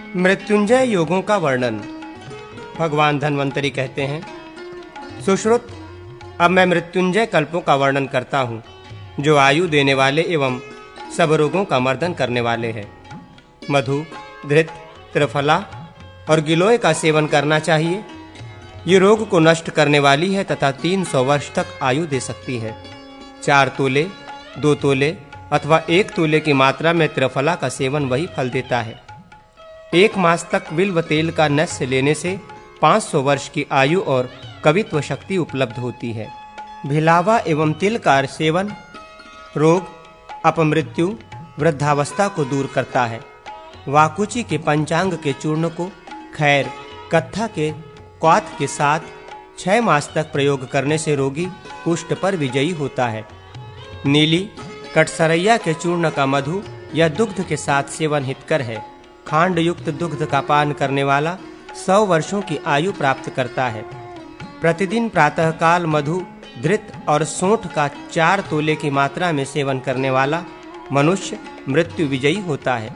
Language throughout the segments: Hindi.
मृत्युंजय योगों का वर्णन। भगवान धन्वंतरी कहते हैं, सुश्रुत, अब मैं मृत्युंजय कल्पों का वर्णन करता हूँ, जो आयु देने वाले एवं सब रोगों का मर्दन करने वाले हैं। मधु, धृत, त्रिफला और गिलोय का सेवन करना चाहिए। ये रोग को नष्ट करने वाली है तथा 300 वर्ष तक आयु दे सकती है। 4 तोले, 2 तोले अथवा 1 तोले की मात्रा में त्रिफला का सेवन वही फल देता है। 1 मास तक बिल्व तेल का नस्य लेने से 500 वर्ष की आयु और कवित्व शक्ति उपलब्ध होती है। भिलावा एवं तिल का सेवन रोग, अपमृत्यु, वृद्धावस्था को दूर करता है। वाकुची के पंचांग के चूर्ण को खैर, कत्था के क्वाथ के साथ 6 मास तक प्रयोग करने से रोगी कुष्ठ पर विजयी होता है। नीली, कटसरैया के चूर्ण का मधु या दुग्ध के साथ सेवन हितकर है। खांड युक्त दुग्ध का पान करने वाला 100 वर्षों की आयु प्राप्त करता है। प्रतिदिन प्रातःकाल मधु, धृत और सोंठ का 4 तोले की मात्रा में सेवन करने वाला मनुष्य मृत्यु विजयी होता है।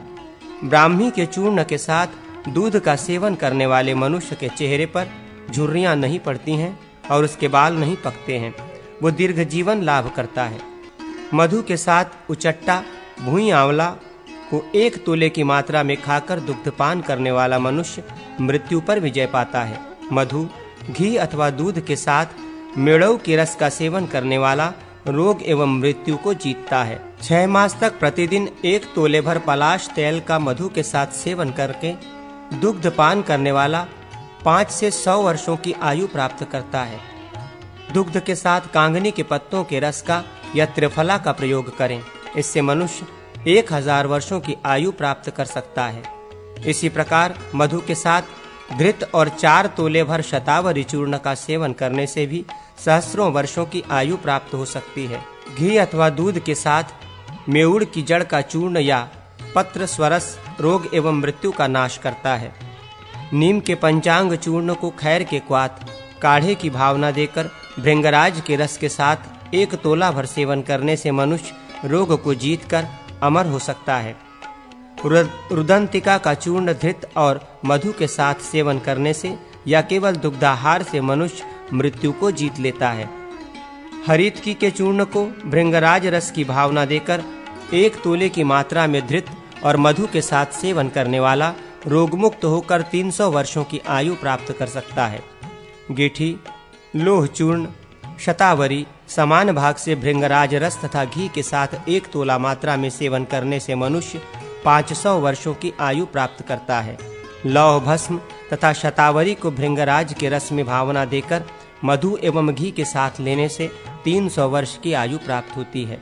ब्राह्मी के चूर्ण के साथ दूध का सेवन करने वाले मनुष्य के चेहरे पर झुर्रियां नहीं पड़ती हैं और उसके बाल नहीं पकते हैं। वो दीर्घ जीवन लाभ करता है। मधु के साथ उचट्टा, भूई आंवला को 1 तोले की मात्रा में खाकर दुग्धपान करने वाला मनुष्य मृत्यु पर विजय पाता है। मधु, घी अथवा दूध के साथ मेड़ऊ के रस का सेवन करने वाला रोग एवं मृत्यु को जीतता है। 6 मास तक प्रतिदिन 1 तोले भर पलाश तेल का मधु के साथ सेवन करके दुग्धपान करने वाला 5 से 100 वर्षों की आयु प्राप्त करता है। दुग्ध के साथ कांगनी के पत्तों के रस का या त्रिफला का प्रयोग करें। इससे मनुष्य 1000 वर्षों की आयु प्राप्त कर सकता है। इसी प्रकार मधु के साथ धृत और 4 तोले भर शतावरी चूर्ण का सेवन करने से भी सहस्रों वर्षों की आयु प्राप्त हो सकती है। घी अथवा दूध के साथ मेउड़ की जड़ का चूर्ण या पत्र स्वरस रोग एवं मृत्यु का नाश करता है। नीम के पंचांग चूर्ण को खैर के क्वाथ, काढ़े की भावना देकर भृंगराज के रस के साथ 1 तोला भर सेवन करने से मनुष्य रोग को जीतकर अमर हो सकता है। रुदंतिका का चूर्ण धृत और मधु के साथ सेवन करने से या केवल दुग्धाहार से मनुष्य मृत्यु को जीत लेता है। हरितकी के चूर्ण को भृंगराज रस की भावना देकर 1 तोले की मात्रा में धृत और मधु के साथ सेवन करने वाला रोगमुक्त होकर 300 वर्षों की आयु प्राप्त कर सकता है। गेठी, लोह चूर्ण, शतावरी समान भाग से भृंगराज रस तथा घी के साथ 1 तोला मात्रा में सेवन करने से मनुष्य 500 वर्षों की आयु प्राप्त करता है। लौह भस्म तथा शतावरी को भृंगराज के रस में भावना देकर मधु एवं घी के साथ लेने से 300 वर्ष की आयु प्राप्त होती है।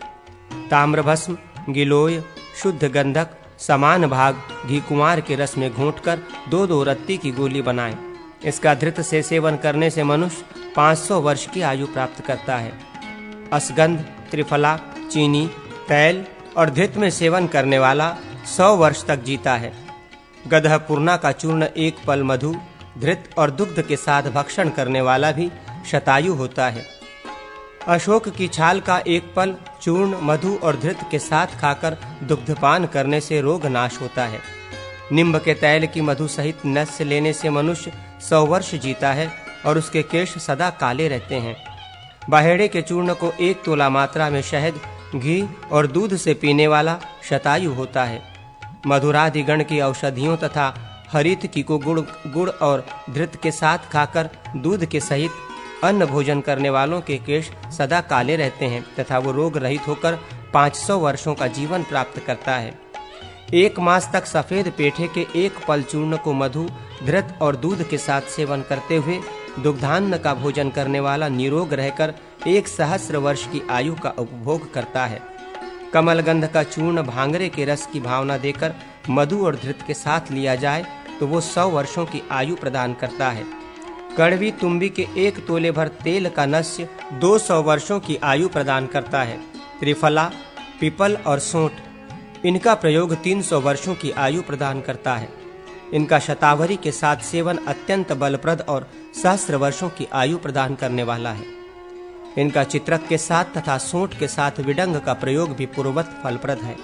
ताम्र भस्म, गिलोय, शुद्ध गंधक समान भाग घी कुमार के रस में घोंटकर 2-2 रत्ती की गोली बनाएं। इसका धृत से सेवन करने से मनुष्य 500 वर्ष की आयु प्राप्त करता है। असगंध, त्रिफला, चीनी, तैल और धृत में सेवन करने वाला 100 वर्ष तक जीता है। गदहपूर्णा का चूर्ण 1 पल मधु, धृत और दुग्ध के साथ भक्षण करने वाला भी शतायु होता है। अशोक की छाल का 1 पल चूर्ण मधु और धृत के साथ खाकर दुग्धपान करने से रोग नाश होता है। निम्ब के तैल की मधु सहित नस्य लेने से मनुष्य 100 वर्ष जीता है और उसके केश सदा काले रहते हैं। बाहेड़े के चूर्ण को 1 तोला मात्रा में शहद, घी और दूध से पीने वाला शतायु होता है। मधुरादि गण की औषधियों तथा हरितकी को गुड़ और धृत के साथ खाकर दूध के सहित अन्न भोजन करने वालों के केश सदा काले रहते हैं तथा वो रोग रहित होकर 500 वर्षों का जीवन प्राप्त करता है। 1 मास तक सफेद पेठे के 1 पल चूर्ण को मधु, धृत और दूध के साथ सेवन करते हुए दुग्धान्न का भोजन करने वाला निरोग रहकर 1 सहस्र वर्ष की आयु का उपभोग करता है। कमलगंध का चूर्ण भांगरे के रस की भावना देकर मधु और धृत के साथ लिया जाए तो वो 100 वर्षों की आयु प्रदान करता है। कड़वी तुम्बी के 1 तोले भर तेल का नस्य 200 वर्षों की आयु प्रदान करता है। त्रिफला, पीपल और सोंठ इनका प्रयोग 300 वर्षों की आयु प्रदान करता है। इनका शतावरी के साथ सेवन अत्यंत बलप्रद और सहस्र वर्षों की आयु प्रदान करने वाला है। इनका चित्रक के साथ तथा सोंठ के साथ विडंग का प्रयोग भी पूर्ववत फलप्रद है।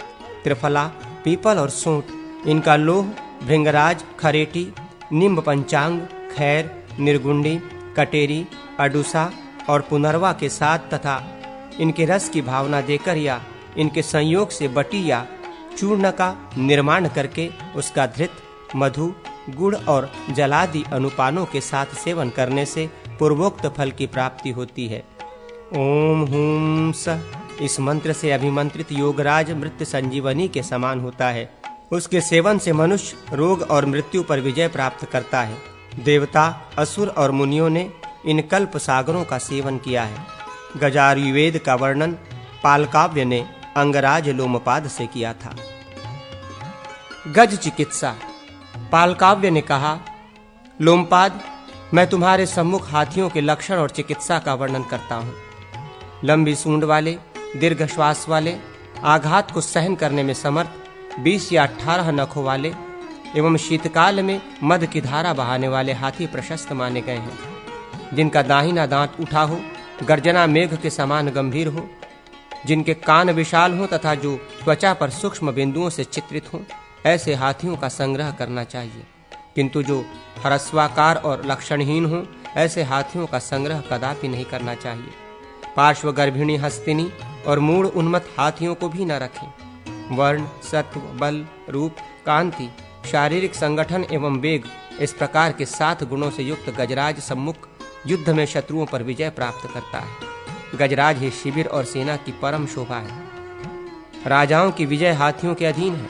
त्रिफला, पीपल और सोंठ इनका लोह भृंगराज, खरेटी, निम्ब पंचांग, खैर, निर्गुंडी, कटेरी, अडुसा और पुनर्वा के साथ तथा इनके रस की भावना देकर या इनके संयोग से बटी या चूर्ण का निर्माण करके उसका धृत, मधु, गुड़ और जलादि अनुपानों के साथ सेवन करने से पूर्वोक्त फल की प्राप्ति होती है। ओम हूं स इस मंत्र से अभिमंत्रित योगराज मृत्यु संजीवनी के समान होता है। उसके सेवन से मनुष्य रोग और मृत्यु पर विजय प्राप्त करता है। देवता, असुर और मुनियों ने इन कल्प सागरों का सेवन किया है। गजायुर्वेद का वर्णन पालकाव्य ने अंगराज लोमपाद से किया था। गज चिकित्सा। पालकाव्य ने कहा, लोमपाद, मैं तुम्हारे सम्मुख हाथियों के लक्षण और चिकित्सा का वर्णन करता हूँ। लंबी सूंड वाले, दीर्घ श्वास वाले, आघात को सहन करने में समर्थ, 20 या 18 नखों वाले एवं शीतकाल में मद की धारा बहाने वाले हाथी प्रशस्त माने गए हैं। जिनका दाहिना दांत उठा हो, गर्जना मेघ के समान गंभीर हो, जिनके कान विशाल हो तथा जो त्वचा पर सूक्ष्म बिंदुओं से चित्रित हो, ऐसे हाथियों का संग्रह करना चाहिए। किंतु जो ह्रस्वाकार और लक्षणहीन हो, ऐसे हाथियों का संग्रह कदापि नहीं करना चाहिए। पार्श्व गर्भिणी, हस्तिनी और मूढ़ उन्मत्त हाथियों को भी न रखें। वर्ण, सत्व, बल, रूप, कांति, शारीरिक संगठन एवं वेग, इस प्रकार के 7 गुणों से युक्त गजराज सम्मुख युद्ध में शत्रुओं पर विजय प्राप्त करता है। गजराज ही शिविर और सेना की परम शोभा है। राजाओं की विजय हाथियों के अधीन है।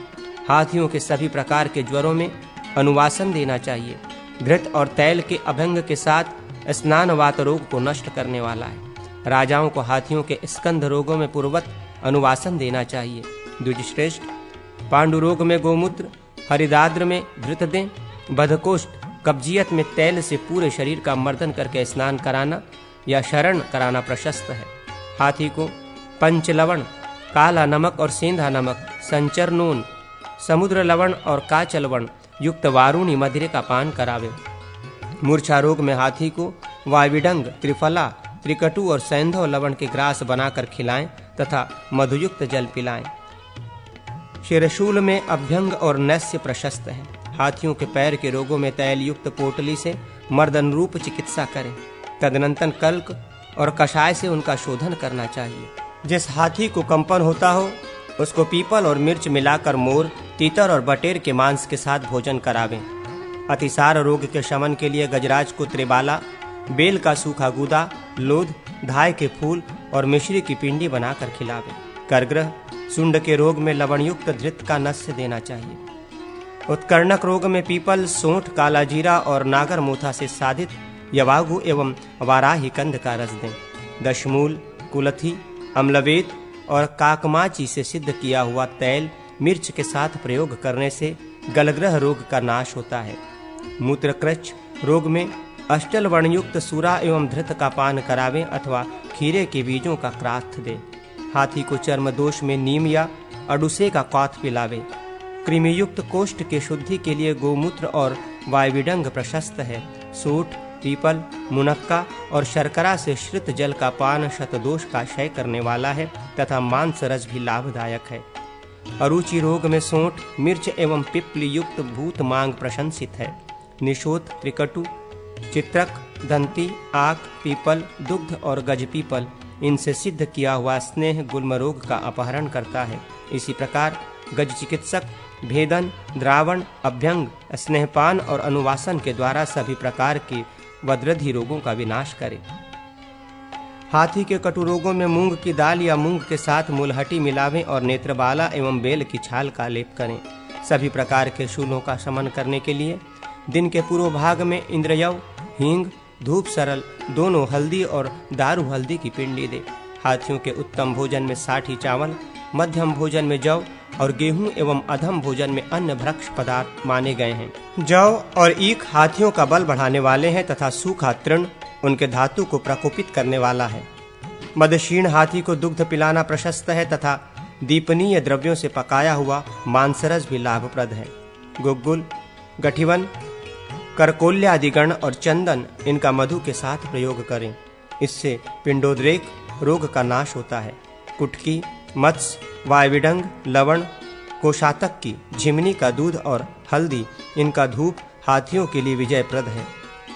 हाथियों के सभी प्रकार के ज्वरों में अनुवासन देना चाहिए। घृत और तैल के अभंग के साथ स्नानवात रोग को नष्ट करने वाला है। राजाओं को हाथियों के स्कंध रोगों में पूर्ववत अनुवासन देना चाहिए। द्विजश्रेष्ठ, पांडु रोग में गोमूत्र, हरिदाद्र में धृत दें, बधकोष्ठ, कब्जियत में तैल से पूरे शरीर का मर्दन करके स्नान कराना या शरण कराना प्रशस्त है। हाथी को पंच लवण, काला नमक और सेंधा नमक, संचर नून, समुद्र लवण और काचल लवण युक्त वारुणी मदिरे का पान करावे। मूर्छा रोग में हाथी को वाविडंग, त्रिफला, त्रिकटु और सैंधव लवण के ग्रास बनाकर खिलाएं तथा मधुयुक्त जल पिलाएं। शिरशूल में अभ्यंग और नैस्य प्रशस्त है। हाथियों के पैर के रोगों में तैल युक्त पोटली से मर्दन रूप चिकित्सा करें। तदनंतर कल्क और कषाय से उनका शोधन करना चाहिए। जिस हाथी को कंपन होता हो, उसको पीपल और मिर्च मिलाकर मोर, तीतर और बटेर के मांस के साथ भोजन करावें। अतिसार रोग के शमन के लिए गजराज को त्रिबाला, बेल का सूखा गूदा, लोध, धाय के फूल और मिश्री की पिंडी बनाकर खिलावें। करग्रह, सुंड के रोग में लवणयुक्त धृत का नस्य देना चाहिए। उत्कर्णक रोग में पीपल, सोंठ, काला जीरा और नागर मोथा से साधित यवागु एवं वाराही कंद का रस दें। दशमूल, कुलथी, अम्लवेत और काकमाची से सिद्ध किया हुआ तैल मिर्च के साथ प्रयोग करने से गलग्रह रोग का नाश होता है। मूत्रकृच्छ रोग में अष्टल वर्णयुक्त सूरा एवं धृत का पान करावें अथवा खीरे के बीजों का क्राथ दें। हाथी को चर्म दोष में नीम या अडुसे का क्वाथ पिलावें। कृमियुक्त कोष्ठ के शुद्धि के लिए गोमूत्र और वायविडंग प्रशस्त है। सूठ, पीपल, मुनक्का और शर्करा से श्रित जल का पान शतदोष का क्षय करने वाला है तथा मांस रस भी लाभदायक है। अरुचि रोग में सोंठ, मिर्च एवं पिप्पल युक्त भूत मांग प्रशंसित है। निशोत, त्रिकटु, चित्रक, दंती, आक, पीपल, दुग्ध और गजपीपल इनसे सिद्ध किया हुआ स्नेह गुल्म रोग का अपहरण करता है। इसी प्रकार गज चिकित्सक भेदन, द्रावण, अभ्यंग, स्नेहपान और अनुवासन के द्वारा सभी प्रकार के वद्रधि रोगों का विनाश करे। हाथी के कटु रोगों में मूंग की दाल या मूंग के साथ मुलहटी मिलावें और नेत्रबाला एवं बेल की छाल का लेप करें। सभी प्रकार के शूलों का शमन करने के लिए दिन के पूर्व भाग में इंद्रयव, हींग, धूप सरल दोनों हल्दी और दारू हल्दी की पिंडी दे। हाथियों के उत्तम भोजन में साठी चावल, मध्यम भोजन में जौ और गेहूं एवं अधम भोजन में अन्य भक्ष पदार्थ माने गए हैं। जौ और ईख हाथियों का बल बढ़ाने वाले हैं तथा सूखा तृण उनके धातु को प्रकोपित करने वाला है। मदक्षीण हाथी को दुग्ध पिलाना प्रशस्त है तथा दीपनीय द्रव्यों से पकाया हुआ मांसरस भी लाभप्रद है। गुग्गुल, गठिवन, करकोल्यादिगण और चंदन इनका मधु के साथ प्रयोग करें। इससे पिंडोद्रेक रोग का नाश होता है। कुटकी, मत्स्य, वायविडंग, लवण, कोशातक की, झिमनी का दूध और हल्दी, इनका धूप हाथियों के लिए विजयप्रद है।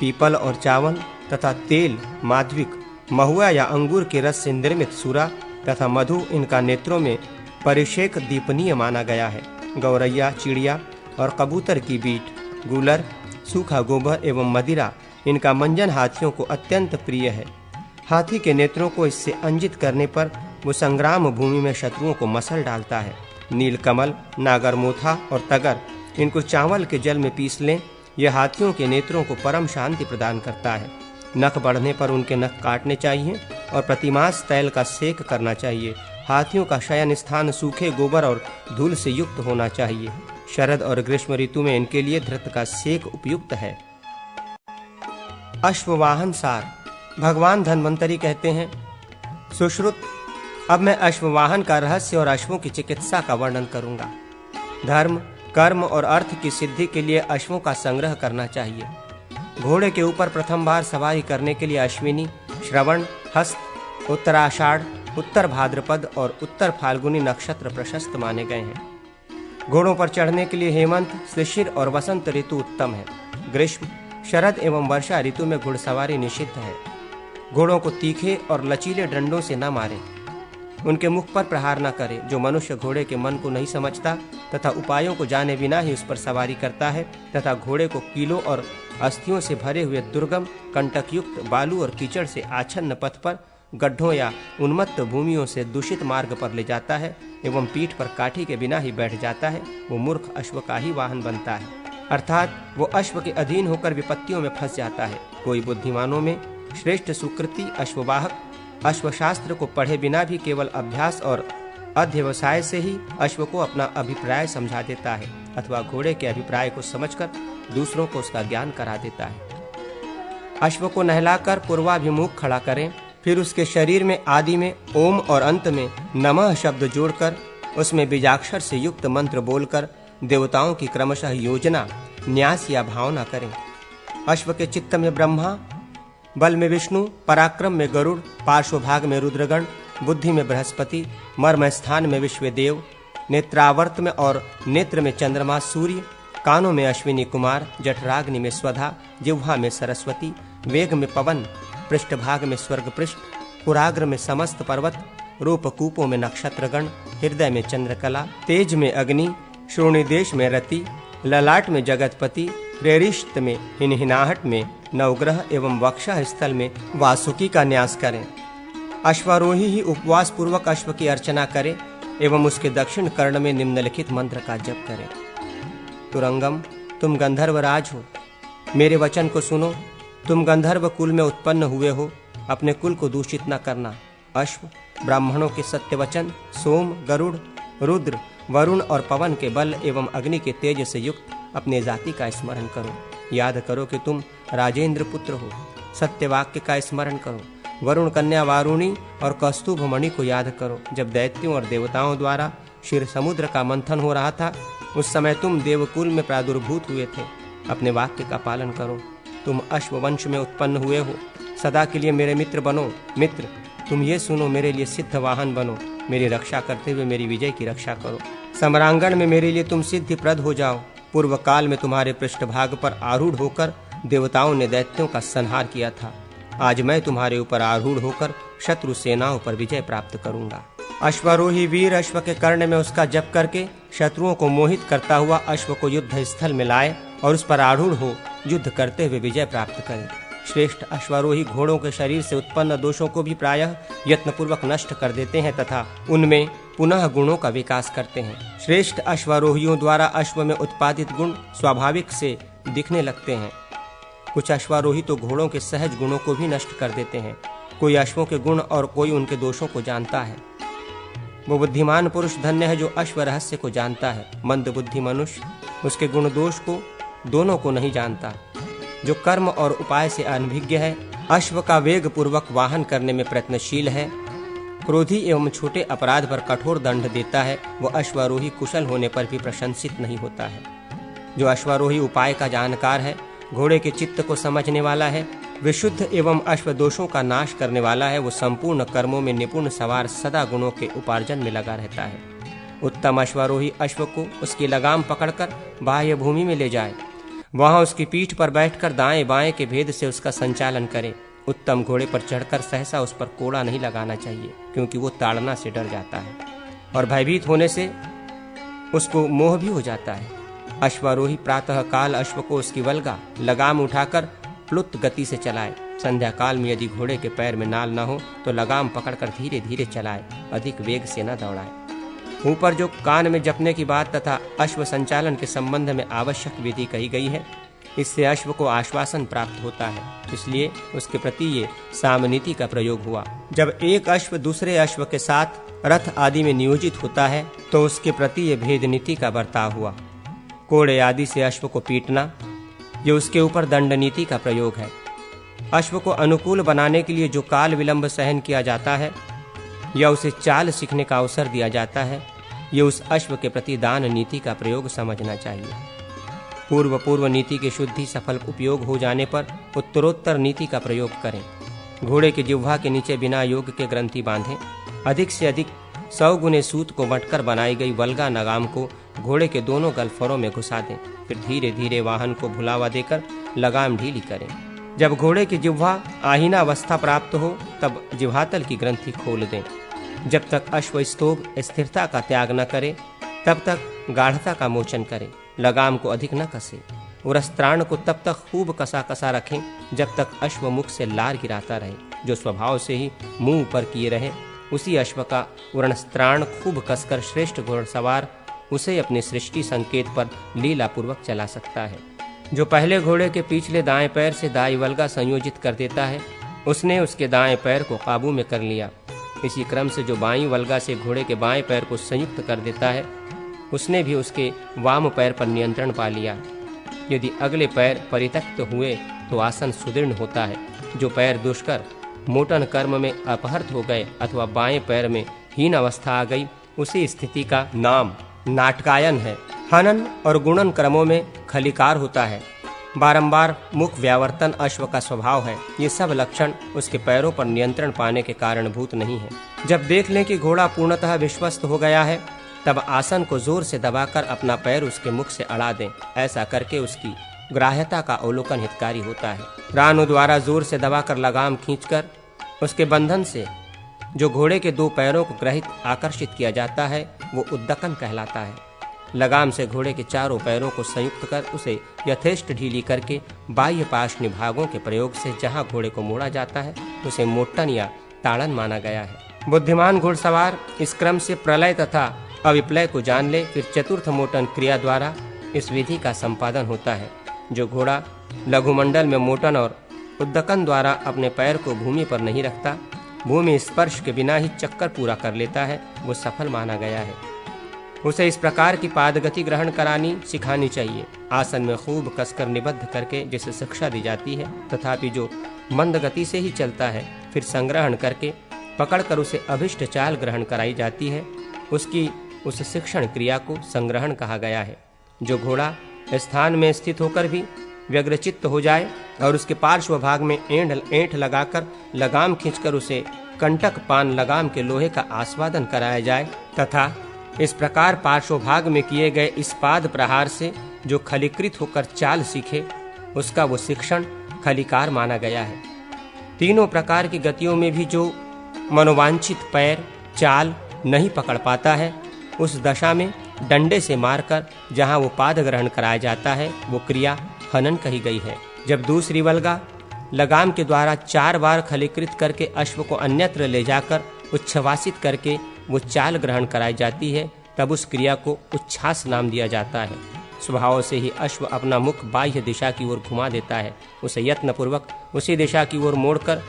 पीपल और चावल तथा तेल, माधविक, महुआ या अंगूर के रस से निर्मित सूरा तथा मधु इनका नेत्रों में परिषेक दीपनीय माना गया है। गौरैया, चिड़िया और कबूतर की बीट, गूलर, सूखा गोबर एवं मदिरा इनका मंजन हाथियों को अत्यंत प्रिय है। हाथी के नेत्रों को इससे अंजित करने पर वो संग्राम भूमि में शत्रुओं को मसल डालता है। नीलकमल, नागरमोथा और तगर इनको चावल के जल में पीस लें, यह हाथियों के नेत्रों को परम शांति प्रदान करता है। नख बढ़ने पर उनके नख काटने चाहिए और प्रतिमास तैल का सेक करना चाहिए। हाथियों का शयन स्थान सूखे गोबर और धूल से युक्त होना चाहिए। शरद और ग्रीष्म ऋतु में इनके लिए धृत का सेक उपयुक्त है। अश्ववाहन सार। भगवान धन्वंतरी कहते हैं, सुश्रुत, अब मैं अश्ववाहन का रहस्य और अश्वों की चिकित्सा का वर्णन करूंगा। धर्म, कर्म और अर्थ की सिद्धि के लिए अश्वों का संग्रह करना चाहिए। घोड़े के ऊपर प्रथम बार सवारी करने के लिए अश्विनी, श्रवण, हस्त, उत्तराषाढ़, उत्तर भाद्रपद और उत्तर फाल्गुनी नक्षत्र प्रशस्त माने गए हैं। घोड़ों पर चढ़ने के लिए हेमंत, शिशिर और वसंत ऋतु उत्तम है। ग्रीष्म, शरद एवं वर्षा ऋतु में घुड़सवारी निषिद्ध है। घोड़ों को तीखे और लचीले डंडों से न मारें, उनके मुख पर प्रहार न करें। जो मनुष्य घोड़े के मन को नहीं समझता तथा उपायों को जाने बिना ही उस पर सवारी करता है तथा घोड़े को कीलों और अस्थियों से भरे हुए दुर्गम, कंटकयुक्त, बालू और कीचड़ से आच्छन्न पथ पर, गड्ढों या उन्मत्त भूमियों से दूषित मार्ग पर ले जाता है एवं पीठ पर काठी के बिना ही बैठ जाता है, वो मूर्ख अश्व का ही वाहन बनता है, अर्थात वो अश्व के अधीन होकर विपत्तियों में फंस जाता है। कोई बुद्धिमानों में श्रेष्ठ सुकृति अश्ववाहक अश्वशास्त्र को पढ़े बिना भी केवल अभ्यास और अध्यवसाय से ही अश्व को अपना अभिप्राय समझा देता है अथवा घोड़े के अभिप्राय को समझकर दूसरों को उसका ज्ञान करा देता है। अश्व को नहलाकर पूर्वाभिमुख खड़ा करें, फिर उसके शरीर में आदि में ओम और अंत में नमः शब्द जोड़कर उसमें बीजाक्षर से युक्त मंत्र बोलकर देवताओं की क्रमशः योजना, न्यास या भावना करें। अश्व के चित्त में ब्रह्मा, बल में विष्णु, पराक्रम में गरुड़, पार्श्वभाग में रुद्रगण, बुद्धि में बृहस्पति, मर्म स्थान में विश्वदेव, नेत्रावर्त में और नेत्र में चंद्रमा सूर्य, कानों में अश्विनी कुमार, जठराग्नि में स्वधा, जिह्वा में सरस्वती, वेग में पवन, पृष्ठभाग में स्वर्गपृष्ठ, पुराग्र में समस्त पर्वत, रूपकूपों में नक्षत्रगण, हृदय में चंद्रकला, तेज में अग्नि, श्रोणिदेश में रति, ललाट में जगतपति, रेरिष्ट में हिनहिनाहट में नवग्रह एवं वक्षः स्थल में वासुकी का न्यास करें। अश्वारोही ही उपवास पूर्वक अश्व की अर्चना करे एवं उसके दक्षिण कर्ण में निम्नलिखित मंत्र का जप करे। तुरंगम, तुम गंधर्वराज हो, मेरे वचन को सुनो। तुम गंधर्व कुल में उत्पन्न हुए हो, अपने कुल को दूषित न करना। अश्व, ब्राह्मणों के सत्य वचन, सोम, गरुड़, रुद्र, वरुण और पवन के बल एवं अग्नि के तेज से युक्त अपने जाति का स्मरण करो। याद करो कि तुम राजेंद्र पुत्र हो। सत्य वाक्य का स्मरण करो। वरुण कन्या वारुणी और कौस्तुभ मणि को याद करो। जब दैत्यों और देवताओं द्वारा क्षीर समुद्र का मंथन हो रहा था, उस समय तुम देवकुल में प्रादुर्भूत हुए थे। अपने वाक्य का पालन करो। तुम अश्ववंश में उत्पन्न हुए हो। सदा के लिए मेरे मित्र बनो। मित्र, तुम ये सुनो, मेरे लिए सिद्ध वाहन बनो। मेरी रक्षा करते हुए मेरी विजय की रक्षा करो। समरांगण में मेरे लिए तुम सिद्धि प्रद हो जाओ। पूर्व काल में तुम्हारे पृष्ठभाग पर आरूढ़ होकर देवताओं ने दैत्यों का संहार किया था। आज मैं तुम्हारे ऊपर आरूढ़ होकर शत्रु सेनाओं पर विजय प्राप्त करूंगा। अश्वारोही वीर अश्व के कर्ण में उसका जप करके शत्रुओं को मोहित करता हुआ अश्व को युद्ध स्थल में लाए और उस पर आरूढ़ हो युद्ध करते हुए विजय प्राप्त करे। श्रेष्ठ अश्वारोही घोड़ों के शरीर से उत्पन्न दोषों को भी प्रायः यत्नपूर्वक नष्ट कर देते हैं तथा उनमें पुनः गुणों का विकास करते हैं। श्रेष्ठ अश्वारोहियों द्वारा अश्व में उत्पादित गुण स्वाभाविक से दिखने लगते हैं। कुछ अश्वारोही तो घोड़ों के सहज गुणों को भी नष्ट कर देते हैं। कोई अश्वों के गुण और कोई उनके दोषों को जानता है। वो बुद्धिमान पुरुष धन्य है जो अश्व रहस्य को जानता है। मंद बुद्धि मनुष्य उसके गुण दोष को दोनों को नहीं जानता। जो कर्म और उपाय से अनभिज्ञ है, अश्व का वेग पूर्वक वाहन करने में प्रयत्नशील है, क्रोधी एवं छोटे अपराध पर कठोर दंड देता है, वो अश्वारोही कुशल होने पर भी प्रशंसित नहीं होता है। जो अश्वारोही उपाय का जानकार है, घोड़े के चित्त को समझने वाला है, विशुद्ध एवं अश्व दोषों का नाश करने वाला है, वो संपूर्ण कर्मों में निपुण सवार सदा गुणों के उपार्जन में लगा रहता है। उत्तम अश्वारोही अश्व को उसकी लगाम पकड़कर बाह्य भूमि में ले जाए। वहां उसकी पीठ पर बैठकर दाएं बाएं के भेद से उसका संचालन करे। उत्तम घोड़े पर चढ़कर सहसा उस पर कोड़ा नहीं लगाना चाहिए, क्योंकि वो ताड़ना से डर जाता है और भयभीत होने से उसको मोह भी हो जाता है। अश्वारोही प्रातः काल अश्व को उसकी वल्गा लगाम उठाकर प्लुत गति से चलाए। संध्या काल में यदि घोड़े के पैर में नाल न हो तो लगाम पकड़कर धीरे धीरे चलाए, अधिक वेग से न दौड़ाए। ऊपर जो कान में जपने की बात तथा अश्व संचालन के संबंध में आवश्यक विधि कही गई है, इससे अश्व को आश्वासन प्राप्त होता है, इसलिए उसके प्रति ये सामनीति का प्रयोग हुआ। जब एक अश्व दूसरे अश्व के साथ रथ आदि में नियोजित होता है तो उसके प्रति ये भेद नीति का बर्ताव हुआ। कोड़े आदि से अश्व को पीटना, ये उसके ऊपर दंड नीति का प्रयोग है। अश्व को अनुकूल बनाने के लिए जो काल विलंब सहन किया जाता है या उसे चाल सीखने का अवसर दिया जाता है, ये उस अश्व के प्रति दान नीति का प्रयोग समझना चाहिए। पूर्व नीति के शुद्धि सफल उपयोग हो जाने पर उत्तरोत्तर नीति का प्रयोग करें। घोड़े के जिह्वा के नीचे बिना योग के ग्रंथि बांधें। अधिक से अधिक 100 गुने सूत को बंटकर बनाई गई वल्गा लगाम को घोड़े के दोनों गलफरों में घुसा दें। फिर धीरे धीरे वाहन को भुलावा देकर लगाम ढीली करें। जब घोड़े की जिह्वा आहीना अवस्था प्राप्त हो तब जिह्वातल की ग्रंथि खोल दें। जब तक अश्व स्तोभ स्थिरता का त्याग न करे तब तक गाढ़ता का मोचन करें। लगाम को अधिक न कसे। उरस्त्राण को तब तक खूब कसा रखें जब तक अश्व मुख से लार गिराता रहे। जो स्वभाव से ही मुंह ऊपर किए रहे, उसी अश्व का उरणस्त्राण खूब कसकर श्रेष्ठ घोड़सवार उसे अपने सृष्टि संकेत पर लीला पूर्वक चला सकता है। जो पहले घोड़े के पिछले दाएं पैर से दाई वल्गा संयोजित कर देता है, उसने उसके दाएं पैर को काबू में कर लिया। इसी क्रम से जो बाईं वल्गा से घोड़े के बाएं पैर को संयुक्त कर देता है, उसने भी उसके वाम पैर पर नियंत्रण पा लिया। यदि अगले पैर परित्यक्त हुए तो आसन सुदृढ़ होता है। जो पैर दुष्कर मोटन कर्म में अपहृत हो गए अथवा बाएं पैर में हीन अवस्था आ गई, उसी स्थिति का नाम नाटकायन है। हनन और गुणन क्रमों में खलिकार होता है। बारंबार मुख व्यावर्तन अश्व का स्वभाव है। ये सब लक्षण उसके पैरों पर नियंत्रण पाने के कारणभूत नहीं है। जब देख लें कि घोड़ा पूर्णतः विश्वस्त हो गया है, तब आसन को जोर से दबाकर अपना पैर उसके मुख से अड़ा दें। ऐसा करके उसकी ग्राह्यता का अवलोकन हितकारी होता है। रानों द्वारा जोर से दबाकर लगाम खींचकर उसके बंधन से जो घोड़े के दो पैरों को ग्रहित आकर्षित किया जाता है, वो उद्दकन कहलाता है। लगाम से घोड़े के चारों पैरों को संयुक्त कर उसे यथेष्ट ढीली करके बाह्य पार्श्व भागों के प्रयोग से जहां घोड़े को मोड़ा जाता है, उसे मोटन या ताड़न माना गया है। बुद्धिमान घुड़सवार इस क्रम से प्रलय तथा अविप्लय को जान ले, फिर चतुर्थ मोटन क्रिया द्वारा इस विधि का संपादन होता है। जो घोड़ा लघुमंडल में मोटन और उद्दकन द्वारा अपने पैर को भूमि पर नहीं रखता, भूमि स्पर्श के बिना ही चक्कर पूरा कर लेता है, वो सफल माना गया है। उसे इस प्रकार की पादगति ग्रहण करानी सिखानी चाहिए। आसन में खूब कसकर निबद्ध करके जिसे शिक्षा दी जाती है, तथापि जो मंद गति से ही चलता है, फिर संग्रहण करके पकड़कर उसे अभिष्ट चाल ग्रहण कराई जाती है, उसकी उस शिक्षण क्रिया को संग्रहण कहा गया है। जो घोड़ा स्थान में स्थित होकर भी व्यग्रचित्त हो जाए और उसके पार्श्व भाग में ऐंठ लगाकर लगाम खींचकर उसे कंटक पान लगाम के लोहे का आस्वादन कराया जाए, तथा इस प्रकार पार्श्व भाग में किए गए इस पाद प्रहार से जो खलीकृत होकर चाल सीखे, उसका वो शिक्षण खलिकार माना गया है। तीनों प्रकार की गतियों में भी जो मनोवांछित पैर चाल नहीं पकड़ पाता है, उस दशा में डंडे से मारकर जहां वो पाद ग्रहण कराया जाता है, वो क्रिया हनन कही गई है। जब दूसरी वल्गा लगाम के द्वारा 4 बार खलीकृत करके अश्व को अन्यत्र ले जाकर उच्छ्वासित करके वो चाल ग्रहण कराई जाती है, तब उस क्रिया को उच्छ्वास नाम दिया जाता है। स्वभाव से ही अश्व अपना मुख बाह्य दिशा की ओर घुमा देता है। उसे यत्नपूर्वक उसी दिशा की ओर मोड़कर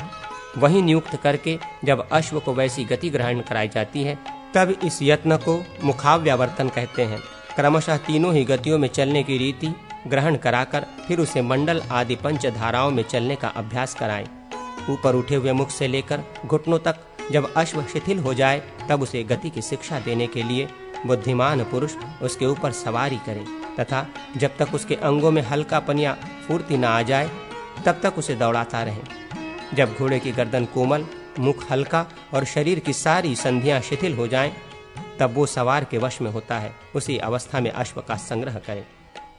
वहीं नियुक्त करके जब अश्व को वैसी गति ग्रहण कराई जाती है, तब इस यत्न को मुखाव्यावर्तन कहते हैं। क्रमशः तीनों ही गतियों में चलने की रीति ग्रहण कराकर फिर उसे मंडल आदि पंच धाराओं में चलने का अभ्यास कराएं। ऊपर उठे हुए मुख से लेकर घुटनों तक जब अश्व शिथिल हो जाए, तब उसे गति की शिक्षा देने के लिए बुद्धिमान पुरुष उसके ऊपर सवारी करे, तथा जब तक उसके अंगों में हल्कापन या फुर्ती न आ जाए, तब तक उसे दौड़ाता रहे। जब घोड़े की गर्दन कोमल, मुख हल्का और शरीर की सारी संधियां शिथिल हो जाएं, तब वो सवार के वश में होता है। उसी अवस्था में अश्व का संग्रह करें।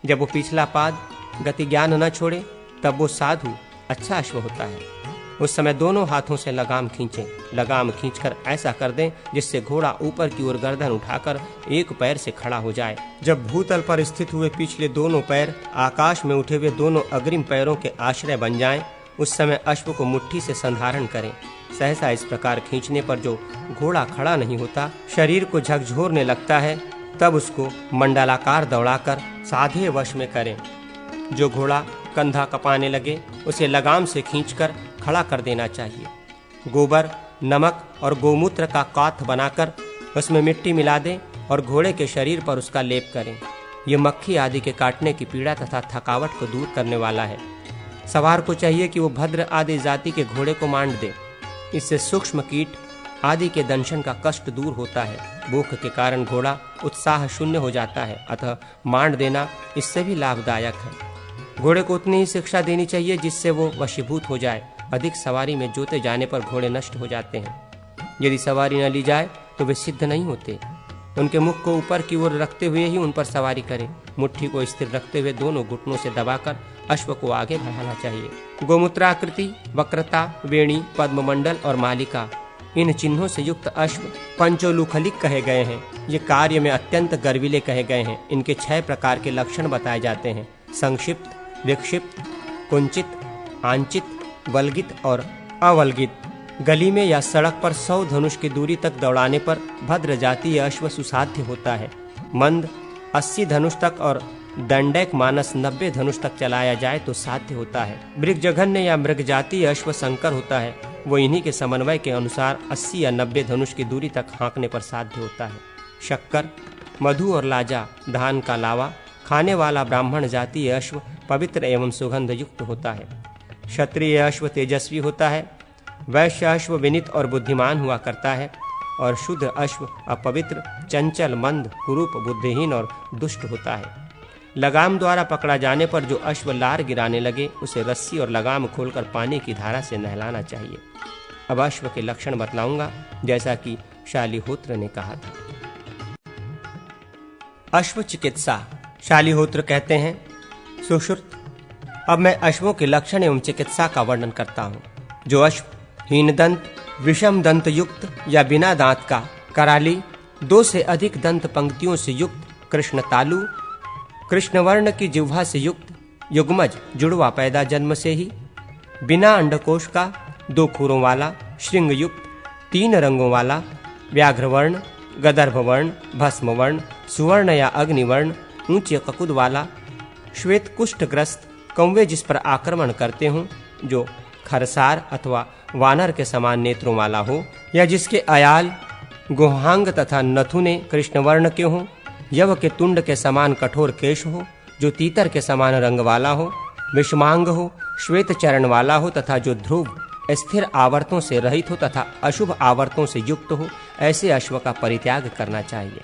जब वो पिछला पाद गति ज्ञान न छोड़े तब वो साधु अच्छा अश्व होता है। उस समय दोनों हाथों से लगाम खींचें। लगाम खींचकर ऐसा कर दें जिससे घोड़ा ऊपर की ओर गर्दन उठाकर एक पैर से खड़ा हो जाए। जब भूतल पर स्थित हुए पिछले दोनों पैर आकाश में उठे हुए दोनों अग्रिम पैरों के आश्रय बन जाएं, उस समय अश्व को मुट्ठी से संधारण करें। सहसा इस प्रकार खींचने पर जो घोड़ा खड़ा नहीं होता, शरीर को झकझोरने लगता है, तब उसको मंडलाकार दौड़ाकर साधे वश में करें। जो घोड़ा कंधा कपाने लगे उसे लगाम से खींचकर खड़ा कर देना चाहिए। गोबर, नमक और गोमूत्र का काथ बनाकर उसमें मिट्टी मिला दें और घोड़े के शरीर पर उसका लेप करें। ये मक्खी आदि के काटने की पीड़ा तथा थकावट को दूर करने वाला है। सवार को चाहिए कि वो भद्र आदि जाति के घोड़े को मांड दे। इससे सूक्ष्म कीट आदि के दंशन का कष्ट दूर होता है। भूख के कारण घोड़ा उत्साह शून्य हो जाता है, अतः मांड देना इससे भी लाभदायक है। घोड़े को उतनी ही शिक्षा देनी चाहिए जिससे वो वशीभूत हो जाए। अधिक सवारी में जोते जाने पर घोड़े नष्ट हो जाते हैं। यदि सवारी न ली जाए तो वे सिद्ध नहीं होते। उनके मुख को ऊपर की ओर रखते हुए ही उन पर सवारी करें। मुट्ठी को स्थिर रखते हुए दोनों घुटनों से दबाकर अश्व को आगे बढ़ाना चाहिए। गोमूत्राकृति, वक्रता, वेणी, पद्ममंडल और मालिका, इन चिन्हों से युक्त अश्व पंचोलूखलिक कहे गए हैं। ये कार्य में अत्यंत गर्विले कहे गए हैं। इनके 6 प्रकार के लक्षण बताए जाते हैं: संक्षिप्त, विक्षिप्त, कुंचित, आंचित, वल्गित और अवल्गित। गली में या सड़क पर 100 धनुष की दूरी तक दौड़ाने पर भद्र जातीय अश्व सुसाध्य होता है। मंद 80 धनुष तक और दंडैक मानस 90 धनुष तक चलाया जाए तो साध्य होता है। मृगजघन्य या मृग जातीय अश्व संकर होता है। वो इन्हीं के समन्वय के अनुसार 80 या 90 धनुष की दूरी तक हाँकने पर साध्य होता है। शक्कर, मधु और लाजा, धान का लावा खाने वाला ब्राह्मण जातीय अश्व पवित्र एवं सुगंध युक्त होता है। क्षत्रिय अश्व तेजस्वी होता है। वैश्य अश्व विनीत और बुद्धिमान हुआ करता है और शुद्ध अश्व अपवित्र, चंचल, मंद, कुरूप, बुद्धिहीन और दुष्ट होता है। लगाम द्वारा पकड़ा जाने पर जो अश्व लार गिराने लगे उसे रस्सी और लगाम खोलकर पानी की धारा से नहलाना चाहिए। अब अश्व के लक्षण बतलाऊंगा जैसा कि शालिहोत्र ने कहा था। अश्व चिकित्सा। शालिहोत्र कहते हैं, सुश्रुत, अब मैं अश्वों के लक्षण एवं चिकित्सा का वर्णन करता हूँ। जो अश्व हीन दंत, विषम दंत युक्त या बिना दांत का, कराली, 2 से अधिक दंत पंक्तियों से युक्त, कृष्ण तालु, कृष्णवर्ण की जिह्वा से युक्त, युग्मज, जुड़वा पैदा जन्म से ही, बिना अंडकोश का, 2 खुरों वाला, श्रृंग युक्त, 3 रंगों वाला, व्याघ्रवर्ण, गदर्भवर्ण, भस्मवर्ण, सुवर्ण या अग्निवर्ण, ऊंचे ककुद वाला, श्वेत कुष्ठग्रस्त, कौवे जिस पर आक्रमण करते हों, जो खरसार अथवा वानर के समान नेत्रों वाला हो, या जिसके अयाल, गुहांग तथा नथुने कृष्णवर्ण के हों, यव के तुंड के समान कठोर केश हो, जो तीतर के समान रंग वाला हो, विषमांग हो, श्वेत चरण वाला हो तथा जो ध्रुव स्थिर आवर्तों से रहित हो तथा अशुभ आवर्तों से युक्त हो, ऐसे अश्व का परित्याग करना चाहिए।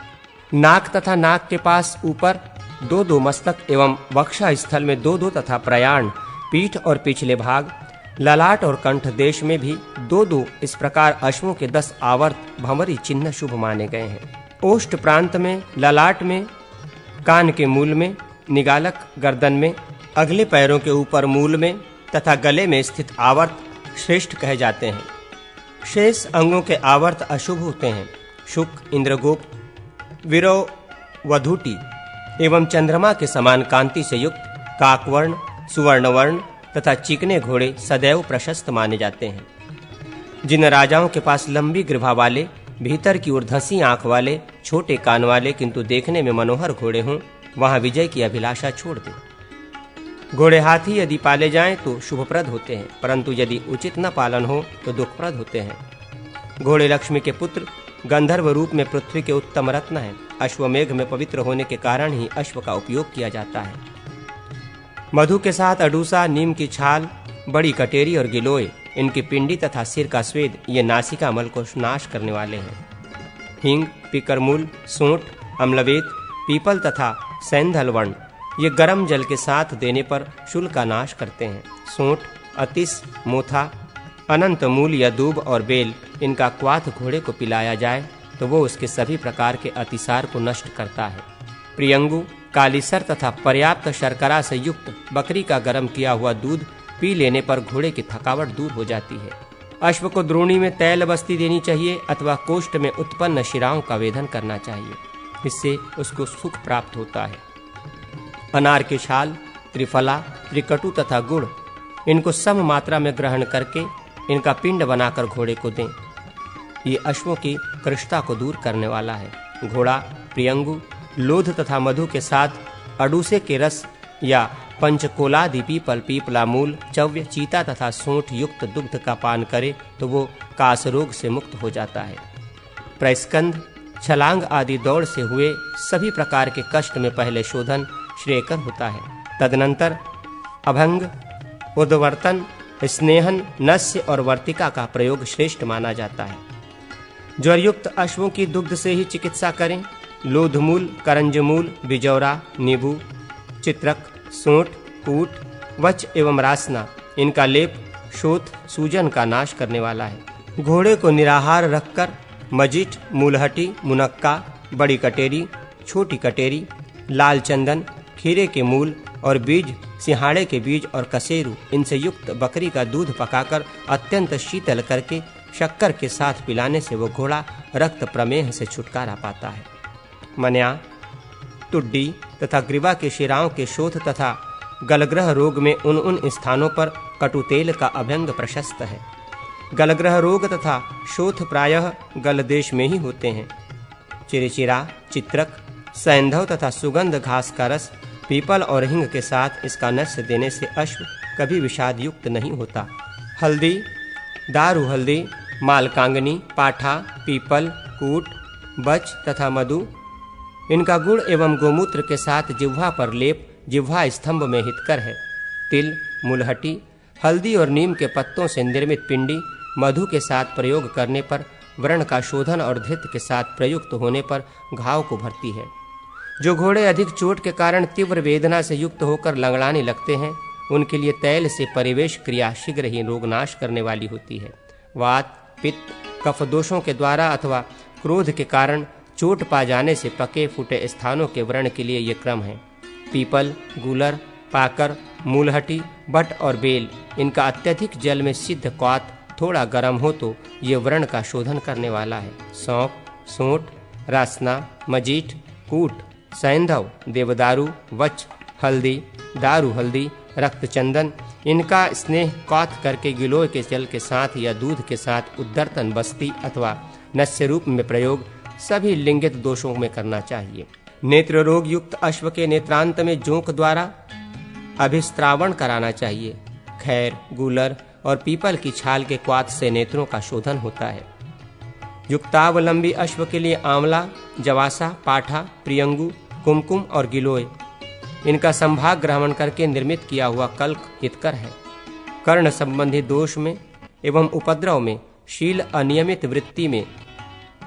नाक तथा नाक के पास ऊपर 2-2 मस्तक एवं वक्षा स्थल में 2-2 तथा प्रयाण, पीठ और पिछले भाग, ललाट और कंठ देश में भी 2-2, इस प्रकार अश्वों के 10 आवर्त भंवरी चिन्ह शुभ माने गए हैं। ओष्ठ प्रांत में, ललाट में, कान के मूल में, निगालक गर्दन में, अगले पैरों के ऊपर मूल में तथा गले में स्थित आवर्त श्रेष्ठ कहे जाते हैं। शेष अंगों के आवर्त अशुभ होते हैं। शुक, इंद्रगोप, विरो, वधूटी एवं चंद्रमा के समान कांति से युक्त, काकवर्ण, सुवर्णवर्ण तथा चिकने घोड़े सदैव प्रशस्त माने जाते हैं। जिन राजाओं के पास लंबी ग्रीवा वाले, भीतर की ओर धंसी आंख वाले, छोटे कान वाले किंतु देखने में मनोहर घोड़े हों, वहां विजय की अभिलाषा छोड़ दें। घोड़े हाथी यदि पाले जाएं तो शुभप्रद होते हैं, परंतु यदि उचित न पालन हो तो दुखप्रद होते हैं। घोड़े लक्ष्मी के पुत्र, गंधर्व रूप में पृथ्वी के उत्तम रत्न हैं। अश्वमेघ में पवित्र होने के कारण ही अश्व का उपयोग किया जाता है। मधु के साथ अडूसा, नीम की छाल, बड़ी कटेरी और गिलोय, इनकी पिंडी तथा सिर का स्वेद, ये नासिका मल को नाश करने वाले हैं। हींग, पिकरमूल, सोंठ, अम्लवेत, पीपल तथा सैंधलवर्ण, ये गर्म जल के साथ देने पर शूल का नाश करते हैं। सोंठ, अतिस, मोथा, अनंत मूल या दूब और बेल, इनका क्वाथ घोड़े को पिलाया जाए तो वो उसके सभी प्रकार के अतिसार को नष्ट करता है। प्रियंगु कालीसर तथा पर्याप्त शर्करा से युक्त बकरी का गर्म किया हुआ दूध पी लेने पर घोड़े की थकावट दूर हो जाती है। अश्व को द्रोणी में तैल बस्ती देनी चाहिए अथवा कोष्ठ में उत्पन्न शिराओं का वेधन करना चाहिए, इससे उसको सुख प्राप्त होता है। अनार के छाल, त्रिफला, त्रिकटु तथा गुड़, इनको सम मात्रा में ग्रहण करके इनका पिंड बनाकर घोड़े को दें। ये अश्वों की कृष्णता को दूर करने वाला है। घोड़ा प्रियंगु, लोध तथा मधु के साथ अडूसे के रस या पंचकोलादि पीपल, पीपला मूल, चव्य, चीता तथा सोंठ युक्त दुग्ध का पान करे तो वो कास रोग से मुक्त हो जाता है। प्रस्कंद, छलांग आदि दौड़ से हुए सभी प्रकार के कष्ट में पहले शोधन श्रेयकर होता है। तदनंतर अभंग, उद्वर्तन, स्नेहन, नस्य और वर्तिका का प्रयोग श्रेष्ठ माना जाता है। ज्वरयुक्त अश्वों की दुग्ध से ही चिकित्सा करें। लोधमूल, करंजमूल, बिजौरा, नींबू, चित्रक, सोंठ, कूट, वच एवं रासना, इनका लेप शोथ सूजन का नाश करने वाला है। घोड़े को निराहार रखकर मजीठ, मूलहटी, मुनक्का, बड़ी कटेरी, छोटी कटेरी, लाल चंदन, खीरे के मूल और बीज, सिंहाड़े के बीज और कसेरू, इनसे युक्त बकरी का दूध पकाकर अत्यंत शीतल करके शक्कर के साथ पिलाने से वो घोड़ा रक्त प्रमेह से छुटकारा पाता है। मन्या, टुड्डी तथा ग्रीवा के शिराओं के शोथ तथा गलग्रह रोग में उन स्थानों पर कटु तेल का अभ्यंग प्रशस्त है। गलग्रह रोग तथा शोथ प्रायः गलदेश में ही होते हैं। चिरचिरा, चित्रक, सैंधव तथा सुगंध घास का रस, पीपल और हिंग के साथ इसका नस्य देने से अश्व कभी विषाद युक्त नहीं होता। हल्दी, दारू हल्दी, मालकांगनी, पाठा, पीपल, कूट, बच तथा मधु, इनका गुड़ एवं गोमूत्र के साथ जिह्वा पर लेप जिह्वा स्तंभ में हितकर है। तिल, मुलहटी, हल्दी और नीम के पत्तों से निर्मित पिंडी मधु के साथ प्रयोग करने पर व्रण का शोधन और धृत के साथ प्रयुक्त होने पर घाव को भरती है। जो घोड़े अधिक चोट के कारण तीव्र वेदना से युक्त होकर लंगड़ाने लगते हैं, उनके लिए तैल से परिवेश क्रिया शीघ्र ही रोगनाश करने वाली होती है। वात, पित्त, कफ दोषों के द्वारा अथवा क्रोध के कारण चोट पा जाने से पके फूटे स्थानों के व्रण के लिए ये क्रम है। पीपल, गूलर, पाकर, मूलहटी, बट और बेल, इनका अत्यधिक जल में सिद्ध क्वाथ थोड़ा गर्म हो तो ये व्रण का शोधन करने वाला है। सौंफ, सोंठ, रासना, मजीठ, कूट, सैंधव, देवदारू, वच, हल्दी, दारू हल्दी, रक्तचंदन, इनका स्नेह क्वाथ करके गिलोय के जल के साथ या दूध के साथ उद्दर्तन बस्ती अथवा नस्य रूप में प्रयोग सभी लिंगित दोषों में करना चाहिए। नेत्र रोग युक्त अश्व के नेत्रांत में जोंक द्वारा अभिस्त्रावण कराना चाहिए। खैर, गूलर और पीपल की छाल के क्वाथ से नेत्रों का शोधन होता है। युक्तावलंबी अश्व के लिए आंवला, जवासा, पाठा, प्रियंगु, कुमकुम और गिलोय, इनका संभाग ग्रहण करके निर्मित किया हुआ कल्क हितकर है। कर्ण संबंधी दोष में एवं उपद्रव में, शील अनियमित वृत्ति में,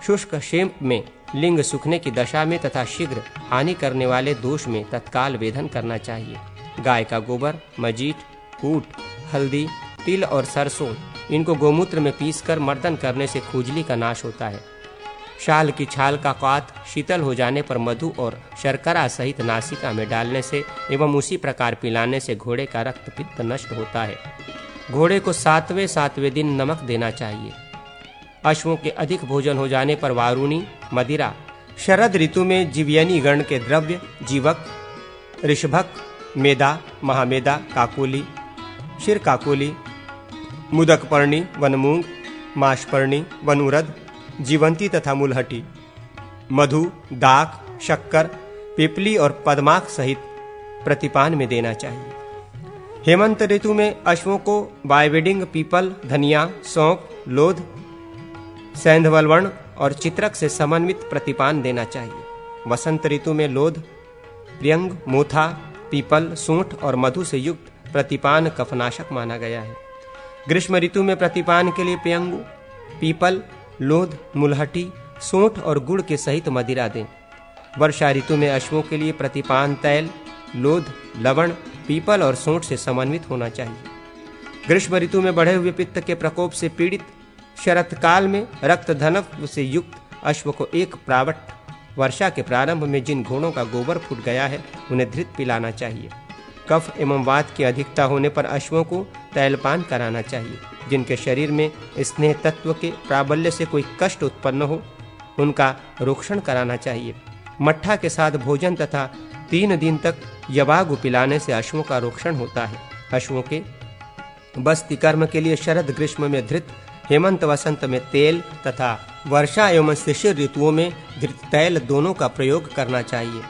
शुष्क शेप में, लिंग सूखने की दशा में तथा शीघ्र हानि करने वाले दोष में तत्काल वेधन करना चाहिए। गाय का गोबर, मजीठ, कूट, हल्दी, तिल और सरसों, इनको गोमूत्र में पीसकर मर्दन करने से खुजली का नाश होता है। शाल की छाल का क्वाथ शीतल हो जाने पर मधु और शर्करा सहित नासिका में डालने से एवं उसी प्रकार पिलाने से घोड़े का रक्त पित्त नष्ट होता है। घोड़े को सातवें दिन नमक देना चाहिए। अश्वों के अधिक भोजन हो जाने पर वारुणी, मदिरा, शरद ऋतु में जीवयनी गण के द्रव्य, जीवक, ऋषभक, मेदा, महामेदा, काकोली, शिर काकोली, मुदकपर्णी, वनमूंग, माशपर्णी, वनुरद, जीवंती तथा मुलहटी, मधु, दाख, शक्कर, पिपली और पद्माक सहित प्रतिपान में देना चाहिए। हेमंत ऋतु में अश्वों को बायवेडिंग, पीपल, धनिया, सौंफ, लोध, सैंधवलवण और चित्रक से समन्वित प्रतिपान देना चाहिए। वसंत ऋतु में लोध, प्रियंग, मोथा, पीपल, सूंठ और मधु से युक्त प्रतिपान कफनाशक माना गया है। ग्रीष्म ऋतु में प्रतिपान के लिए प्रियंगु, पीपल, लोध, मुलहटी, सूंठ और गुड़ के सहित मदिरा दें। वर्षा ऋतु में अश्वों के लिए प्रतिपान तैल, लोध, लवण, पीपल और सूंठ से समन्वित होना चाहिए। ग्रीष्म ऋतु में बढ़े हुए पित्त के प्रकोप से पीड़ित, शरत काल में रक्त धनत्व से युक्त अश्व को एक प्रावट वर्षा के प्रारंभ में जिन घोड़ों का गोबर फूट गया है उन्हें धृत पिलाना चाहिए। कफ एवं वात की अधिकता होने पर अश्वों को तैलपान कराना चाहिए। जिनके शरीर में स्नेह तत्व के प्राबल्य से कोई कष्ट उत्पन्न हो उनका रोक्षण कराना चाहिए। मट्ठा के साथ भोजन तथा 3 दिन तक यवागु पिलाने से अश्वों का रोक्षण होता है। अश्वों के बस्ती कर्म के लिए शरद ग्रीष्म में धृत, हेमंत वसंत में तेल तथा वर्षा एवं शिशिर ऋतुओं में धृत तैल दोनों का प्रयोग करना चाहिए।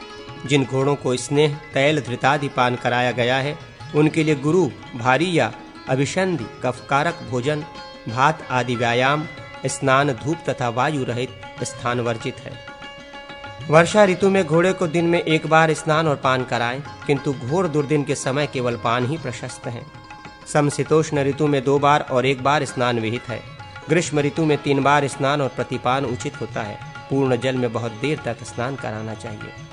जिन घोड़ों को स्नेह तैल धृतादि पान कराया गया है उनके लिए गुरु भारी या अभिसंधि कफकारक भोजन, भात आदि व्यायाम, स्नान, धूप तथा वायु रहित स्थान वर्जित है। वर्षा ऋतु में घोड़े को दिन में 1 बार स्नान और पान कराएं, किंतु घोर दुर्दिन के समय केवल पान ही प्रशस्त है। समशीतोष्ण ऋतु में 2 बार और 1 बार स्नान विहित है। ग्रीष्म ऋतु में 3 बार स्नान और प्रतिपान उचित होता है। पूर्ण जल में बहुत देर तक स्नान कराना चाहिए।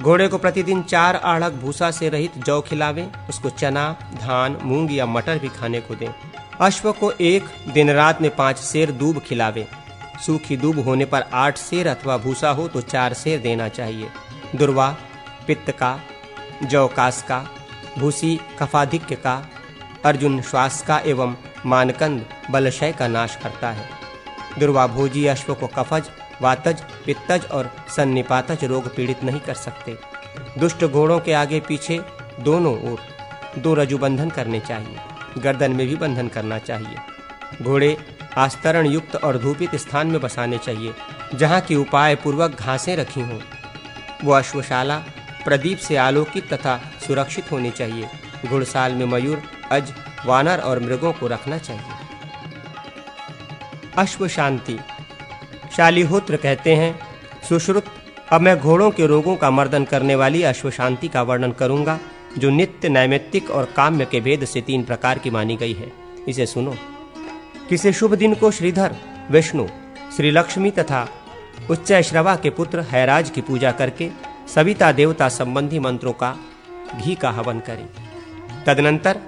घोड़े को प्रतिदिन 4 आढ़क भूसा से रहित जौ खिलावें। उसको चना, धान, मूंग या मटर भी खाने को दें। अश्व को एक दिन रात में 5 सेर दूब खिलावें। सूखी दूब होने पर 8 सेर अथवा भूसा हो तो 4 सेर देना चाहिए। दुर्वा पित्त का, जौ कास का, भूसी कफाधिक्य का, अर्जुन श्वास का एवं मानकंद बलशय का नाश करता है। दुर्वा भोजी अश्व को कफज, वातज, पित्तज और सन्निपातज रोग पीड़ित नहीं कर सकते। दुष्ट घोड़ों के आगे पीछे दोनों ओर 2 रजुबंधन करने चाहिए। गर्दन में भी बंधन करना चाहिए। घोड़े आस्तरण युक्त और धूपित स्थान में बसाने चाहिए जहाँ की उपाय पूर्वक घासें रखी हों। वो अश्वशाला प्रदीप से आलोकित तथा सुरक्षित होनी चाहिए। घुड़साल में मयूर, अज, वानर और मृगों को रखना चाहिए। अश्व शांति। शालिहोत्र कहते हैं, सुश्रुत, अब मैं घोड़ों के रोगों का मर्दन करने वाली अश्व शांति का वर्णन करूंगा, जो नित्य, नैमित्तिक और काम्य के भेद से 3 प्रकार की मानी गई है। इसे सुनो। किसी शुभ दिन को श्रीधर, विष्णु, श्री लक्ष्मी तथा उच्चैश्रवा के पुत्र हैराज की पूजा करके सविता देवता संबंधी मंत्रों का घी का हवन करें। तदनंतर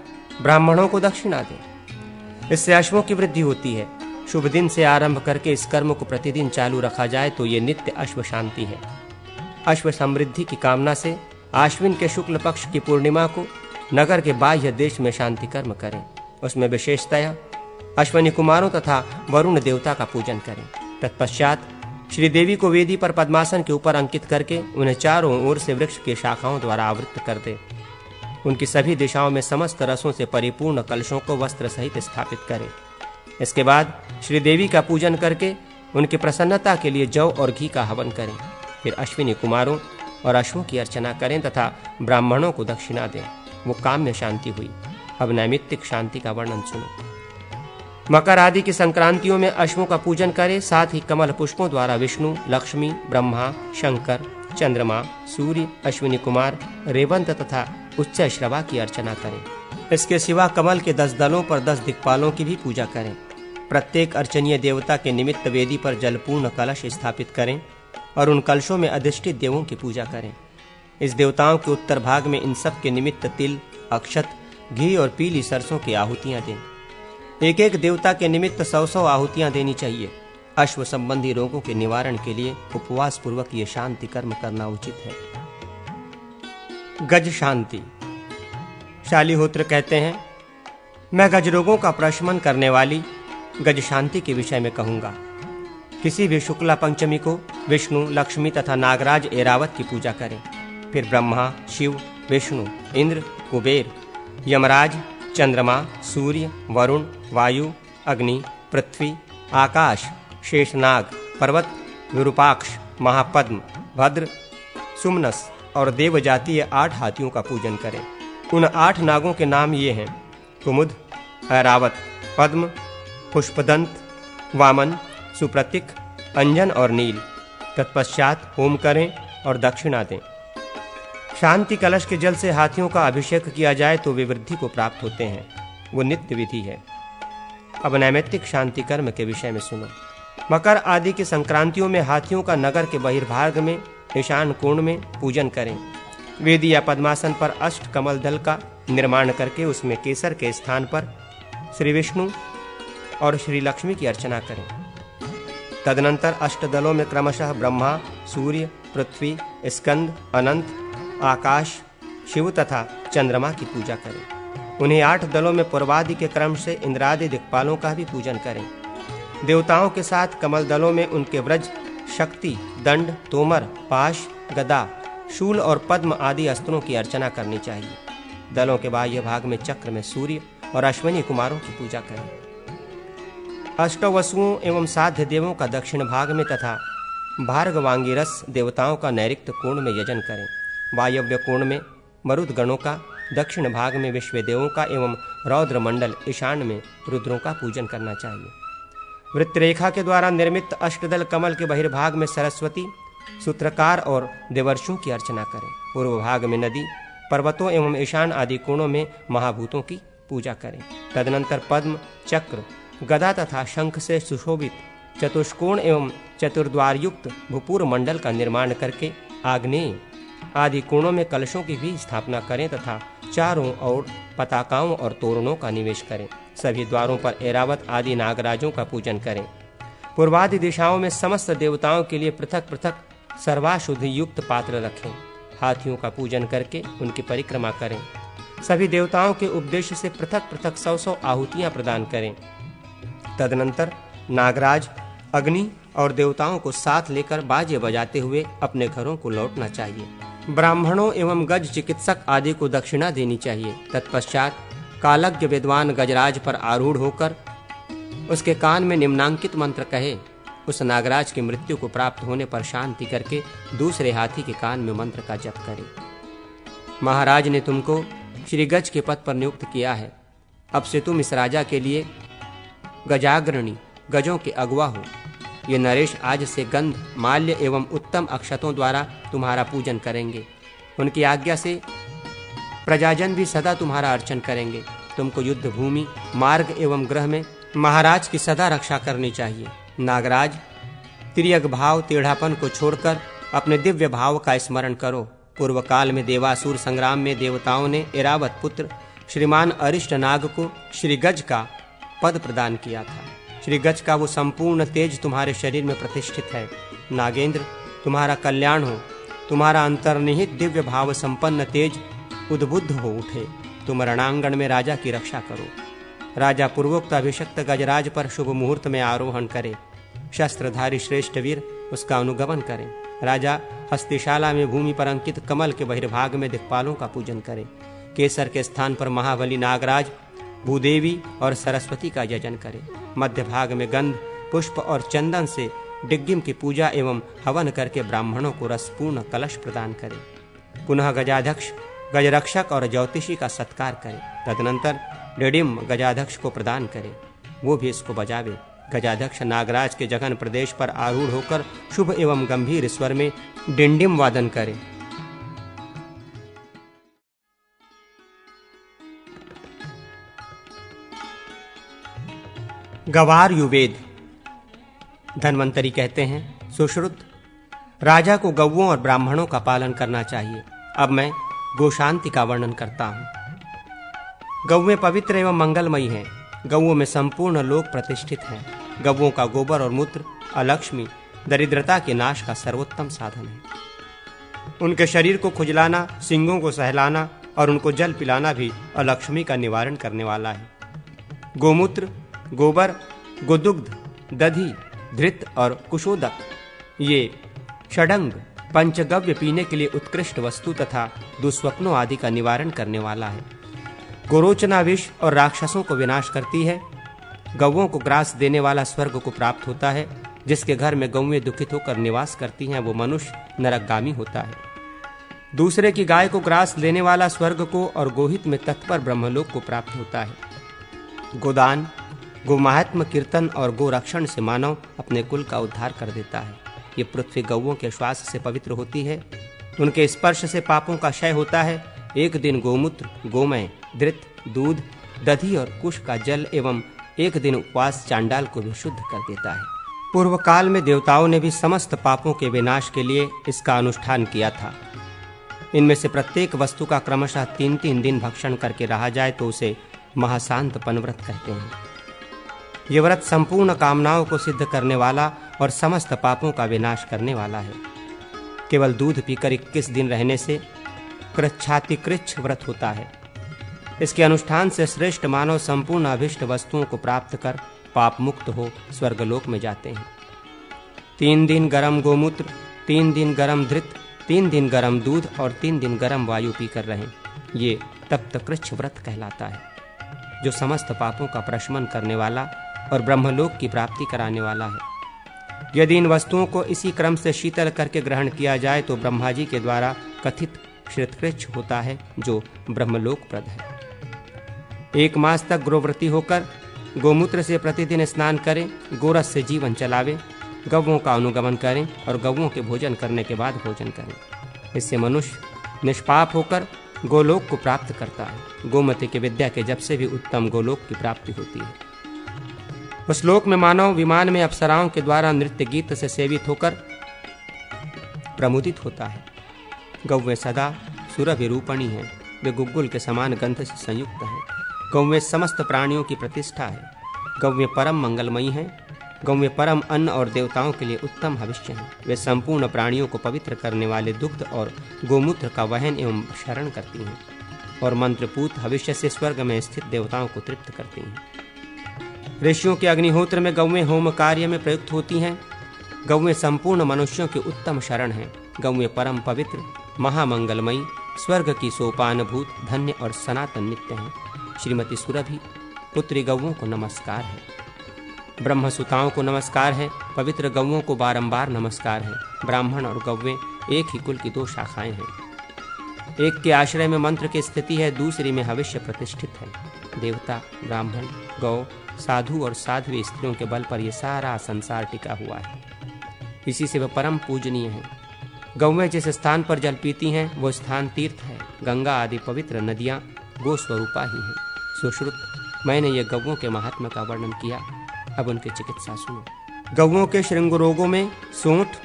ब्राह्मणों को दक्षिणा दें। इससे अश्वों की वृद्धि होती है। शुभ दिन से आरंभ करके इस कर्म को प्रतिदिन चालू रखा जाए तो ये नित्य अश्व शांति है। अश्व समृद्धि की कामना से आश्विन के शुक्ल पक्ष की पूर्णिमा को नगर के बाह्य देश में शांति कर्म करें। उसमें विशेषतया अश्वनी कुमारों तथा वरुण देवता का पूजन करें। तत्पश्चात श्रीदेवी को वेदी पर पद्मासन के ऊपर अंकित करके उन्हें चारों ओर से वृक्ष की शाखाओं द्वारा आवृत कर दे। उनकी सभी दिशाओं में समस्त रसों से परिपूर्ण कलशों को वस्त्र सहित स्थापित करें। इसके बाद श्रीदेवी का पूजन करके उनकी प्रसन्नता के लिए जौ और घी का हवन करें। फिर अश्विनी कुमारों और अश्वों की अर्चना करें तथा ब्राह्मणों को दक्षिणा दें। वो काम्य शांति हुई। अब नैमित्तिक शांति का वर्णन सुनो। मकर आदि की संक्रांतियों में अश्वों का पूजन करें। साथ ही कमल पुष्पों द्वारा विष्णु, लक्ष्मी, ब्रह्मा, शंकर, चंद्रमा, सूर्य, अश्विनी कुमार, रेवंत तथा उच्चैश्रवा की अर्चना करें। इसके सिवा कमल के 10 दलों पर 10 दिक्पालों की भी पूजा करें। प्रत्येक अर्चनीय देवता के निमित्त वेदी पर जलपूर्ण कलश स्थापित करें और उन कलशों में अधिष्ठित देवों की पूजा करें। इस देवताओं के उत्तर भाग में इन सब के निमित्त तिल, अक्षत, घी और पीली सरसों की आहुतियां दें। एक एक देवता के निमित्त 100 आहुतियां देनी चाहिए। अश्व संबंधी रोगों के निवारण के लिए उपवास पूर्वक ये शांति कर्म करना उचित है। गज शांति। शालिहोत्र कहते हैं, मैं गज रोगों का प्रशमन करने वाली गज शांति के विषय में कहूंगा। किसी भी शुक्ला पंचमी को विष्णु, लक्ष्मी तथा नागराज ऐरावत की पूजा करें। फिर ब्रह्मा, शिव, विष्णु, इंद्र, कुबेर, यमराज, चंद्रमा, सूर्य, वरुण, वायु, अग्नि, पृथ्वी, आकाश, शेषनाग, पर्वत, विरूपाक्ष, महापद्म, भद्र, सुमनस और देव जातीय 8 हाथियों का पूजन करें। उन 8 नागों के नाम ये हैं: कुमुद, ऐरावत, पद्म, पुष्पदंत, वामन, सुप्रतिक, अंजन और नील। तत्पश्चात होम करें और दक्षिणा दें। शांति कलश के जल से हाथियों का अभिषेक किया जाए तो वे वृद्धि को प्राप्त होते हैं। वो नित्य विधि है। अब नैमित्तिक शांति कर्म के विषय में सुनो। मकर आदि की संक्रांतियों में हाथियों का नगर के बहिर्भाग में ईशान कोण में पूजन करें। वेदी या पद्मासन पर 8 कमल दल का निर्माण करके उसमें केसर के स्थान पर श्री विष्णु और श्री लक्ष्मी की अर्चना करें। तदनंतर अष्टदलों में क्रमशः ब्रह्मा, सूर्य, पृथ्वी, स्कंद, अनंत, आकाश, शिव तथा चंद्रमा की पूजा करें। उन्हीं 8 दलों में पूर्वादि के क्रम से इंद्रादि दिक्पालों का भी पूजन करें। देवताओं के साथ कमल दलों में उनके व्रज, शक्ति, दंड, तोमर, पाश, गदा, शूल और पद्म आदि अस्त्रों की अर्चना करनी चाहिए। दलों के बाह्य भाग में चक्र में सूर्य और अश्विनी कुमारों की पूजा करें। अष्टौ वसुओं एवं साध्य देवों का दक्षिण भाग में तथा भार्गवांगिरस देवताओं का नैऋत्य कोण में यजन करें। वायव्य कोण में मरुद गणों का, दक्षिण भाग में विश्व देवों का एवं रौद्र मंडल ईशान में रुद्रों का पूजन करना चाहिए। वृत्तरेखा के द्वारा निर्मित अष्टदल कमल के बहिर्भाग में सरस्वती, सूत्रकार और देवर्षियों की अर्चना करें। पूर्व भाग में नदी, पर्वतों एवं ईशान आदि कोणों में महाभूतों की पूजा करें। तदनंतर पद्म, चक्र, गदा तथा शंख से सुशोभित चतुष्कोण एवं चतुर्द्वार युक्त भूपूर्व मंडल का निर्माण करके आग्नेय आदि कोणों में कलशों की भी स्थापना करें तथा चारों ओर पताकाओं और तोरणों का निवेश करें। सभी द्वारों पर ऐरावत आदि नागराजों का पूजन करें। पूर्वादि दिशाओं में समस्त देवताओं के लिए पृथक पृथक सर्वाशुद्धि युक्त पात्र रखें। हाथियों का पूजन करके उनकी परिक्रमा करें। सभी देवताओं के उपदेश से पृथक पृथक 100 आहुतियां प्रदान करें। तदनंतर नागराज, अग्नि और देवताओं को साथ लेकर बाजे बजाते हुए अपने घरों को लौटना चाहिए। ब्राह्मणों एवं गज चिकित्सक आदि को दक्षिणा देनी चाहिए। तत्पश्चात कालज्ञ विद्वान गजराज पर आरूढ़ होकर उसके कान में निम्नांकित मंत्र कहे। उस नागराज की मृत्यु को प्राप्त होने पर शांति करके दूसरे हाथी के कान में मंत्र का जप करे। महाराज ने तुमको श्री गज के पद पर नियुक्त किया है। अब से तुम इस राजा के लिए गजाग्रणी, गजों के अगुवा हो। ये नरेश आज से गंध, माल्य एवं उत्तम अक्षतों द्वारा तुम्हारा पूजन करेंगे। उनकी आज्ञा से प्रजाजन भी सदा तुम्हारा अर्चन करेंगे। तुमको युद्ध भूमि, मार्ग एवं ग्रह में महाराज की सदा रक्षा करनी चाहिए। नागराज, तिर्यक भाव, टेढ़ापन को छोड़कर अपने दिव्य भाव का स्मरण करो। पूर्व काल में देवासुर संग्राम में देवताओं ने ऐरावत पुत्र श्रीमान अरिष्ट नाग को श्री गज का पद प्रदान किया था। श्री गज का वो संपूर्ण तेज तुम्हारे शरीर में प्रतिष्ठित है। नागेंद्र, तुम्हारा कल्याण हो। तुम्हारा अंतर्निहित दिव्य भाव संपन्न तेज उद्बुद्ध हो उठे। तुम रणांगण में राजा की रक्षा करो। राजा पूर्वोक्त अभिषक्त गजराज पर शुभ मुहूर्त में आरोहण करे। शस्त्रधारी श्रेष्ठ वीर उसका अनुगमन करें। राजा हस्तिशाला में भूमि पर अंकित कमल के बहिर्भाग में दिक्पालों का पूजन करें। केसर के स्थान पर महाबली नागराज, भूदेवी और सरस्वती का यजन करें। मध्य भाग में गंध, पुष्प और चंदन से डिग्गिम की पूजा एवं हवन करके ब्राह्मणों को रसपूर्ण कलश प्रदान करें। पुनः गजाध्यक्ष, गजरक्षक और ज्योतिषी का सत्कार करें। तदनंतर डिडिम गजाध्यक्ष को प्रदान करें, वो भी इसको बजावे। गजाध्यक्ष नागराज के जघन प्रदेश पर आरूढ़ होकर शुभ एवं गंभीर स्वर में डिंडिम वादन करे। गवार युवेद। धन्वंतरी कहते हैं, सुश्रुत, राजा को गौओं और ब्राह्मणों का पालन करना चाहिए। अब मैं गोशांति का वर्णन करता हूँ। गौएं पवित्र एवं मंगलमयी हैं। गौओं में संपूर्ण लोक प्रतिष्ठित है। गौओं का गोबर और मूत्र अलक्ष्मी, दरिद्रता के नाश का सर्वोत्तम साधन है। उनके शरीर को खुजलाना, सींगों को सहलाना और उनको जल पिलाना भी अलक्ष्मी का निवारण करने वाला है। गोमूत्र, गोबर, गोदुग्ध, दधि, धृत और कुशोदक, ये षडंग पंचगव्य पीने के लिए उत्कृष्ट वस्तु तथा दुस्वप्नों आदि का निवारण करने वाला है। गोरोचना विष और राक्षसों को विनाश करती है। गौओं को ग्रास देने वाला स्वर्ग को प्राप्त होता है। जिसके घर में गौएं दुखित होकर निवास करती हैं वो मनुष्य नरकगामी होता है। दूसरे की गाय को ग्रास देने वाला स्वर्ग को और गोहित में तत्पर ब्रह्मलोक को प्राप्त होता है। गोदान, गोमाहात्म्य कीर्तन और गोरक्षण से मानव अपने कुल का उद्धार कर देता है। ये पृथ्वी गौओं के श्वास से पवित्र होती है। उनके स्पर्श से पापों का क्षय होता है। एक दिन गोमूत्र, गोमय, धृत, दूध, दधि और कुश का जल एवं एक दिन उपवास चांडाल को भी शुद्ध कर देता है। पूर्व काल में देवताओं ने भी समस्त पापों के विनाश के लिए इसका अनुष्ठान किया था। इनमें से प्रत्येक वस्तु का क्रमशः 3-3 दिन भक्षण करके रहा जाए तो उसे महाशांत पनव्रत कहते हैं। ये व्रत संपूर्ण कामनाओं को सिद्ध करने वाला और समस्त पापों का विनाश करने वाला है। केवल दूध पीकर 21 दिन रहने से कृच्छातिकृच्छ व्रत होता है। इसके अनुष्ठान से श्रेष्ठ मानव संपूर्ण अभिष्ट वस्तुओं को प्राप्त कर पाप मुक्त हो स्वर्गलोक में जाते हैं। 3 दिन गरम गोमूत्र, 3 दिन गरम धृत, 3 दिन गरम दूध और 3 दिन गरम वायु पीकर रहें। ये तप्त कृच्छ व्रत कहलाता है, जो समस्त पापों का प्रशमन करने वाला और ब्रह्मलोक की प्राप्ति कराने वाला है। यदि इन वस्तुओं को इसी क्रम से शीतल करके ग्रहण किया जाए तो ब्रह्मा जी के द्वारा कथित श्रितकृच्छ होता है, जो ब्रह्मलोकप्रद है। 1 मास तक गोव्रती होकर गोमूत्र से प्रतिदिन स्नान करें, गोरस से जीवन चलावें, गौओं का अनुगमन करें और गौओं के भोजन करने के बाद भोजन करें। इससे मनुष्य निष्पाप होकर गोलोक को प्राप्त करता है। गोमती की विद्या के जप से भी उत्तम गोलोक की प्राप्ति होती है। उस लोक में मानव विमान में अप्सराओं के द्वारा नृत्य गीत से सेवित होकर प्रमुदित होता है। गौवें सदा सुरभिरूपणी हैं, वे गुग्गुल के समान गंध से संयुक्त हैं। गौवें समस्त प्राणियों की प्रतिष्ठा है। गौवें परम मंगलमयी हैं। गौवें परम अन्न और देवताओं के लिए उत्तम हविष्य हैं। वे संपूर्ण प्राणियों को पवित्र करने वाले दुग्ध और गोमूत्र का वहन एवं शरण करती हैं और मंत्रपूत हविष्य से स्वर्ग में स्थित देवताओं को तृप्त करती हैं। ऋषियों के अग्निहोत्र में गौवें होम कार्य में प्रयुक्त होती हैं। गौवें संपूर्ण मनुष्यों की उत्तम शरण हैं। गौवें परम पवित्र, महामंगलमयी, स्वर्ग की सोपानभूत, धन्य और सनातन नित्य हैं। श्रीमती सुरभि पुत्री गौओं को नमस्कार है। ब्रह्मसुताओं को नमस्कार है। पवित्र गौओं को बारंबार नमस्कार है। ब्राह्मण और गौवें एक ही कुल की 2 शाखाएं हैं। एक के आश्रय में मंत्र की स्थिति है, दूसरी में हविष्य प्रतिष्ठित है। देवता, ब्राह्मण, गौ, साधु और साध्वी स्त्रियों के बल पर यह सारा संसार टिका हुआ है। इसी से वह परम पूजनीय है। गौवें जिस स्थान पर जल पीती हैं वो स्थान तीर्थ है। गंगा आदि पवित्र नदियाँ गो स्वरूपा ही हैं। सुश्रुत, मैंने ये गौओं के महात्म्य का वर्णन किया, अब उनकी चिकित्सा सुनो। गौओं के श्रृंग रोगों में सोंठ,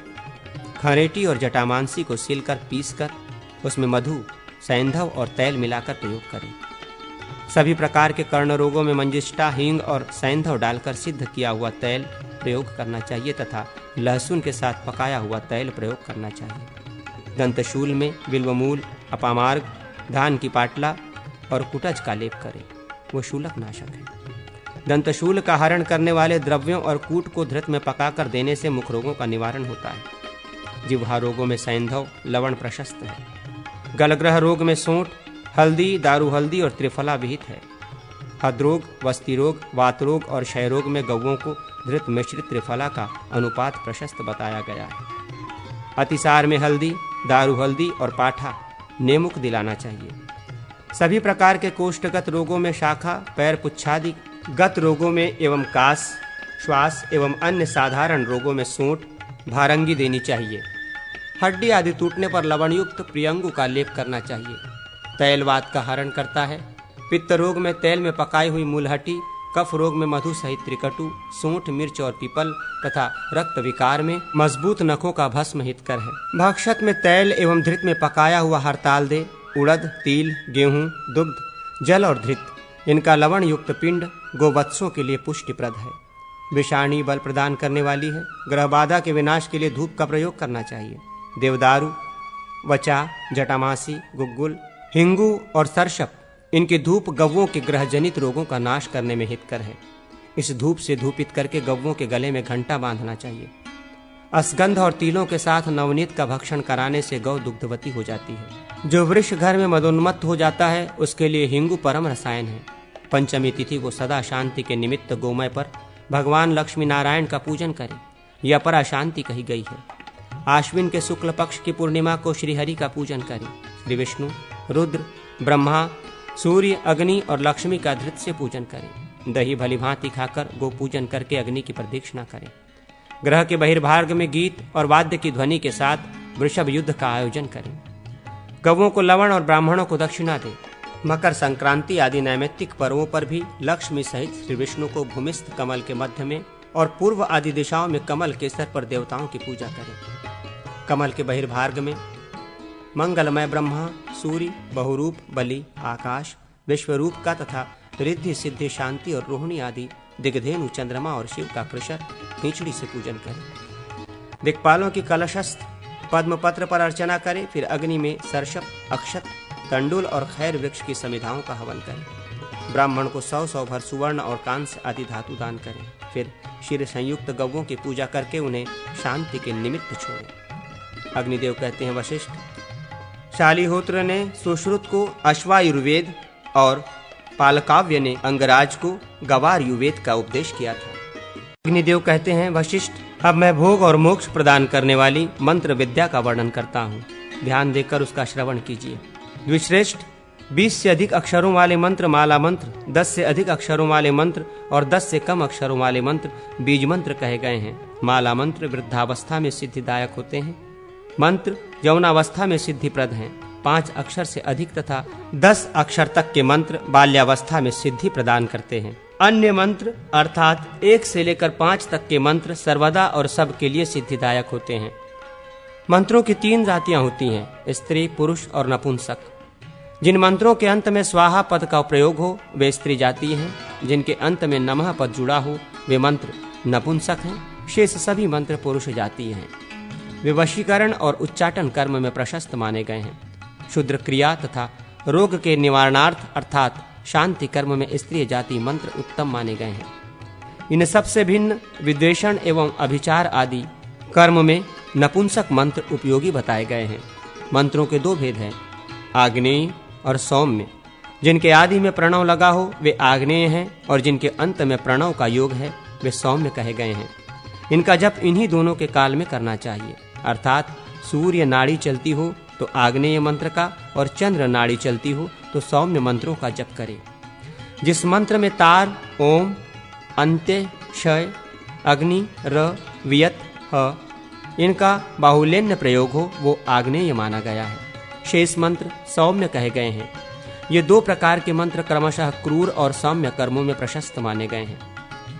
खरेटी और जटामांसी को सीलकर पीसकर उसमें मधु, सैंधव और तैल मिलाकर प्रयोग करें। सभी प्रकार के कर्ण रोगों में मंजिष्ठा, हींग और सैंधव डालकर सिद्ध किया हुआ तैल प्रयोग करना चाहिए तथा लहसुन के साथ पकाया हुआ तैल प्रयोग करना चाहिए। दंतशूल में बिल्वमूल, अपामार्ग, धान की पाटला और कुटज का लेप करें, वो शूलक नाशक है। दंतशूल का हरण करने वाले द्रव्यों और कूट को धृत में पकाकर देने से मुख रोगों का निवारण होता है। जिह्वा रोगों में सैंधव, लवण प्रशस्त है। गलग्रह रोग में सोंठ, हल्दी, दारू हल्दी और त्रिफला विहित है। हृदरोग, वस्ती रोग, वात रोग और क्षय रोग में गौओं को धृत मिश्रित त्रिफला का अनुपात प्रशस्त बताया गया है। अतिसार में हल्दी, दारू हल्दी और पाठा नेमुक दिलाना चाहिए। सभी प्रकार के कोष्ठगत रोगों में शाखा, पैर पुच्छादि गत रोगों में एवं कास, श्वास एवं अन्य साधारण रोगों में सोंठ, भारंगी देनी चाहिए। हड्डी आदि टूटने पर लवणयुक्त प्रियंगु का लेप करना चाहिए। तैलवात का हरण करता है। पित्त रोग में तेल में पकाई हुई मूलहटी, कफ रोग में मधु सहित त्रिकटु, सूंठ, मिर्च और पीपल तथा रक्त विकार में मजबूत नखों का भस्म हितकर है। भक्षत में तेल एवं धृत में पकाया हुआ हरताल दे, उड़द, तिल, गेहूं, दुग्ध, जल और धृत, इनका लवण युक्त पिंड गोवत्सों के लिए पुष्टिप्रद है। विषाणी बल प्रदान करने वाली है। ग्रह बाधा के विनाश के लिए धूप का प्रयोग करना चाहिए। देवदारू, वचा, जटामासी, गुग्गुल, हिंगू और सरसप, इनकी धूप गौओं के ग्रह जनित रोगों का नाश करने में हितकर है। इस धूप से धूपित करके गौओं के गले में घंटा बांधना चाहिए। असगंध और तिलों के साथ नवनीत का भक्षण कराने से गौ दुग्धवती हो जाती है। जो वृक्ष घर में मदोन्मत्त हो जाता है उसके लिए हिंगू परम रसायन है। पंचमी तिथि को सदा शांति के निमित्त गोमय पर भगवान लक्ष्मी नारायण का पूजन करें, यह अपरा शांति कही गई है। आश्विन के शुक्ल पक्ष की पूर्णिमा को श्रीहरि का पूजन करें। श्री विष्णु, रुद्र, ब्रह्मा, सूर्य, अग्नि और लक्ष्मी का धृत से पूजन करें। दही भली भांति खाकर गो पूजन करके अग्नि की प्रदक्षिणा करें। ग्रह के बहिर्भाग में गीत और वाद्य की ध्वनि के साथ वृषभ युद्ध का आयोजन करें। गवों को लवण और ब्राह्मणों को दक्षिणा दें। मकर संक्रांति आदि नैमित्तिक पर्वों पर भी लक्ष्मी सहित श्री विष्णु को भूमिस्थ कमल के मध्य में और पूर्व आदि दिशाओं में कमल के स्तर पर देवताओं की पूजा करें। कमल के बहिर्भाग में मंगलमय ब्रह्मा, सूर्य, बहुरूप बलि, आकाश, विश्वरूप का तथा रिद्धि सिद्धि शांति और रोहिणी आदि दिग्धेनु, चंद्रमा और शिव का कृशर खींचड़ी से पूजन करें। दिक्पालों की कलशस्थ पद्म पत्र पर अर्चना करें। फिर अग्नि में सरसप, अक्षत, तंडुल और खैर वृक्ष की समिधाओं का हवन करें। ब्राह्मण को 100 भर सुवर्ण और कांस्य आदि धातु दान करें। फिर क्षीर संयुक्त गौओं की पूजा करके उन्हें शांति के निमित्त छोड़ें। अग्निदेव कहते हैं, वशिष्ठ शालिहोत्र ने सुश्रुत को अश्वायुर्वेद और पालकाव्य ने अंगराज को गवार युवेद का उपदेश किया था। अग्निदेव कहते हैं, वशिष्ठ अब मैं भोग और मोक्ष प्रदान करने वाली मंत्र विद्या का वर्णन करता हूँ, ध्यान देकर उसका श्रवण कीजिए। द्विश्रेष्ठ 20 से अधिक अक्षरों वाले मंत्र माला मंत्र, 10 से अधिक अक्षरों वाले मंत्र और 10 से कम अक्षरों वाले मंत्र बीज मंत्र कहे गए हैं। माला मंत्र वृद्धावस्था में सिद्धिदायक होते हैं। मंत्र यौनावस्था में सिद्धिप्रद हैं। 5 अक्षर से अधिक तथा 10 अक्षर तक के मंत्र बाल्यावस्था में सिद्धि प्रदान करते हैं। अन्य मंत्र अर्थात 1 से लेकर 5 तक के मंत्र सर्वदा और सबके लिए सिद्धिदायक होते हैं। मंत्रों की 3 जातियां होती हैं, स्त्री, पुरुष और नपुंसक। जिन मंत्रों के अंत में स्वाहा पद का प्रयोग हो वे स्त्री जाति हैं। जिनके अंत में नमः पद जुड़ा हो वे मंत्र नपुंसक हैं। शेष सभी मंत्र पुरुष जाति हैं। वे वशीकरण और उच्चाटन कर्म में प्रशस्त माने गए हैं। क्षुद्र क्रिया तथा रोग के निवारणार्थ अर्थात शांति कर्म में स्त्री जाति मंत्र उत्तम माने गए हैं। इन सबसे भिन्न विद्वेषण एवं अभिचार आदि कर्म में नपुंसक मंत्र उपयोगी बताए गए हैं। मंत्रों के 2 भेद हैं, आग्नेय और सौम्य। जिनके आदि में प्रणव लगा हो वे आग्नेय हैं और जिनके अंत में प्रणव का योग है वे सौम्य कहे गए हैं। इनका जप इन्हीं दोनों के काल में करना चाहिए, अर्थात सूर्य नाड़ी चलती हो तो आग्नेय मंत्र का और चंद्र नाड़ी चलती हो तो सौम्य मंत्रों का जप करें। जिस मंत्र में तार, ओम, अंत्य, क्षय, अग्नि, र, वियत, ह इनका बाहुल्यन्य प्रयोग हो वो आग्नेय माना गया है। शेष मंत्र सौम्य कहे गए हैं। ये 2 प्रकार के मंत्र क्रमशः क्रूर और सौम्य कर्मों में प्रशस्त माने गए हैं।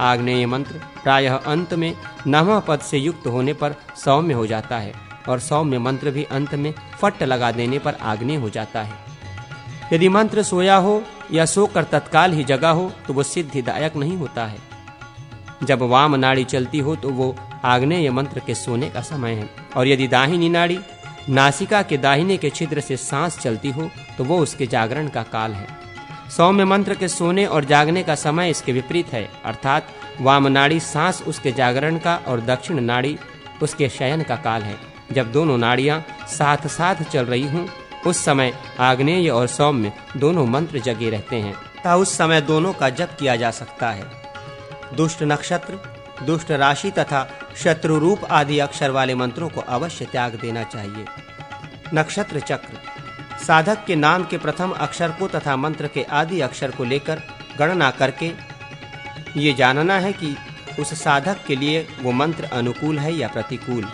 आग्नेय मंत्र प्रायः अंत में नमः पद से युक्त होने पर सौम्य हो जाता है और सौम्य मंत्र भी अंत में फट लगा देने पर आग्नेय हो जाता है। यदि मंत्र सोया हो या सोकर तत्काल ही जगा हो तो वो सिद्धिदायक नहीं होता है। जब वाम नाड़ी चलती हो तो वो आग्नेय मंत्र के सोने का समय है और यदि दाहिनी नाड़ी नासिका के दाहिने के छिद्र से सांस चलती हो तो वो उसके जागरण का काल है। सौम्य मंत्र के सोने और जागने का समय इसके विपरीत है, अर्थात वाम नाड़ी सांस उसके जागरण का और दक्षिण नाड़ी उसके शयन का काल है। जब दोनों नाड़ियां साथ साथ चल रही हों उस समय आग्नेय और सौम्य दोनों मंत्र जगे रहते हैं तथा उस समय दोनों का जप किया जा सकता है। दुष्ट नक्षत्र, दुष्ट राशि तथा शत्रु रूप आदि अक्षर वाले मंत्रों को अवश्य त्याग देना चाहिए। नक्षत्र चक्र साधक के नाम के प्रथम अक्षर को तथा मंत्र के आदि अक्षर को लेकर गणना करके ये जानना है कि उस साधक के लिए वो मंत्र अनुकूल है या प्रतिकूल।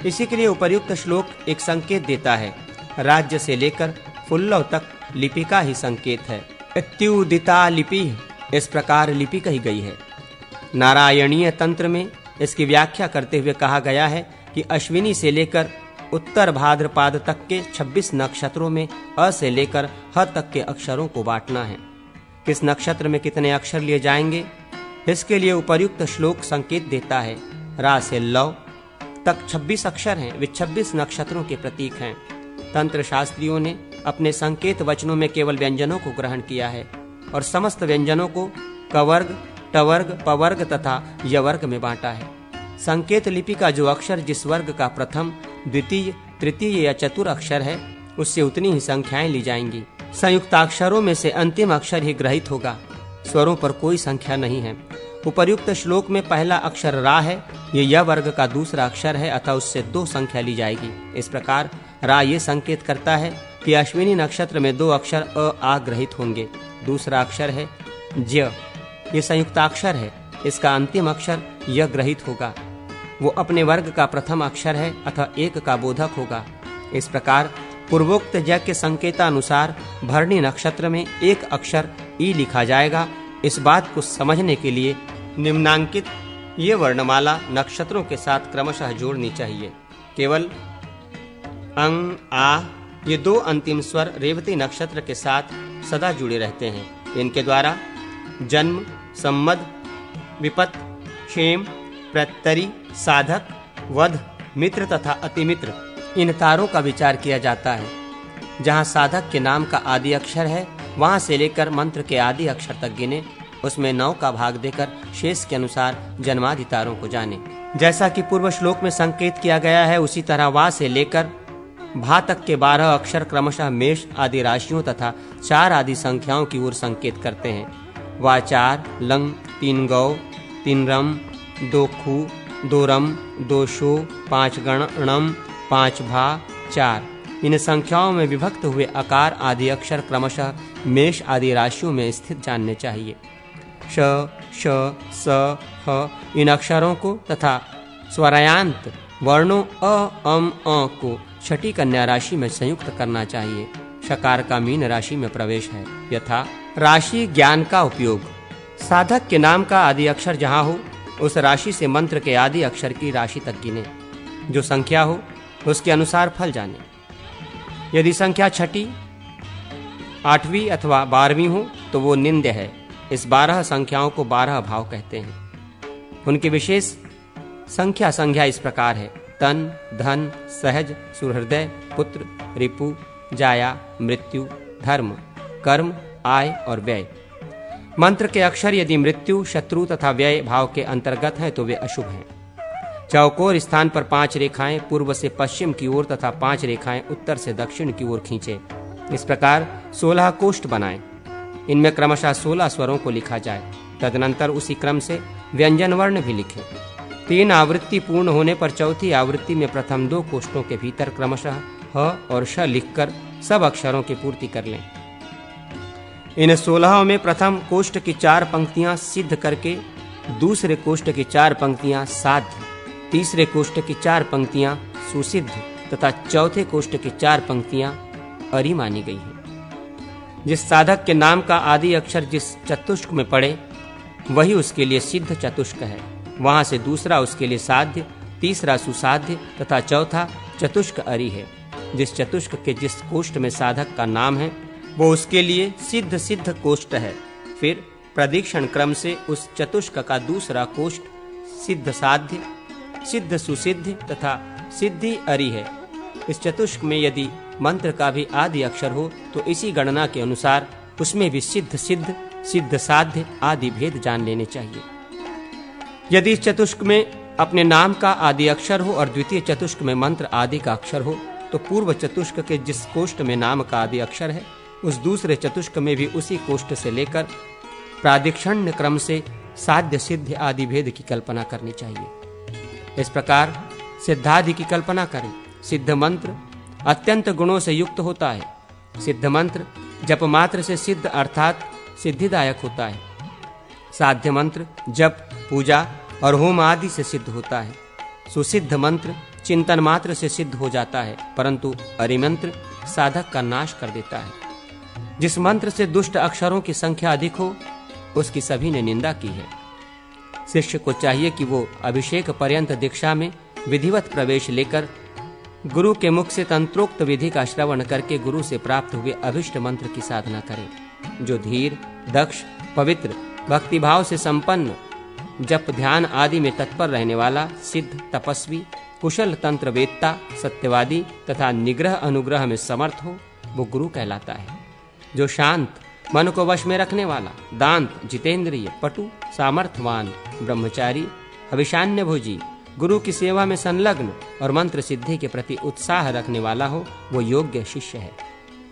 इसी के लिए उपर्युक्त श्लोक एक संकेत देता है। राज्य से लेकर फुल्लव तक लिपि का ही संकेत है। इत्युदिता लिपि, इस प्रकार लिपि कही गई है। नारायणीय तंत्र में इसकी व्याख्या करते हुए कहा गया है कि अश्विनी से लेकर उत्तर भाद्रपाद तक के 26 नक्षत्रों में अ से लेकर ह तक के अक्षरों को बांटना है। किस नक्षत्र में कितने अक्षर लिए जाएंगे इसके लिए उपर्युक्त श्लोक संकेत देता है। रा से लव तक 26 अक्षर हैं, वे 26 नक्षत्रों के प्रतीक हैं। तंत्र शास्त्रियों ने अपने संकेत वचनों में केवल व्यंजनों को ग्रहण किया है और समस्त व्यंजनों को कवर्ग, टवर्ग, पवर्ग तथा यवर्ग में बांटा है। संकेत लिपि का जो अक्षर जिस वर्ग का प्रथम, द्वितीय, तृतीय या चतुर अक्षर है उससे उतनी ही संख्याएं ली जाएंगी। संयुक्ताक्षरों में से अंतिम अक्षर ही ग्रहित होगा, स्वरों पर कोई संख्या नहीं है। उपर्युक्त श्लोक में पहला अक्षर रा है, ये य वर्ग का दूसरा अक्षर है अतः उससे 2 संख्या ली जाएगी। इस प्रकार रा ये संकेत करता है कि अश्विनी नक्षत्र में 2 अक्षर अ आ ग्रहित होंगे। दूसरा अक्षर है ज्य, ये संयुक्ताक्षर है, इसका अंतिम अक्षर य ग्रहित होगा। वो अपने वर्ग का प्रथम अक्षर है अतः 1 का बोधक होगा। इस प्रकार पूर्वोक्त ज्य के संकेतानुसार भरणी नक्षत्र में 1 अक्षर ई लिखा जाएगा। इस बात को समझने के लिए निम्नांकित ये वर्णमाला नक्षत्रों के साथ क्रमशः जोड़नी चाहिए। केवल अंग, आ ये 2 अंतिम स्वर रेवती नक्षत्र के साथ सदा जुड़े रहते हैं। इनके द्वारा जन्म, सम्मद, विपत, क्षेम, प्रत्यरी, साधक, वध, मित्र तथा अतिमित्र, इन तारों का विचार किया जाता है। जहाँ साधक के नाम का आदि अक्षर है, वहाँ से लेकर मंत्र के आदि अक्षर तक गिने, उसमें 9 का भाग देकर शेष के अनुसार जन्मादि तारों को जाने। जैसा कि पूर्व श्लोक में संकेत किया गया है, उसी तरह वा से लेकर भा तक के 12 अक्षर क्रमशः मेष आदि राशियों तथा 4 आदि संख्याओं की ओर संकेत करते हैं। वा 4, लंग, 3 गौ, 3 रम, 2 खू, 2 रम, 2 शो, 5 गणम, 5 भा, 4। इन संख्याओं में विभक्त हुए आकार आदि अक्षर क्रमशः मेष आदि राशियों में स्थित जानने चाहिए। श, श, स, ह इन अक्षरों को तथा स्वरायांत वर्णों अ, अम, अ को छठी कन्या राशि में संयुक्त करना चाहिए। शकार का मीन राशि में प्रवेश है। यथा राशि ज्ञान का उपयोग। साधक के नाम का आदि अक्षर जहाँ हो, उस राशि से मंत्र के आदि अक्षर की राशि तक गिने। जो संख्या हो उसके अनुसार फल जाने। यदि संख्या छठी, 8वीं अथवा 12वीं हो तो वो निंद्य है। इस 12 संख्याओं को 12 भाव कहते हैं। उनकी विशेष संख्या इस प्रकार है: तन, धन, सहज, सुहृदय, पुत्र, रिपु, जाया, मृत्यु, धर्म, कर्म, आय और व्यय। मंत्र के अक्षर यदि मृत्यु, शत्रु तथा व्यय भाव के अंतर्गत हैं तो वे अशुभ हैं। चौकोर स्थान पर 5 रेखाएं पूर्व से पश्चिम की ओर तथा 5 रेखाएं उत्तर से दक्षिण की ओर खींचे। इस प्रकार 16 कोष्ठ बनाएं। इनमें क्रमशः 16 स्वरों को लिखा जाए। तदनंतर उसी क्रम से व्यंजन वर्ण भी लिखें। 3 आवृत्ति पूर्ण होने पर चौथी आवृत्ति में प्रथम 2 कोष्ठों के भीतर क्रमशः ह और श लिखकर सब अक्षरों की पूर्ति कर लें। इन 16 में प्रथम कोष्ठ की 4 पंक्तियां सिद्ध करके दूसरे कोष्ठ की 4 पंक्तियां साध्य, तीसरे कोष्ठ की 4 पंक्तियां सुसिद्ध तथा चौथे कोष्ठ की 4 पंक्तियां अरि मानी गई हैं। जिस साधक के नाम का आदि अक्षर जिस चतुष्क में पड़े, वही उसके लिए सिद्ध चतुष्क है। वहां से दूसरा उसके लिए साध्य, तीसरा सुसाध्य तथा चौथा चतुष्क अरि है। जिस चतुष्क के जिस कोष्ठ में साधक का नाम है, वो उसके लिए सिद्ध कोष्ठ है। फिर प्रदीक्षण क्रम से उस चतुष्क का दूसरा कोष्ठ सिद्ध साध्य, सिद्ध सुसिद्ध तथा सिद्धि अरि है। इस चतुष्क में यदि मंत्र का भी आदि अक्षर हो तो इसी गणना के अनुसार उसमें भी सिद्ध सिद्ध, सिद्ध साध्य आदि भेद जान लेने चाहिए। यदि इस चतुष्क में अपने नाम का आदि अक्षर हो और द्वितीय चतुष्क में मंत्र आदि का अक्षर हो, तो पूर्व चतुष्क के जिस कोष्ठ में नाम का आदि अक्षर है, उस दूसरे चतुष्क में भी उसी कोष्ठ से लेकर प्रादिक्षण्य क्रम से साध्य सिद्ध आदि भेद की कल्पना करनी चाहिए। इस प्रकार सिद्धादि की कल्पना करें। सिद्ध मंत्र अत्यंत गुणों से युक्त होता है। सिद्ध मंत्र जप मात्र से सिद्ध अर्थात सिद्धिदायक होता है। साध्य मंत्र जप, पूजा और होम आदि से सिद्ध होता है। सुसिद्ध मंत्र चिंतन मात्र से सिद्ध हो जाता है, परंतु अरिमंत्र साधक का नाश कर देता है। जिस मंत्र से दुष्ट अक्षरों की संख्या अधिक हो, उसकी सभी ने निंदा की है। शिष्य को चाहिए कि वो अभिषेक पर्यंत दीक्षा में विधिवत प्रवेश लेकर गुरु के मुख से तंत्रोक्त विधि का श्रवण करके गुरु से प्राप्त हुए अभिष्ट मंत्र की साधना करें। जो धीर, दक्ष, पवित्र, भक्तिभाव से संपन्न, जप ध्यान आदि में तत्पर रहने वाला, सिद्ध, तपस्वी, कुशल तंत्र वेत्ता, सत्यवादी तथा निग्रह अनुग्रह में समर्थ हो, वो गुरु कहलाता है। जो शांत, मन को वश में रखने वाला, दांत, जितेंद्रिय, पटु, सामर्थ्यवान, ब्रह्मचारी, हविषान्य भोजी, गुरु की सेवा में संलग्न और मंत्र सिद्धि के प्रति उत्साह रखने वाला हो, वो योग्य शिष्य है।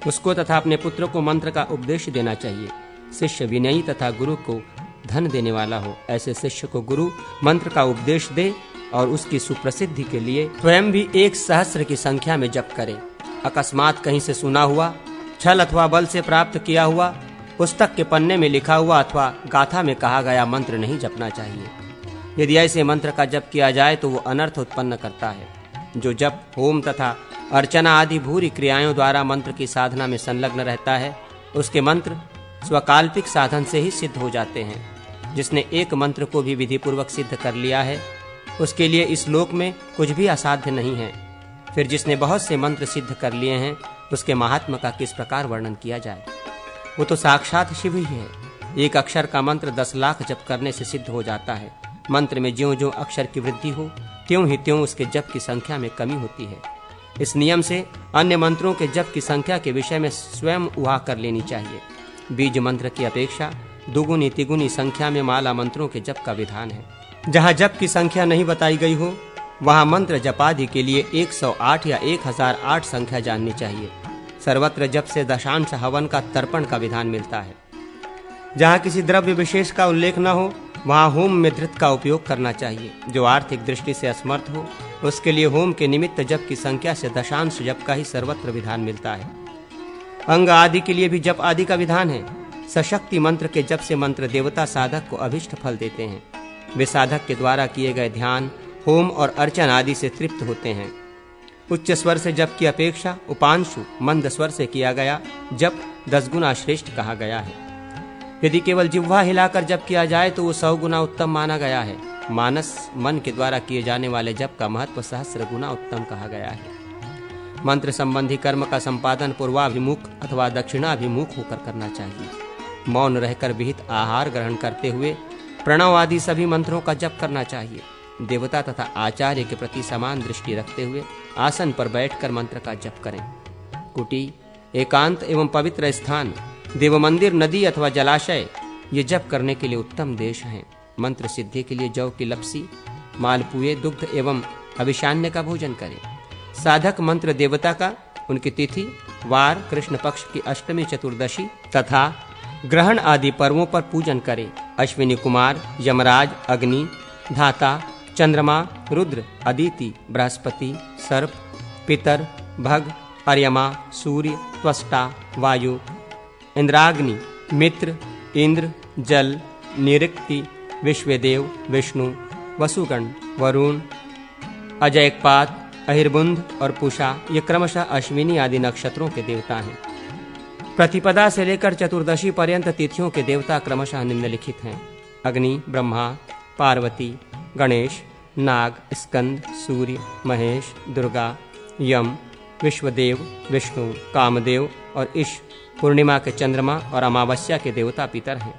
उसको तथा अपने पुत्र को मंत्र का उपदेश देना चाहिए। शिष्य विनयी तथा गुरु को धन देने वाला हो। ऐसे शिष्य को गुरु मंत्र का उपदेश दे और उसकी सुप्रसिद्धि के लिए स्वयं भी 1 सहस्र की संख्या में जप करे। अकस्मात कहीं से सुना हुआ, छल अथवा बल से प्राप्त किया हुआ, पुस्तक के पन्ने में लिखा हुआ अथवा गाथा में कहा गया मंत्र नहीं जपना चाहिए। यदि ऐसे मंत्र का जप किया जाए तो वो अनर्थ उत्पन्न करता है। जो जप, होम तथा अर्चना आदि भूरी क्रियाओं द्वारा मंत्र की साधना में संलग्न रहता है, उसके मंत्र स्वकाल्पिक साधन से ही सिद्ध हो जाते हैं। जिसने एक मंत्र को भी विधि पूर्वक सिद्ध कर लिया है, उसके लिए इस लोक में कुछ भी असाध्य नहीं है। फिर जिसने बहुत से मंत्र सिद्ध कर लिए हैं, उसके महात्मा का किस प्रकार वर्णन किया जाए। वो तो साक्षात शिव ही है। एक अक्षर का मंत्र 10 लाख जप करने से सिद्ध हो जाता है। मंत्र में ज्यों ज्यों अक्षर की वृद्धि हो, त्यों ही त्यों उसके जप की संख्या में कमी होती है। इस नियम से अन्य मंत्रों के जप की संख्या के विषय में स्वयं उहा कर लेनी चाहिए। बीज मंत्र की अपेक्षा दुगुनी तिगुनी संख्या में माला मंत्रों के जप का विधान है। जहाँ जप की संख्या नहीं बताई गई हो वहाँ मंत्र जपादि के लिए 108 या 1008 संख्या जाननी चाहिए। सर्वत्र जप से दशांश हवन का तर्पण का विधान मिलता है। जहाँ किसी द्रव्य विशेष का उल्लेख न हो वहाँ होम में धृत का उपयोग करना चाहिए। जो आर्थिक दृष्टि से असमर्थ हो उसके लिए होम के निमित्त जप की संख्या से दशांश जप का ही सर्वत्र विधान मिलता है। अंग आदि के लिए भी जप आदि का विधान है। सशक्ति मंत्र के जप से मंत्र देवता साधक को अभिष्ट फल देते हैं। वे साधक के द्वारा किए गए ध्यान, होम और अर्चन आदि से तृप्त होते हैं। उच्च स्वर से जप की अपेक्षा उपांशु मंद स्वर से किया गया जप 10 गुना श्रेष्ठ कहा गया है। यदि केवल जिह्वा हिलाकर जप किया जाए तो वो 100 गुना उत्तम माना गया है। मानस मन के द्वारा किए जाने वाले जप का महत्व सहस्र गुना उत्तम कहा गया है। मंत्र संबंधी कर्म का संपादन पूर्वाभिमुख अथवा दक्षिणाभिमुख होकर करना चाहिए। मौन रहकर विहित आहार ग्रहण करते हुए प्रणव आदि सभी मंत्रों का जप करना चाहिए। देवता तथा आचार्य के प्रति समान दृष्टि रखते हुए आसन पर बैठकर मंत्र का जप करें। कुटी, एकांत एवं पवित्र स्थान, देव मंदिर, नदी अथवा जलाशय ये जप करने के लिए उत्तम देश हैं। मंत्र सिद्धि के लिए जौ की लपसी, मालपुए, दुग्ध एवं अभिशान्य का भोजन करें। साधक मंत्र देवता का उनकी तिथि, वार, कृष्ण पक्ष की अष्टमी, चतुर्दशी तथा ग्रहण आदि पर्वों पर पूजन करें। अश्विनी कुमार, यमराज, अग्नि, धाता, चंद्रमा, रुद्र, अदिति, बृहस्पति, सर्प, पितर, भग, अर्यमा, सूर्य, त्वष्टा, वायु, इंद्राग्नि, मित्र, इंद्र, जल, निऋक्ति, विश्वदेव, विष्णु, वसुगण, वरुण, अजयकपात, अहिर्बुंध और पूषा ये क्रमशः अश्विनी आदि नक्षत्रों के देवता हैं। प्रतिपदा से लेकर चतुर्दशी पर्यंत तिथियों के देवता क्रमशः निम्नलिखित हैं: अग्नि, ब्रह्मा, पार्वती, गणेश, नाग, स्कंद, सूर्य, महेश, दुर्गा, यम, विश्वदेव, विष्णु, कामदेव और ईश। पूर्णिमा के चंद्रमा और अमावस्या के देवता पितर हैं।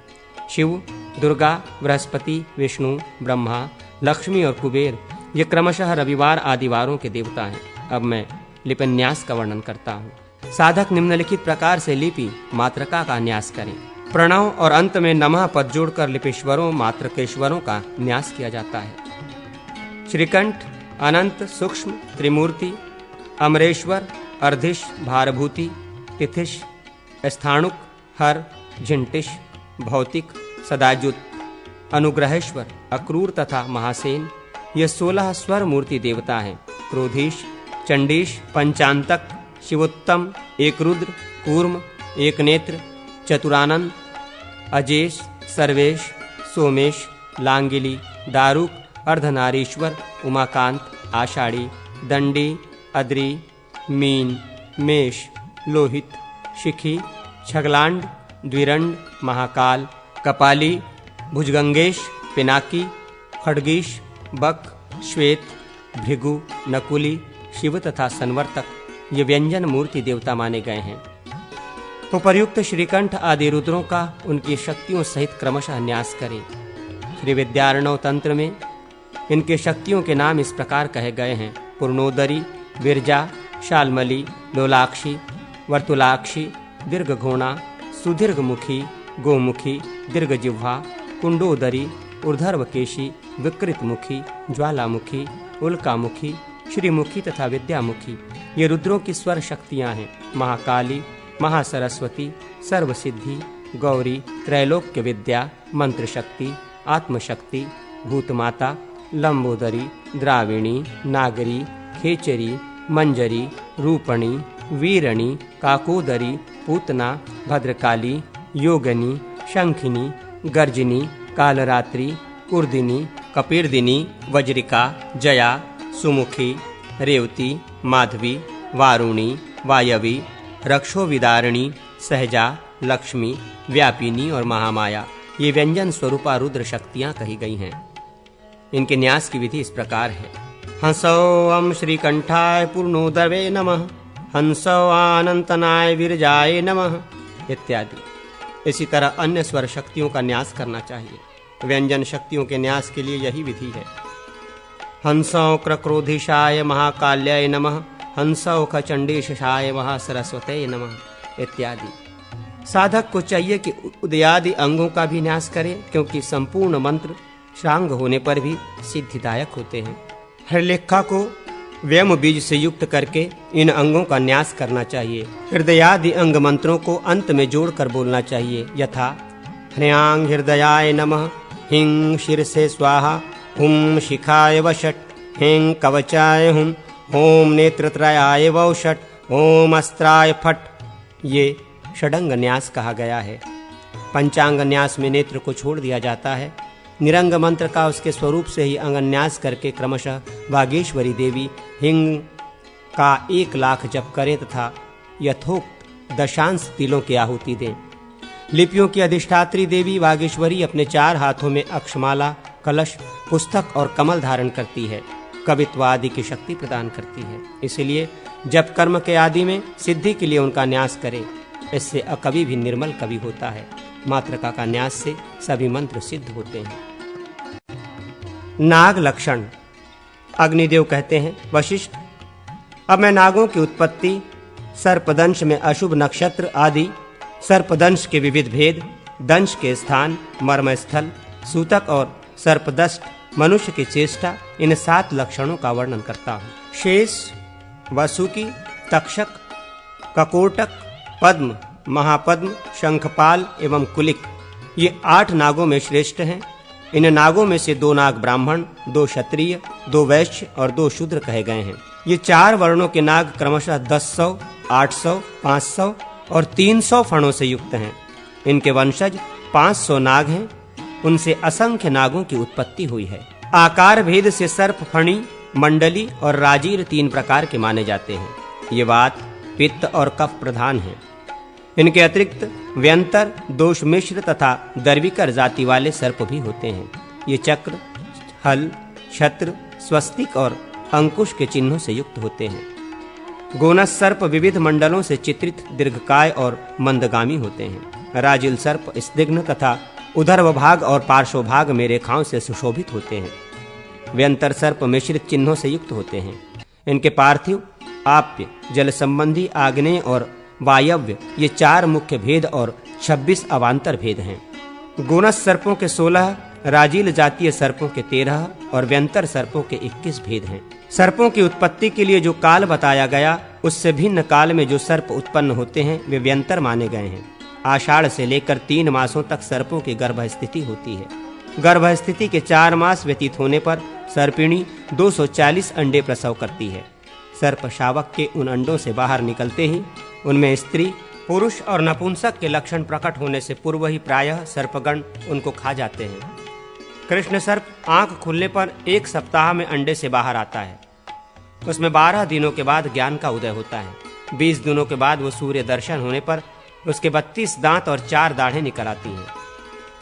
शिव, दुर्गा, बृहस्पति, विष्णु, ब्रह्मा, लक्ष्मी और कुबेर ये क्रमशः रविवार आदि वारों के देवता हैं। अब मैं लिपिन्यास का वर्णन करता हूँ। साधक निम्नलिखित प्रकार से लिपि मात्रका का न्यास करें। प्रणव और अंत में नमः पद जोड़कर लिपीश्वरों मात्रकेश्वरों का न्यास किया जाता है। श्रीकंठ, अनंत, सूक्ष्म, त्रिमूर्ति, अमरेश्वर, अर्धिश, भारभूति, तिथिश, स्थाणुक, हर, झिंटिश, भौतिक, सदाजुत, अनुग्रहेश्वर, अक्रूर तथा महासेन ये 16 स्वर मूर्ति देवता हैं। क्रोधीश, चंडीश, पंचांतक, शिवोत्तम, एक रुद्र, कूर्म, एक नेत्र, चतुरानंद, अजेश, सर्वेश, सोमेश, लांगिली, दारुक, अर्धनारीश्वर, उमाकांत, आषाढ़ी, दंडी, अद्री, मीन, मेष, लोहित, शिखी, छगलांड, द्विरंड, महाकाल, कपाली, भुजगंगेश, पिनाकी, खड्गीश, बक, श्वेत, भृगु, नकुली, शिव तथा संवर्तक ये व्यंजन मूर्ति देवता माने गए हैं। उपर्युक्त श्रीकंठ आदि रुद्रों का उनकी शक्तियों सहित क्रमशः न्यास करें। श्री विद्यारणव तंत्र में इनके शक्तियों के नाम इस प्रकार कहे गए हैं: पूर्णोदरी, विरजा, शालमली, लोलाक्षी, वर्तुलाक्षी, दीर्घघोणा, सुदीर्घमुखी, गोमुखी, दीर्घजिह्वा, कुंडोदरी, ऊर्ध्वकेशी, विकृतमुखी, ज्वालामुखी, उल्कामुखी, श्रीमुखी तथा विद्यामुखी ये रुद्रों की स्वर शक्तियां हैं। महाकाली, महासरस्वती, सर्वसिद्धि, गौरी, त्रैलोक्य विद्या, मंत्र शक्ति, आत्मशक्ति, भूतमाता, लंबोदरी, द्राविणी, नागरी, खेचरी, मंजरी, रूपणी, वीरणी, काकोदरी, पूतना, भद्रकाली, योगनी, शंखिनी, गर्जिनी, कालरात्रि, कुर्दिनी, कपीर्दिनी, वज्रिका, जया, सुमुखी, रेवती, माधवी, वारुणी, वायवी, रक्षोविदारिणी, सहजा, लक्ष्मी, व्यापिनी और महामाया ये व्यंजन स्वरूपा रुद्र शक्तियां कही गई हैं। इनके न्यास की विधि इस प्रकार है: हंसौं श्रीकंठाय पूर्णोदरवे नमः, हंसौ अनंतनाय विरजाय नमः इत्यादि। इसी तरह अन्य स्वर शक्तियों का न्यास करना चाहिए। व्यंजन शक्तियों के न्यास के लिए यही विधि है। हंसौक्रक्रोधिशाय महाकाल्याय नमः, हंसौखचंडीशाय महासरस्वते नमः इत्यादि। साधक को चाहिए कि उदयादि अंगों का भी न्यास करे, क्योंकि संपूर्ण मंत्र श्रांग होने पर भी सिद्धिदायक होते हैं। हरलेखा को व्यम बीज से युक्त करके इन अंगों का न्यास करना चाहिए। हृदयादि अंग मंत्रों को अंत में जोड़कर बोलना चाहिए, यथा ह्रयांग हृदयाय नमः, हिं शिरसे स्वाहा, हुम शिखाय वषट, हिं कवचाय हुम, ओम नेत्रत्रयाय वौषट, ओम अस्त्राय फट। ये षडंग न्यास कहा गया है। पंचांग न्यास में नेत्र को छोड़ दिया जाता है। निरंग मंत्र का उसके स्वरूप से ही अंगन्यास करके क्रमशः वागेश्वरी देवी हिंग का 1,00,000 जप करें तथा यथोक्त दशांश तिलों की आहुति दें। लिपियों की अधिष्ठात्री देवी वागेश्वरी अपने 4 हाथों में अक्षमाला, कलश, पुस्तक और कमल धारण करती है। कवित्व आदि की शक्ति प्रदान करती है। इसलिए जप कर्म के आदि में सिद्धि के लिए उनका न्यास करें। इससे अकवि भी निर्मल कवि होता है। मातृका का न्यास से सभी मंत्र सिद्ध होते हैं। नाग लक्षण। अग्निदेव कहते हैं, वशिष्ठ, अब मैं नागों की उत्पत्ति, सर्पदंश में अशुभ नक्षत्र आदि, सर्पदंश के विविध भेद, दंश के स्थान, मर्मस्थल, सूतक और सर्पदष्ट, मनुष्य की चेष्टा, इन 7 लक्षणों का वर्णन करता हूँ। शेष, वसुकी, तक्षक, ककोटक, पद्म, महापद्म, शंखपाल एवं कुलिक, ये 8 नागों में श्रेष्ठ हैं। इन नागों में से 2 नाग ब्राह्मण, 2 क्षत्रिय, 2 वैश्य और 2 शूद्र कहे गए हैं। ये 4 वर्णों के नाग क्रमशः 10,000, 800, 500 और 300 फणों से युक्त हैं। इनके वंशज 500 नाग हैं। उनसे असंख्य नागों की उत्पत्ति हुई है। आकार भेद से सर्प, फणी, मंडली और राजीर 3 प्रकार के माने जाते हैं। ये वात, पित्त और कफ प्रधान हैं। इनके अतिरिक्त व्यंतर, दोष मिश्र तथा दर्विकर जाति वाले सर्प भी होते हैं। ये चक्र, हल, छत्र, स्वस्तिक और अंकुश के चिन्हों से युक्त होते हैं। गोनस सर्प विविध मंडलों से चित्रित दीर्घकाय और मंदगामी होते हैं। राजिल सर्प स्निग्ध तथा उदर भाग और पार्श्वभाग में रेखाओं से सुशोभित होते हैं। व्यंतर सर्प मिश्रित चिन्हों से युक्त होते हैं। इनके पार्थिव, आप्य, जल संबंधी, आग्नेय और वायव्य, ये 4 मुख्य भेद और 26 अवांतर भेद हैं। गोनस सर्पों के 16, राजील जातीय सर्पों के 13 और व्यंतर सर्पों के 21 भेद हैं। सर्पों की उत्पत्ति के लिए जो काल बताया गया, उससे भिन्न काल में जो सर्प उत्पन्न होते हैं वे व्यंतर माने गए हैं। आषाढ़ से लेकर 3 मासों तक सर्पों की गर्भ स्थिति होती है। गर्भ स्थिति के 4 मास व्यतीत होने पर सर्पिणी 240 अंडे प्रसव करती है। सर्प शावक के उन अंडों से बाहर निकलते ही उनमें स्त्री, पुरुष और नपुंसक के लक्षण प्रकट होने से पूर्व ही प्रायः सर्पगण उनको खा जाते हैं। कृष्ण सर्प आंख खुलने पर 1 सप्ताह में अंडे से बाहर आता है। उसमें 12 दिनों के बाद ज्ञान का उदय होता है। 20 दिनों के बाद वो सूर्य दर्शन होने पर उसके 32 दांत और 4 दाढ़ें निकल आती हैं।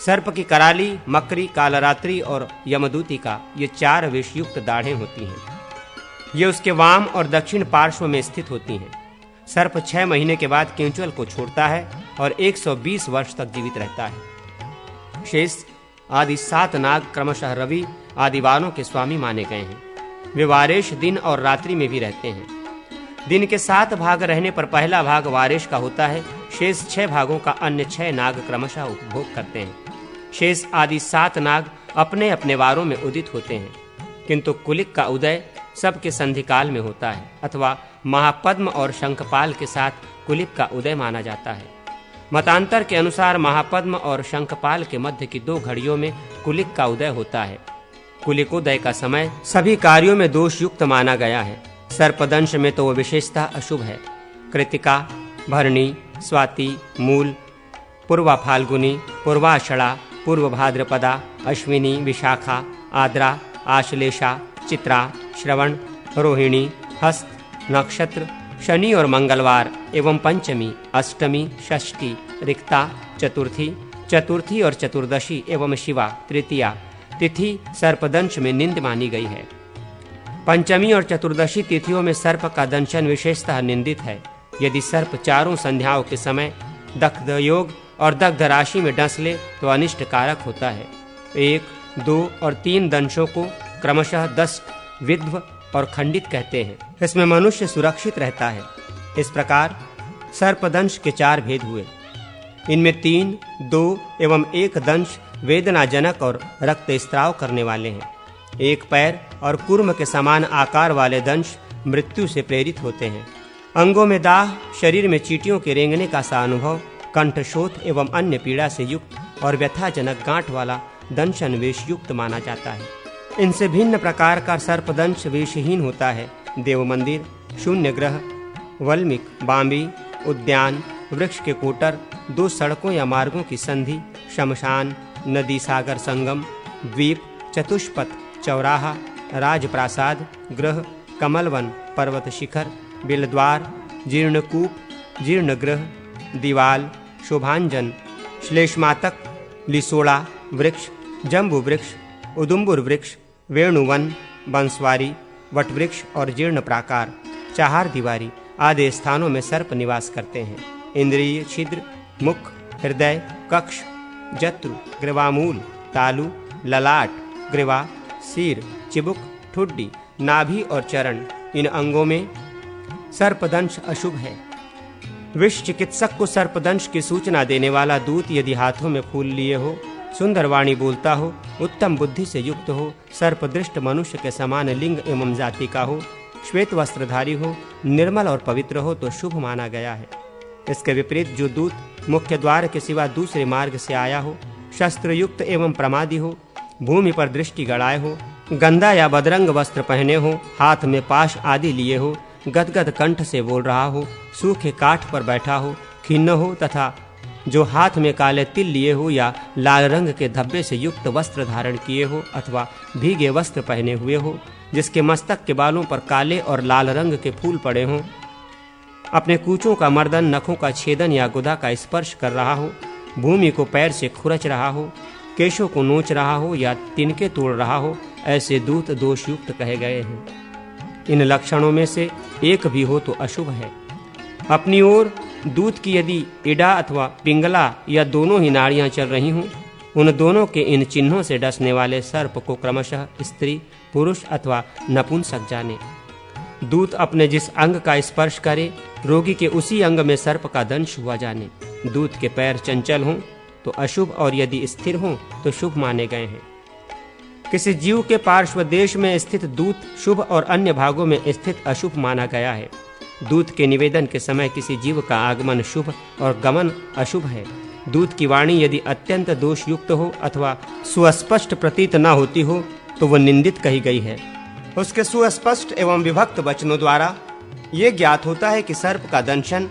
सर्प की कराली, मकरी, कालरात्रि और यमदूती का ये 4 विषयुक्त दाढ़ें होती हैं। ये उसके वाम और दक्षिण पार्श्व में स्थित होती हैं। सर्प 6 महीने के बाद केंचुअल को छोड़ता है और 120 वर्ष तक जीवित रहता है। शेष आदि 7 नाग क्रमशः रवि आदि वारों के स्वामी माने गए हैं। वे वारेश दिन और रात्रि में भी रहते हैं। दिन के 7 भाग रहने पर पहला भाग वारेश का होता है। शेष 6 भागों का अन्य 6 नाग क्रमशः उपभोग करते हैं। शेष आदि 7 नाग अपने अपने वारों में उदित होते हैं, किंतु कुलिक का उदय सबके संधिकाल में होता है, अथवा महापद्म और शंखपाल के साथ कुलिक का उदय माना जाता है। मतांतर के अनुसार महापद्म और शंखपाल के मध्य की 2 घड़ियों में कुलिक का उदय होता है। कुलिकोदय का समय सभी कार्यों में दोष युक्त माना गया है। सर्पदंश में तो वह विशेषता अशुभ है। कृतिका, भरणी, स्वाति, मूल, पूर्वा फाल्गुनी, पूर्वाषाढ़ा, पूर्व भाद्रपदा, अश्विनी, विशाखा, आद्रा, आश्लेषा, चित्रा, श्रवण, रोहिणी, हस्त नक्षत्र, शनि और मंगलवार एवं पंचमी, अष्टमी, षष्ठी, रिक्ता, चतुर्थी और चतुर्दशी एवं शिवा तृतीया तिथि सर्पदंश में निंद मानी गई है। पंचमी और चतुर्दशी तिथियों में सर्प का दंशन विशेषतः निंदित है। यदि सर्प 4 संध्याओं के समय दग्ध योग और दग्ध राशि में डंस ले तो अनिष्ट कारक होता है। 1, 2 और 3 दंशों को क्रमशः 10 विध्व और खंडित कहते हैं। इसमें मनुष्य सुरक्षित रहता है। इस प्रकार सर्पदंश के 4 भेद हुए। इनमें 3, 2 एवं 1 दंश वेदनाजनक और रक्तस्राव करने वाले हैं। 1 पैर और कुर्म के समान आकार वाले दंश मृत्यु से प्रेरित होते हैं। अंगों में दाह, शरीर में चींटियों के रेंगने का सा अनुभव, कंठशोथ एवं अन्य पीड़ा से युक्त और व्यथाजनक गांठ वाला दंशन वेश युक्त माना जाता है। इनसे भिन्न प्रकार का सर्पदंश वेशहीन होता है। देव मंदिर, शून्य ग्रह, वल्मीक, बांबी, उद्यान, वृक्ष के कोटर, 2 सड़कों या मार्गों की संधि, शमशान, नदी सागर संगम, द्वीप, चतुष्पथ, चौराहा, राजप्रासाद, गृह, कमलवन, पर्वत शिखर, बिलद्वार, जीर्णकूप, जीर्णगृह, दीवाल, शोभांजन, श्लेषमातक, लिसोड़ा वृक्ष, जम्बू वृक्ष, उदुम्बुर वृक्ष, वेणुवन, बंसवारी, वटवृक्ष और जीर्ण प्राकार, चाहार दीवारी आदि स्थानों में सर्प निवास करते हैं। इंद्रिय छिद्र, मुख, हृदय, कक्ष, जत्रु, ग्रीवामूल, तालु, ललाट, ग्रीवा, सिर, चिबुक, ठुड्डी, नाभि और चरण, इन अंगों में सर्पदंश अशुभ है। विष चिकित्सक को सर्पदंश की सूचना देने वाला दूत यदि हाथों में फूल लिए हो, सुंदर वाणी बोलता हो, उत्तम बुद्धि से युक्त हो, सर्पदृष्ट मनुष्य के समान लिंग एवं जाति का हो, श्वेत वस्त्रधारी हो, निर्मल और पवित्र हो तो शुभ माना गया है। इसके विपरीत जो दूत मुख्य द्वार के सिवा दूसरे मार्ग से आया हो, शस्त्र युक्त एवं प्रमादी हो, भूमि पर दृष्टि गड़ाए हो, गंदा या बदरंग वस्त्र पहने हो, हाथ में पाश आदि लिए हो, गदगद कंठ से बोल रहा हो, सूखे काठ पर बैठा हो, खिन्न हो तथा जो हाथ में काले तिल लिए हो या लाल रंग के धब्बे से युक्त वस्त्र धारण किए हो अथवा भीगे वस्त्र पहने हुए हो, जिसके मस्तक के बालों पर काले और लाल रंग के फूल पड़े हों, अपने कूचों का मर्दन, नखों का छेदन या गुदा का स्पर्श कर रहा हो, भूमि को पैर से खुरच रहा हो, केशों को नोच रहा हो या तिनके तोड़ रहा हो, ऐसे दूत दोषयुक्त कहे गए हैं। इन लक्षणों में से एक भी हो तो अशुभ है। अपनी ओर दूत की यदि इडा अथवा पिंगला या दोनों ही नाड़ियां चल रही हों, उन दोनों के इन चिन्हों से डसने वाले सर्प को क्रमशः स्त्री, पुरुष अथवा नपुंसक जाने। दूत अपने जिस अंग का स्पर्श करे, रोगी के उसी अंग में सर्प का दंश हुआ जाने। दूत के पैर चंचल हों तो अशुभ और यदि स्थिर हों तो शुभ माने गए हैं। किसी जीव के पार्श्व देश में स्थित दूत शुभ और अन्य भागों में स्थित अशुभ माना गया है। दूत के निवेदन के समय किसी जीव का आगमन शुभ और गमन अशुभ है। दूत की वाणी यदि अत्यंत दोषयुक्त हो अथवा सुस्पष्ट प्रतीत न होती हो तो वह निंदित कही गई है। उसके सुस्पष्ट एवं विभक्त वचनों द्वारा ये ज्ञात होता है कि सर्प का दंशन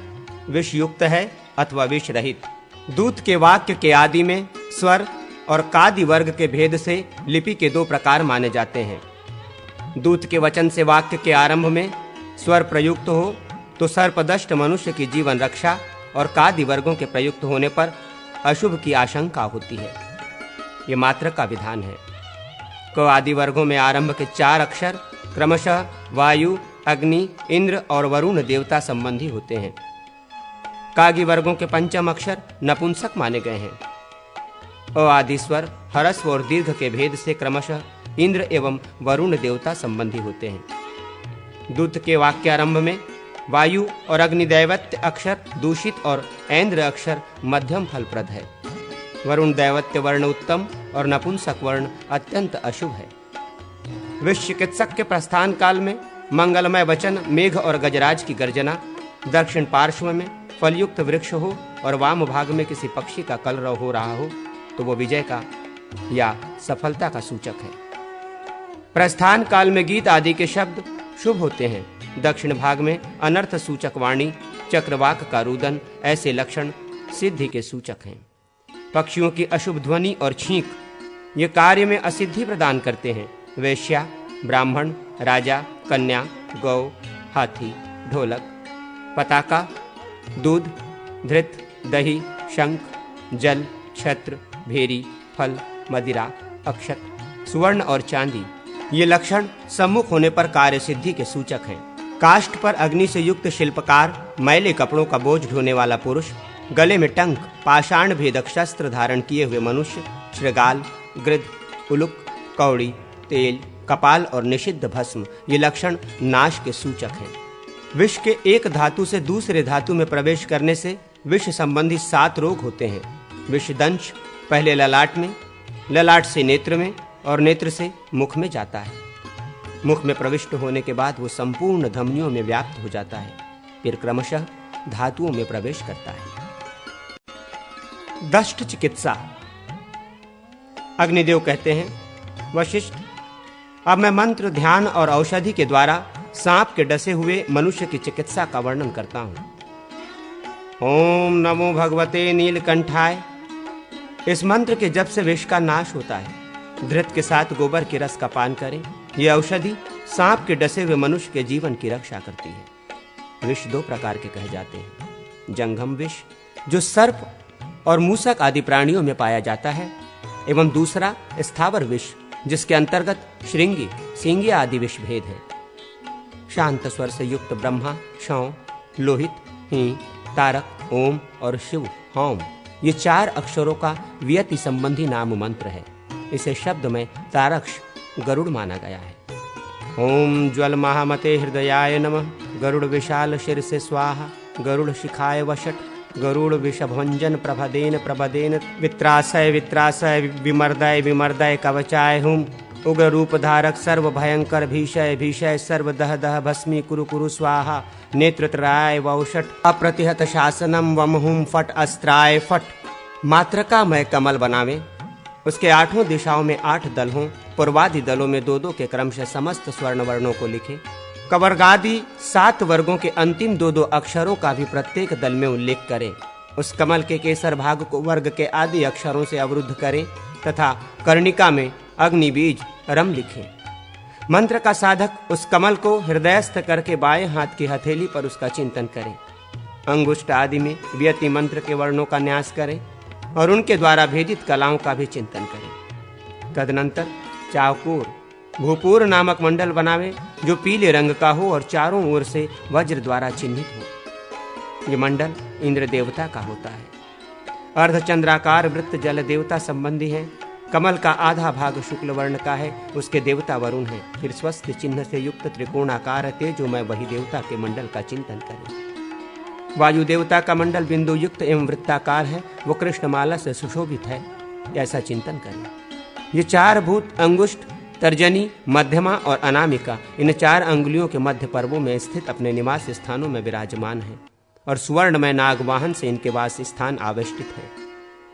विषयुक्त है अथवा विष रहित। दूत के वाक्य के आदि में स्वर और कादि वर्ग के भेद से लिपि के 2 प्रकार माने जाते हैं। दूत के वचन से वाक्य के आरंभ में स्वर प्रयुक्त हो तो सर्पदष्ट मनुष्य की जीवन रक्षा और कादि वर्गों के प्रयुक्त होने पर अशुभ की आशंका होती है। ये मात्र का विधान है। क आदि वर्गों में आरंभ के 4 अक्षर क्रमशः वायु, अग्नि, इंद्र और वरुण देवता संबंधी होते हैं। कागी वर्गों के 5 अक्षर नपुंसक माने गए हैं। अ आदि स्वर ह्रस्व और दीर्घ के भेद से क्रमशः इंद्र एवं वरुण देवता संबंधी होते हैं। दूत के वाक्यारंभ में वायु और अग्नि दैवत्य अक्षर दूषित और ऐन्द्र अक्षर मध्यम फलप्रद है। वरुण दैवत्य वर्ण उत्तम और नपुंसक वर्ण अत्यंत अशुभ है। विष चिकित्सक के प्रस्थान काल में मंगलमय वचन, मेघ और गजराज की गर्जना, दक्षिण पार्श्व में फलयुक्त वृक्ष हो और वाम भाग में किसी पक्षी का कलरव हो रहा हो तो वो विजय का या सफलता का सूचक है। प्रस्थान काल में गीत आदि के शब्द शुभ होते हैं। दक्षिण भाग में अनर्थ सूचक वाणी, चक्रवाक का रुदन, ऐसे लक्षण सिद्धि के सूचक हैं। पक्षियों की अशुभ ध्वनि और छींक ये कार्य में असिद्धि प्रदान करते हैं। वेश्या, ब्राह्मण, राजा, कन्या, गौ, हाथी, ढोलक, पताका, दूध, धृत, दही, शंख, जल, छत्र, भेरी, फल, मदिरा, अक्षत, सुवर्ण और चांदी ये लक्षण सम्मुख होने पर कार्य सिद्धि के सूचक हैं। काष्ठ पर अग्नि से युक्त शिल्पकार, मैले कपड़ों का बोझ ढोने वाला पुरुष, गले में टंक, पाषाण भेदक शस्त्र धारण किए हुए मनुष्य, श्रृगाल, गृध, उलुक, कौड़ी, तेल, कपाल और निषिद्ध भस्म ये लक्षण नाश के सूचक हैं। विष के एक धातु से दूसरे धातु में प्रवेश करने से विष संबंधी 7 रोग होते हैं। विषदंश पहले ललाट में, ललाट से नेत्र में और नेत्र से मुख में जाता है। मुख में प्रविष्ट होने के बाद वो संपूर्ण धमनियों में व्याप्त हो जाता है, फिर क्रमशः धातुओं में प्रवेश करता है। दष्ट चिकित्सा। अग्निदेव कहते हैं, वशिष्ठ, अब मैं मंत्र, ध्यान और औषधि के द्वारा सांप के डसे हुए मनुष्य की चिकित्सा का वर्णन करता हूं। ओम नमो भगवते नीलकंठाय। इस मंत्र के जप से विष का नाश होता है। धृत के साथ गोबर के रस का पान करें। यह औषधि सांप के डसे हुए मनुष्य के जीवन की रक्षा करती है। विष 2 प्रकार के कहे जाते हैं। जंघम विष, जो सर्प और मूसक आदि प्राणियों में पाया जाता है, एवं दूसरा स्थावर विष, जिसके अंतर्गत श्रृंगी, सींगी आदि विष भेद है। शांत स्वर से युक्त ब्रह्मा, शौ, लोहित, ही, तारक, ओम और शिव, होम, ये 4 अक्षरों का व्यति संबंधी नाम मंत्र है। इसे शब्द में तारक्ष गरुड़ माना गया है। ओम ज्वल महामते हृदयाय नमः। गरुड़ विशाल शिर से स्वाहा। गरुड़ शिखाय वषट। गरुड़ विषभंजन प्रभदेन प्रभदेन। वित्रासय वित्रासय विमर्दय विमर्दय कवचाय हुम। उग्र रूप धारक सर्व भयंकर भीषय भीषय सर्व दह दह भस्मी कुरु कुरु स्वाहा। नेत्रत्राय वौषट अप्रतिहत शासनम वम हुम फट अस्त्राय फट। मात्रकामय कमल बनावे, उसके 8 दिशाओं में 8 दल हों। पूर्वादि दलों में 2-2 के क्रम से समस्त स्वर्ण वर्णों को लिखे। कवर्गादि 7 वर्गों के अंतिम 2-2 अक्षरों का भी प्रत्येक दल में उल्लेख करें। उस कमल के केसर भाग को वर्ग के आदि अक्षरों से अवरुद्ध करें तथा कर्णिका में अग्नि बीज रम लिखें। मंत्र का साधक उस कमल को हृदयस्थ करके बाएं हाथ की हथेली पर उसका चिंतन करें। अंगुष्ठ आदि में व्यति मंत्र के वर्णों का न्यास करें और उनके द्वारा भेदित कलाओं का भी चिंतन करें। तदनंतर चावकूर भूपूर नामक मंडल बनावे, जो पीले रंग का हो और चारों ओर से वज्र द्वारा चिन्हित हो। ये मंडल इंद्र देवता का होता है। अर्धचंद्राकार वृत्त जल देवता संबंधी है। कमल का आधा भाग शुक्ल वर्ण का है, उसके देवता वरुण है। फिर स्वस्थ चिन्ह से युक्त त्रिकोणाकार तेजोमय वही देवता के मंडल का चिंतन करें। वायु देवता का मंडल बिंदु युक्त एवं वृत्ताकार है, वो कृष्णमाला से सुशोभित है, ऐसा चिंतन करें। ये 4 भूत अंगुष्ठ, तर्जनी, मध्यमा और अनामिका इन 4 अंगुलियों के मध्य पर्वों में स्थित अपने निवास स्थानों में विराजमान है और सुवर्णमय नागवाहन से इनके वास स्थान आवेष्टित है।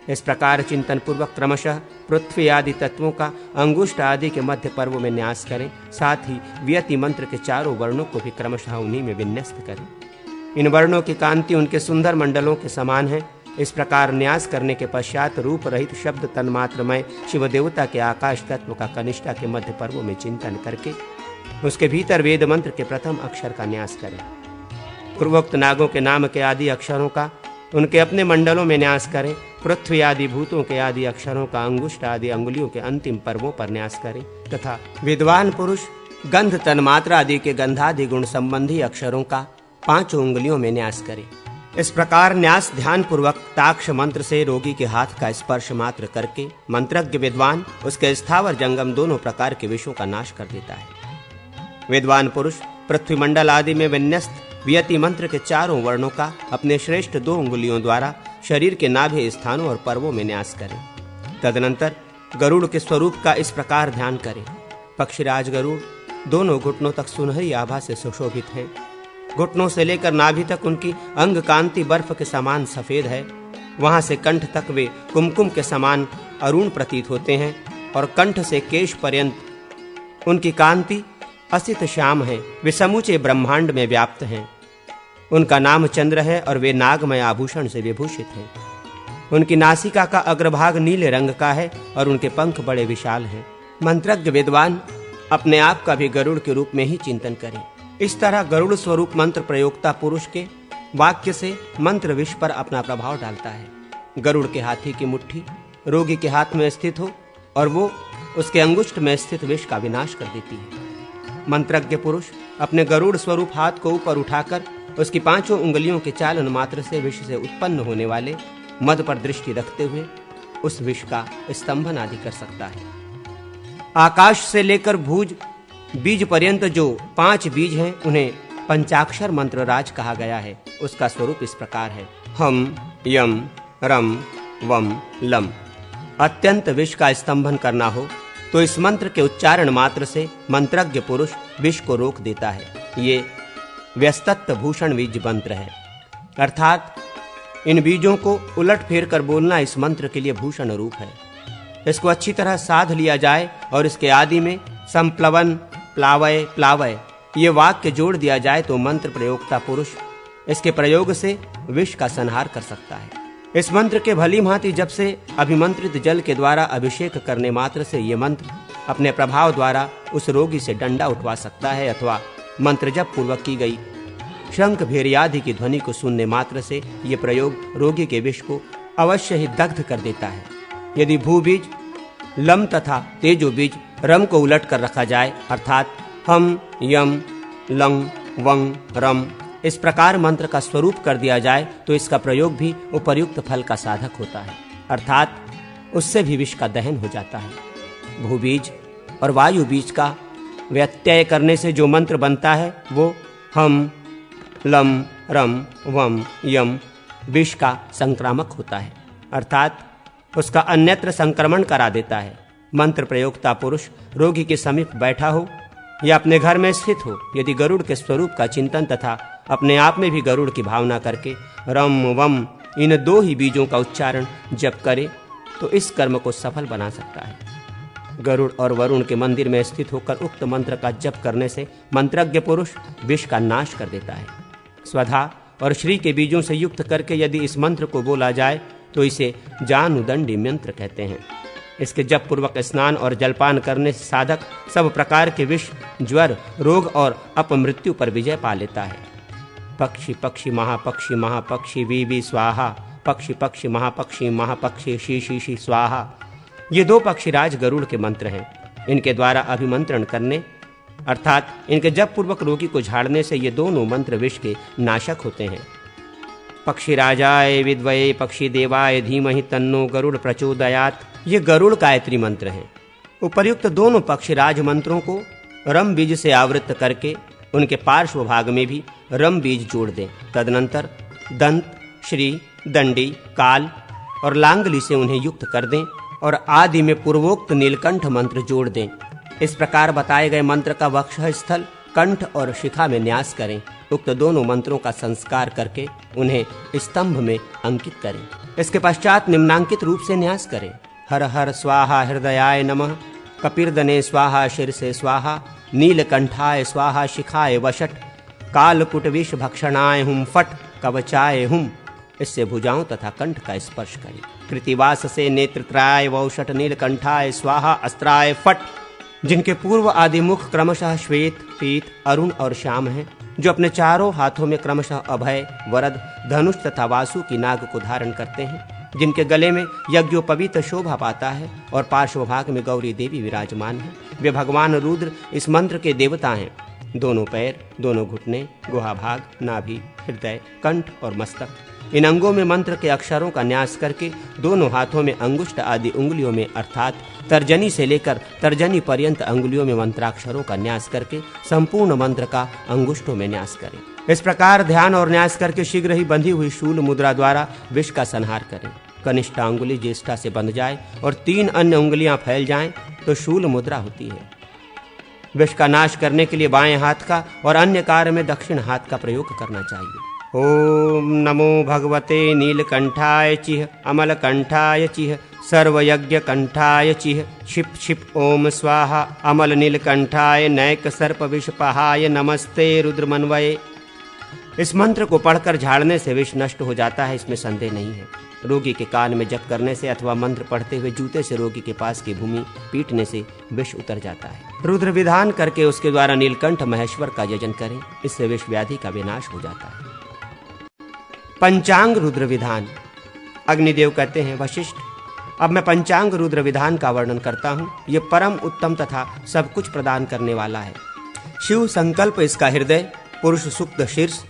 इस प्रकार चिंतन पूर्वक क्रमशः पृथ्वी आदि तत्वों का अंगुष्ठ आदि के मध्य पर्वों में न्यास करें। साथ ही व्यति मंत्र के 4 वर्णों को भी क्रमशः उन्हीं में विन्यस्त करें। इन वर्णों की कांति उनके सुंदर मंडलों के समान है। इस प्रकार न्यास करने के पश्चात रूप रहित शब्द तन्मात्रमय शिव देवता के आकाश तत्व का कनिष्ठा के मध्य पर्वों में चिंतन करके उसके भीतर वेद मंत्र के प्रथम अक्षर का न्यास करें। पूर्वोक्त नागों के नाम के आदि अक्षरों का उनके अपने मंडलों में न्यास करें। पृथ्वी आदि भूतों के आदि अक्षरों का अंगुष्ठ आदि अंगुलियों के अंतिम पर्वों पर न्यास करें तथा विद्वान पुरुष गंध तन्मात्रा आदि के गंधादि गुण संबंधी अक्षरों का 5 उंगलियों में न्यास करें। इस प्रकार न्यास ध्यान पूर्वक ताक्ष मंत्र से रोगी के हाथ का स्पर्श मात्र करके मंत्रज्ञ विद्वान उसके स्थावर जंगम दोनों प्रकार के विषयों का नाश कर देता है। विद्वान पुरुष पृथ्वी मंडल आदि में विन्यस्त व्यति मंत्र के 4 वर्णों का अपने श्रेष्ठ 2 उंगलियों द्वारा शरीर के नाभि स्थानों और पर्वों में न्यास करें। तदनंतर गरुड़ के स्वरूप का इस प्रकार ध्यान करें। पक्षीराज गरुड़ दोनों घुटनों तक सुनहरी आभा से सुशोभित हैं। घुटनों से लेकर नाभि तक उनकी अंग कांति बर्फ के समान सफेद है। वहां से कंठ तक वे कुमकुम के समान अरुण प्रतीत होते हैं और कंठ से केश पर्यंत उनकी कांति असित श्याम है। वे समूचे ब्रह्मांड में व्याप्त हैं। उनका नाम चंद्र है और वे नागमय आभूषण से विभूषित हैं। उनकी नासिका का अग्रभाग नीले रंग का है और उनके पंख बड़े विशाल हैं। मंत्रज्ञ विद्वान अपने आप का भी गरुड़ के रूप में ही चिंतन करें। इस तरह गरुड़ स्वरूप मंत्र प्रयोक्ता पुरुष के वाक्य से मंत्र विष पर अपना प्रभाव डालता है। गरुड़ के हाथी की मुट्ठी रोगी के हाथ में स्थित हो और वो उसके अंगुष्ठ में स्थित विष का विनाश कर देती है। मंत्रज्ञ पुरुष अपने गरुड़ स्वरूप हाथ को ऊपर उठाकर उसकी 5 उंगलियों के चालन मात्र से विष से उत्पन्न होने वाले मद पर दृष्टि रखते हुए उस विष का स्तंभन आदि कर सकता है। आकाश से लेकर भुज बीज पर्यंत जो 5 बीज हैं उन्हें पंचाक्षर मंत्र राज कहा गया है। उसका स्वरूप इस प्रकार है। हम यम रम वम लम। अत्यंत विष का स्तंभन करना हो तो इस मंत्र के उच्चारण मात्र से मंत्रज्ञ पुरुष विष को रोक देता है। ये व्यस्तत्व भूषण बीज मंत्र है, अर्थात इन बीजों को उलट फेर कर बोलना इस मंत्र के लिए भूषण रूप है। इसको अच्छी तरह साध लिया जाए और इसके आदि में संप्लवन प्लावय प्लावय ये वाक्य जोड़ दिया जाए तो मंत्र प्रयोक्ता पुरुष इसके प्रयोग से विष का संहार कर सकता है। इस मंत्र के भली भांति जब से अभिमंत्रित जल के द्वारा अभिषेक करने मात्र से ये मंत्र अपने प्रभाव द्वारा उस रोगी से डंडा उठवा सकता है, अथवा मंत्र जप पूर्वक की गई शंख भेरियादि की ध्वनि को सुनने मात्र से ये प्रयोग रोगी के विष को अवश्य ही दग्ध कर देता है। यदि भूबीज लम तथा तेजो बीज रम को उलट कर रखा जाए, अर्थात हम यम लंग वंग रम इस प्रकार मंत्र का स्वरूप कर दिया जाए तो इसका प्रयोग भी उपर्युक्त फल का साधक होता है, अर्थात उससे भी विष का दहन हो जाता है। भूबीज और वायु बीज का व्यत्यय करने से जो मंत्र बनता है वो हम लम रम वम यम विष का संक्रामक होता है, अर्थात उसका अन्यत्र संक्रमण करा देता है। मंत्र प्रयोक्ता पुरुष रोगी के समीप बैठा हो या अपने घर में स्थित हो, यदि गरुड़ के स्वरूप का चिंतन तथा अपने आप में भी गरुड़ की भावना करके रम वम इन 2 ही बीजों का उच्चारण जप करे तो इस कर्म को सफल बना सकता है। गरुड़ और वरुण के मंदिर में स्थित होकर उक्त मंत्र का जप करने से मंत्रज्ञ पुरुष विष का नाश कर देता है। स्वधा और श्री के बीजों से युक्त करके यदि इस मंत्र को बोला जाए तो इसे जानुदंडी मंत्र कहते हैं। इसके जप पूर्वक स्नान और जलपान करने से साधक सब प्रकार के विष ज्वर रोग और अपमृत्यु पर विजय पा लेता है। पक्षी पक्षी महापक्षी महापक्षी वी स्वाहा, पक्षी पक्षी महापक्षी महापक्षी शी शी स्वाहा, ये 2 पक्षीराज गरुड़ के मंत्र हैं। इनके द्वारा अभिमंत्रण करने अर्थात इनके जप पूर्वक रोगी को झाड़ने से ये दोनों मंत्र विष के नाशक होते हैं। पक्षीराजाय विद्वये पक्षी देवाय धीमहि तन्नो गरुड़ प्रचोदयात्, ये गरुड़ गायत्री मंत्र हैं। उपर्युक्त दोनों पक्षीराज मंत्रों को रम बीज से आवृत करके उनके पार्श्व भाग में भी रम बीज जोड़ दें। तदनंतर दंत श्री दंडी काल और लांगली से उन्हें युक्त कर दें और आदि में पूर्वोक्त नीलकंठ मंत्र जोड़ दें। इस प्रकार बताए गए मंत्र का वक्षः स्थल कंठ और शिखा में न्यास करें। उक्त दोनों मंत्रों का संस्कार करके उन्हें स्तंभ में अंकित करें। इसके पश्चात निम्नांकित रूप से न्यास करें। हर हर स्वाहा हृदयाय नमः, कपिर्दने स्वाहा शीर्षे स्वाहा, नीलकंठाय स्वाहा शिखाय वषट, कालकुट विष भक्षणाय हुम फट कवचाय हुम। इससे भुजाओं तथा कंठ का स्पर्श करें। कृतिवास से नेत्रत्राय वौषट नीलकंठाय स्वाहा अस्त्राय फट, जिनके पूर्व आदि मुख क्रमशः श्वेत पीत अरुण और श्याम हैं, जो अपने चारों हाथों में क्रमशः अभय वरद धनुष तथा वासु की नाग को धारण करते हैं, जिनके गले में यज्ञोपवीत शोभा पाता है और पार्श्व भाग में गौरी देवी विराजमान है। वे भगवान रुद्र इस मंत्र के देवता हैं। दोनों पैर, दोनों घुटने, गुहा भाग, नाभि, हृदय, कंठ और मस्तक, इन अंगों में मंत्र के अक्षरों का न्यास करके दोनों हाथों में अंगुष्ठ आदि उंगलियों में अर्थात तर्जनी से लेकर तर्जनी पर्यंत अंगुलियों में मंत्राक्षरों का न्यास करके संपूर्ण मंत्र का अंगुष्ठों में न्यास करें। इस प्रकार ध्यान और न्यास करके शीघ्र ही बंधी हुई शूल मुद्रा द्वारा विष का संहार करें। कनिष्ठा अंगुली ज्येष्ठा से बंध जाए और 3 अन्य उंगलियां फैल जाएं तो शूल मुद्रा होती है। विष का नाश करने के लिए बाएं हाथ का और अन्य कार्य में दक्षिण हाथ का प्रयोग करना चाहिए। ओम नमो भगवते नीलकंठाय चिह अमलकंठाय चिह सर्वयज्ञ कंठाय चिह क्षिप क्षिप ओम स्वाहा अमल नीलकंठाय नैक सर्प विषपहाय नमस्ते रुद्रमन्वये। इस मंत्र को पढ़कर झाड़ने से विष नष्ट हो जाता है, इसमें संदेह नहीं है। रोगी के कान में जप करने से अथवा मंत्र पढ़ते हुए जूते से रोगी के पास की भूमि पीटने से विष उतर जाता है। रुद्र विधान करके उसके द्वारा नीलकंठ महेश्वर का यजन करें, इससे विष व्याधि का विनाश हो जाता है। पंचांग रुद्र विधान। अग्निदेव कहते हैं, वशिष्ठ, अब मैं पंचांग रुद्र विधान का वर्णन करता हूँ। ये परम उत्तम तथा सब कुछ प्रदान करने वाला है। शिव संकल्प इसका हृदय, पुरुष सुक्त शीर्ष,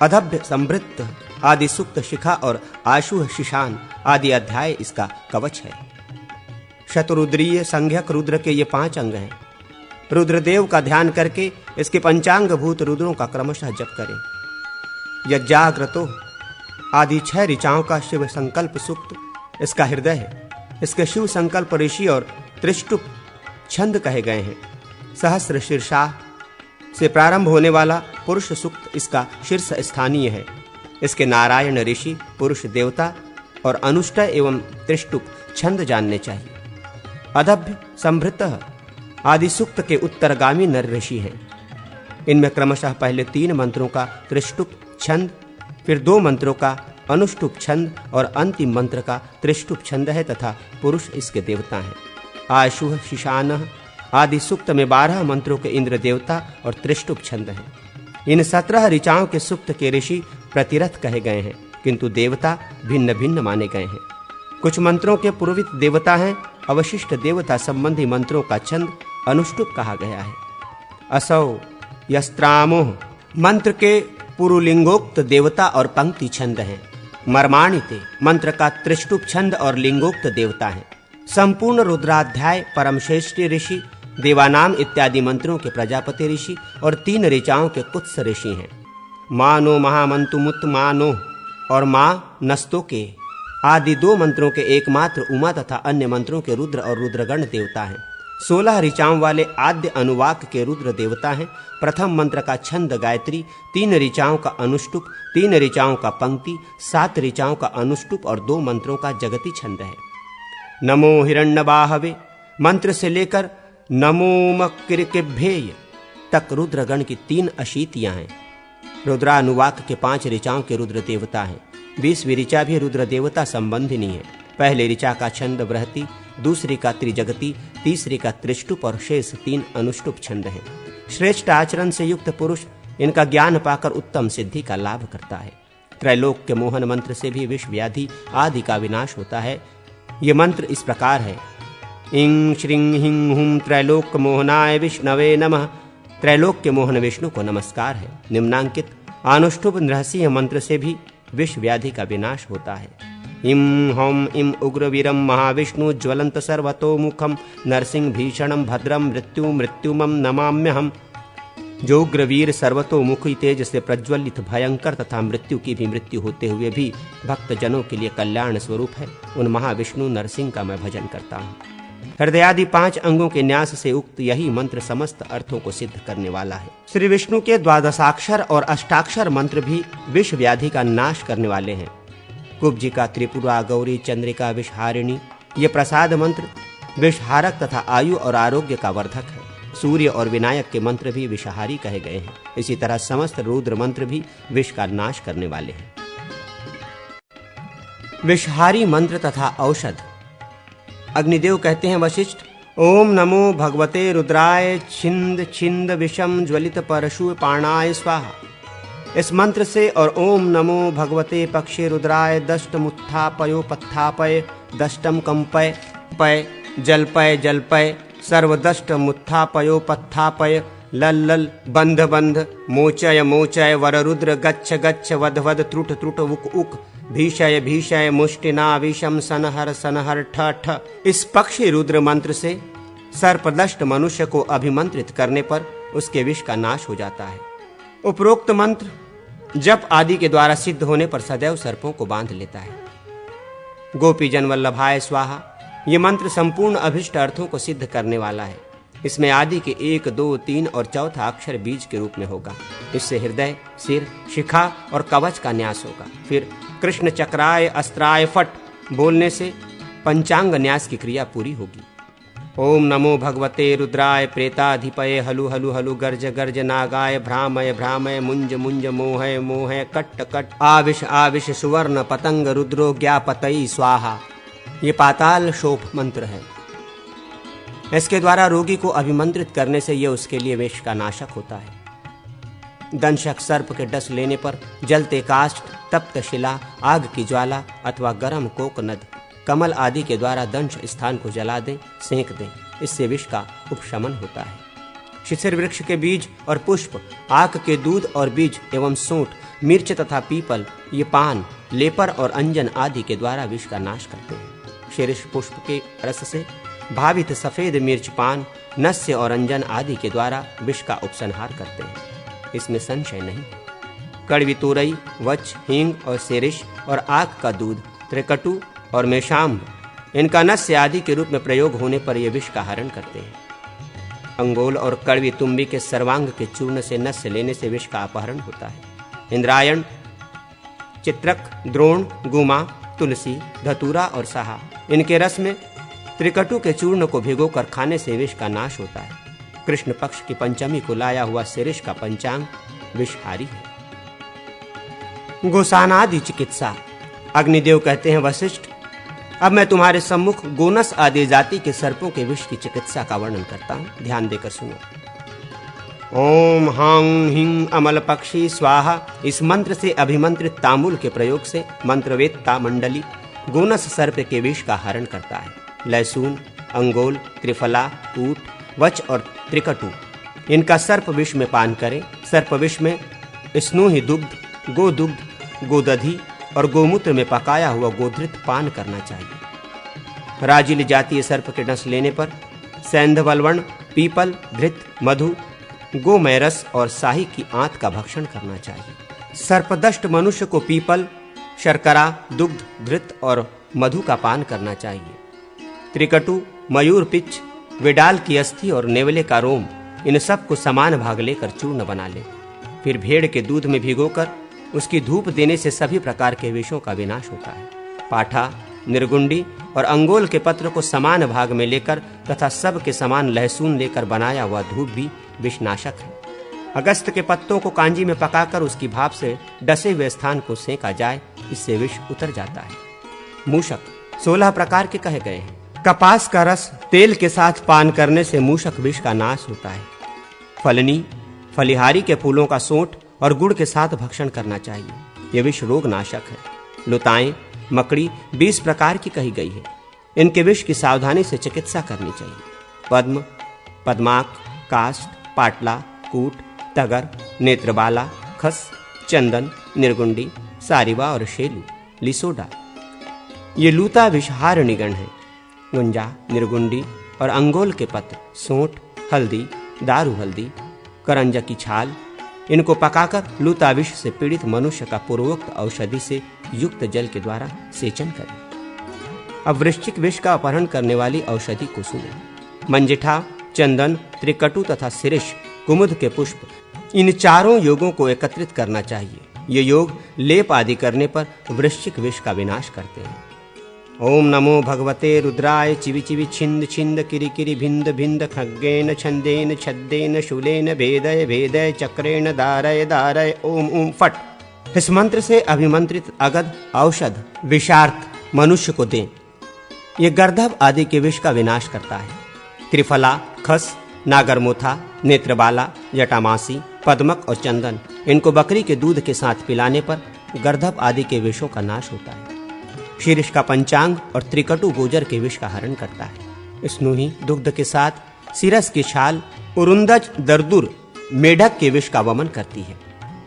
अधभ्य संवृत्त आदि सुक्त शिखा और आशु शिशान आदि अध्याय इसका कवच है। शतरुद्रीय संज्ञक रुद्र के ये 5 अंग हैं। रुद्रदेव का ध्यान करके इसके पंचांग भूत रुद्रों का क्रमशः जप करें। यज्ञाग्रतो आदि 6 ऋचाओं का शिव संकल्प सूक्त इसका हृदय है। इसके शिव संकल्प ऋषि और त्रिष्टुप छंद कहे गए हैं। सहस्र शीर्षा से प्रारंभ होने वाला पुरुष सूक्त इसका शीर्ष स्थानीय है। इसके नारायण ऋषि, पुरुष देवता और अनुष्टय एवं त्रिष्टुप छंद जानने चाहिए। अदभ्य, संभृतः आदि सूक्त के उत्तरगामी नर ऋषि हैं। इनमें क्रमशः पहले 3 मंत्रों का त्रिष्टुप छंद, फिर 2 मंत्रों का अनुष्टुप छंद और अंतिम मंत्र का त्रिष्टुप छंद है तथा पुरुष इसके देवता हैं। आशुः, शिशानः आदि सूक्त में 12 मंत्रों के इंद्र देवता और त्रिष्टुप छंद हैं। इन 17 ऋचाओं के सूक्त के ऋषि प्रतिरथ कहे गए हैं, किंतु देवता भिन्न भिन्न माने गए हैं। कुछ मंत्रों के पुरोहित देवता हैं। अवशिष्ट देवता संबंधी मंत्रों का छंद अनुष्टुप कहा गया है। असौ यस्त्रामोह मंत्र के पुरुलिंगोक्त देवता और पंक्ति छंद हैं। मर्माणिते मंत्र का त्रिष्टुप छंद और लिंगोक्त देवता है। संपूर्ण रुद्राध्याय परमश्रेष्ठ ऋषि, देवानाम इत्यादि मंत्रों के प्रजापति ऋषि और 3 ऋचाओं के कुत्स ऋषि हैं। मानो महामंतुमुत मानो और माँ नस्तो के आदि 2 मंत्रों के एकमात्र उमा तथा अन्य मंत्रों के रुद्र और रुद्रगण देवता हैं। 16 ऋचाओं वाले आद्य अनुवाक के रुद्र देवता हैं। प्रथम मंत्र का छंद गायत्री, 3 ऋचाओं का अनुष्टुप, 3 ऋचाओं का पंक्ति, 7 ऋचाओं का अनुष्टुप और 2 मंत्रों का जगती छंद है। नमो हिरण्यबाहवे मंत्र से लेकर नमो मक्किरकेभ्येय तक रुद्रगण की 3 अशीतियां हैं। रुद्रानुवाक के 5 ऋचाओं के रुद्र देवता हैं। 20वीं ऋचा भी रुद्र देवता संबंधिनी है। पहले ऋचा का छंद बृहति, दूसरी का त्रिजगती, तीसरी का त्रिष्टुप और शेष 3 अनुष्टुप छंद हैं। श्रेष्ठ आचरण से युक्त पुरुष इनका ज्ञान पाकर उत्तम सिद्धि का लाभ करता है। त्रैलोक के मोहन मंत्र से भी विष व्याधि आदि का विनाश होता है। ये मंत्र इस प्रकार है। इंग श्रीं हिं हुम त्रैलोक मोहनाय विष्णवे नमः। त्रैलोक के मोहन विष्णु को नमस्कार है। निम्नांकित अनुष्टुप रहस्य मंत्र से भी विष व्याधि का विनाश होता है। इम हम इम उग्रवीरम महाविष्णु ज्वलंत सर्वतोमुखम नरसिंह भीषणम भद्रम मृत्यु मृत्युमम नमाम्यहम। जो उग्रवीर सर्वतोमुखी तेज से प्रज्वलित भयंकर तथा मृत्यु की भी मृत्यु होते हुए भी भक्त जनों के लिए कल्याण स्वरूप है, उन महाविष्णु नरसिंह का मैं भजन करता हूँ। हृदयादि 5 अंगों के न्यास से उक्त यही मंत्र समस्त अर्थों को सिद्ध करने वाला है। श्री विष्णु के 12 और अष्टाक्षर मंत्र भी विष व्याधि का नाश करने वाले हैं। कुब्जिका, त्रिपुरा, गौरी, चंद्रिका, विषहारिणी ये प्रसाद मंत्र विषहारक तथा आयु और आरोग्य का वर्धक है। सूर्य और विनायक के मंत्र भी विषहारी कहे गए हैं। इसी तरह समस्त रुद्र मंत्र भी विष का नाश करने वाले हैं। विषहारी मंत्र तथा औषध। अग्निदेव कहते हैं, वशिष्ठ ओम नमो भगवते रुद्राय छिंद छिंद विषम ज्वलित परशु पाणाय स्वाहा। इस मंत्र से और ओम नमो भगवते पक्षे रुद्राय दष्टमुत्थापयो पत्थापय दष्टम कंपय पय जलपय जलपय सर्वदष्ट मुत्थापयो पत्थापय लल लल बंध बंध मोचय मोचय वररुद्र गच्छ गच्छ वध वध त्रुट त्रुट उक उक भीषय भीषय मुष्टिना विषम सनहर सनहर ठ ठ। इस पक्षी रुद्र मंत्र से सर्पदष्ट मनुष्य को अभिमंत्रित करने पर उसके विष का नाश हो जाता है। उपरोक्त मंत्र जप आदि के द्वारा सिद्ध होने पर सदैव सर्पों को बांध लेता है। गोपीजन वल्लभाय स्वाहा ये मंत्र संपूर्ण अभिष्ट अर्थों को सिद्ध करने वाला है। इसमें आदि के 1, 2, 3 और चौथा अक्षर बीज के रूप में होगा। इससे हृदय, सिर, शिखा और कवच का न्यास होगा। फिर कृष्ण चक्राय अस्त्राय फट बोलने से पंचांग न्यास की क्रिया पूरी होगी। ओम नमो भगवते रुद्राय प्रेताधिपये हलु हलु हलु गर्ज गर्ज नागाय भ्रामय भ्रामय मुंज मुंज मोहय मोहय कट्ट कट आविश आविश सुवर्ण पतंग रुद्रो ज्ञापतई स्वाहा। ये पाताल शोभ मंत्र है। इसके द्वारा रोगी को अभिमंत्रित करने से यह उसके लिए विष का नाशक होता है। दंशक सर्प के डस लेने पर जलते काष्ठ, तप्त शिला, आग की ज्वाला अथवा गर्म कोकनद, कमल आदि के द्वारा दंश स्थान को जला दें, सेंक दें। इससे विष का उपशमन होता है। शिशिर वृक्ष के बीज और पुष्प, आक के दूध और बीज एवं सूंठ, मिर्च तथा पीपल, ये पान, लेपर और अंजन आदि के द्वारा विष का नाश करते हैं। शीर्ष पुष्प के रस से भावित सफेद मिर्च पान, नस्य और अंजन आदि के द्वारा विष का उपसंहार करते हैं, इसमें संशय नहीं। कड़वी तोरई, वच, हींग और सेरिश और आक का दूध, त्रिकटु और मेषाम्ब, इनका नस्य आदि के रूप में प्रयोग होने पर ये विष का हरण करते हैं। अंगोल और कड़वी तुम्बी के सर्वांग के चूर्ण से नस्य लेने से विष का अपहरण होता है। इंद्रायण, चित्रक, द्रोण, गुमा, तुलसी, धतूरा और साहा, इनके रस में त्रिकटु के चूर्ण को भिगोकर खाने से विष का नाश होता है। कृष्ण पक्ष की पंचमी को लाया हुआ सिरिश का पंचांग विषहारी है। गोसानादि चिकित्सा। अग्निदेव कहते हैं, वशिष्ठ, अब मैं तुम्हारे सम्मुख गोनस आदि जाति के सर्पों के विष की चिकित्सा का वर्णन करता हूं, ध्यान देकर सुनो। ओम हां हिं अमल पक्षी स्वाहा, इस मंत्र से अभिमंत्रित तांबुल के प्रयोग से मंत्रवेत्ता मंडली गोनस सर्प के विष का हरण करता है। लहसुन, अंगोल, त्रिफला, ऊट, वच और त्रिकटु, इनका सर्प विष में पान करें। सर्प विष में स्नूहि दुग्ध, गोदुग्ध, गोदधि और गोमूत्र में पकाया हुआ गोधृत पान करना चाहिए। राजिल जातीय सर्प के डस लेने पर सैंधवलवण, पीपल, धृत, मधु, गोमयरस और साही की आंत का भक्षण करना चाहिए। सर्पदष्ट मनुष्य को पीपल, शर्करा, दुग्ध, धृत और मधु का पान करना चाहिए। त्रिकटु, मयूर पिच, विडाल की अस्थि और नेवले का रोम, इन सब को समान भाग लेकर चूर्ण बना ले। फिर भेड़ के दूध में भिगोकर उसकी धूप देने से सभी प्रकार के विषों का विनाश होता है। पाठा, निर्गुंडी और अंगोल के पत्र को समान भाग में लेकर तथा सब के समान लहसुन लेकर बनाया हुआ धूप भी विषनाशक है। अगस्त के पत्तों को कांजी में पकाकर उसकी भाप से डसे हुए स्थान को सेका जाए, इससे विष उतर जाता है। मूषक 16 प्रकार के कहे गए हैं। कपास का रस तेल के साथ पान करने से मूषक विष का नाश होता है। फलनी, फलिहारी के फूलों का सोंठ और गुड़ के साथ भक्षण करना चाहिए, यह विष रोग नाशक है। लुताएं, मकड़ी 20 प्रकार की कही गई है, इनके विष की सावधानी से चिकित्सा करनी चाहिए। पद्म, पद्माक, काष्ठ, पाटला, कूट, तगर, नेत्रबाला, खस, चंदन, निर्गुंडी, सारिवा और शेलू, लिसोडा, ये लूता विषहार निगण है। गुंजा, निर्गुंडी और अंगोल के पत्र, सोंठ, हल्दी, दारू हल्दी, करंजा की छाल, इनको पकाकर लूता विष से पीड़ित मनुष्य का पूर्वोक्त औषधि से युक्त जल के द्वारा सेचन करें। अब वृश्चिक विष का अपहरण करने वाली औषधि को सुने। मंजिठा, चंदन, त्रिकटु तथा सिरिश, कुमुद के पुष्प, इन चारों योगों को एकत्रित करना चाहिए। ये योग लेप आदि करने पर वृश्चिक विष का विनाश करते हैं। ओम नमो भगवते रुद्राय चिवि चिवि छिंद छिंद किरि किरि भिंद भिंद खग्गेन छंदेन छद्देन शूलेन भेदय भेदय चक्रेण दारय दारय ओम ओम फट। इस मंत्र से अभिमंत्रित अगध औषध विषार्थ मनुष्य को दें, ये गर्दभ आदि के विष का विनाश करता है। त्रिफला, खस, नागरमोथा, नेत्रबाला, जटामासी, पद्मक और चंदन, इनको बकरी के दूध के साथ पिलाने पर गर्दभ आदि के विषों का नाश होता है। शीर्ष का पंचांग और त्रिकटु गोजर के विष का हरण करता है। स्नूही दुग्ध के साथ सिरस की छाल उरुंदज दरदुर मेढक के विष का वमन करती है।